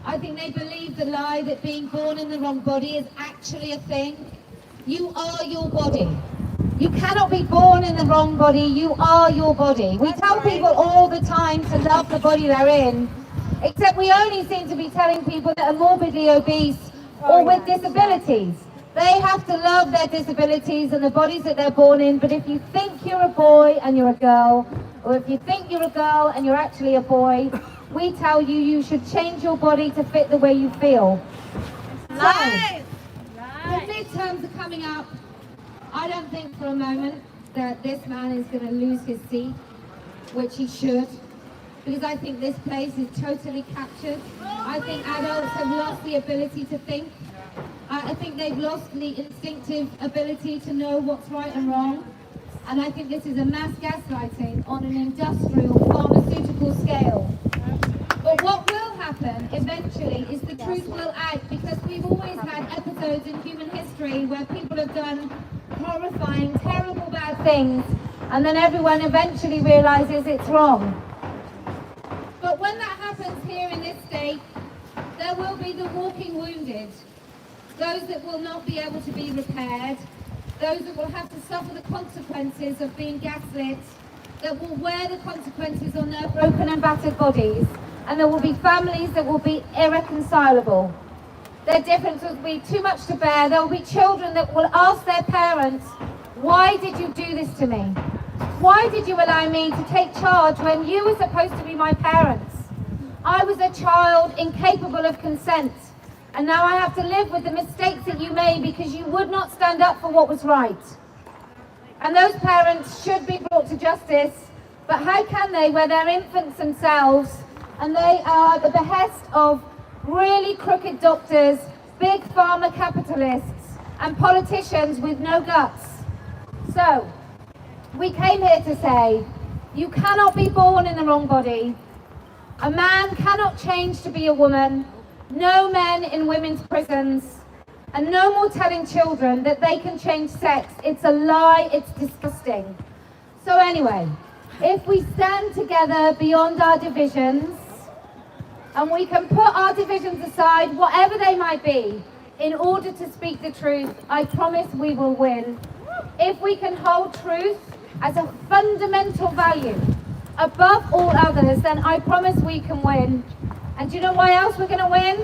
S3: I think they believe the lie that being born in the wrong body is actually a thing. You are your body. You cannot be born in the wrong body. You are your body. We tell people all the time to love the body they're in, except we only seem to be telling people that are morbidly obese or with disabilities. They have to love their disabilities and the bodies that they're born in, but if you think you're a boy and you're a girl, or if you think you're a girl and you're actually a boy, we tell you you should change your body to fit the way you feel.
S5: Lies!
S3: The midterms are coming up. I don't think for a moment that this man is going to lose his seat, which he should, because I think this place is totally captured. I think adults have lost the ability to think. I think they've lost the instinctive ability to know what's right and wrong. And I think this is a mass gaslighting on an industrial, pharmaceutical scale. But what will happen eventually is the truth will out, because we've always had episodes in human history where people have done horrifying, terrible, bad things, and then everyone eventually realizes it's wrong. But when that happens here in this state, there will be the walking wounded, those that will not be able to be repaired, those that will have to suffer the consequences of being gaslit, that will wear the consequences on their broken and battered bodies, and there will be families that will be irreconcilable. Their difference will be too much to bear. There will be children that will ask their parents, why did you do this to me? Why did you allow me to take charge when you were supposed to be my parents? I was a child incapable of consent, and now I have to live with the mistakes that you made because you would not stand up for what was right. And those parents should be brought to justice, but how can they where they're infants themselves and they are at the behest of really crooked doctors, big pharma capitalists, and politicians with no guts? So, we came here to say, you cannot be born in the wrong body. A man cannot change to be a woman. No men in women's prisons. And no more telling children that they can change sex. It's a lie, it's disgusting. So anyway, if we stand together beyond our divisions, and we can put our divisions aside, whatever they might be, in order to speak the truth, I promise we will win. If we can hold truth as a fundamental value above all others, then I promise we can win. And do you know why else we're going to win?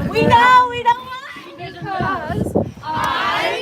S5: We know why!
S3: Because I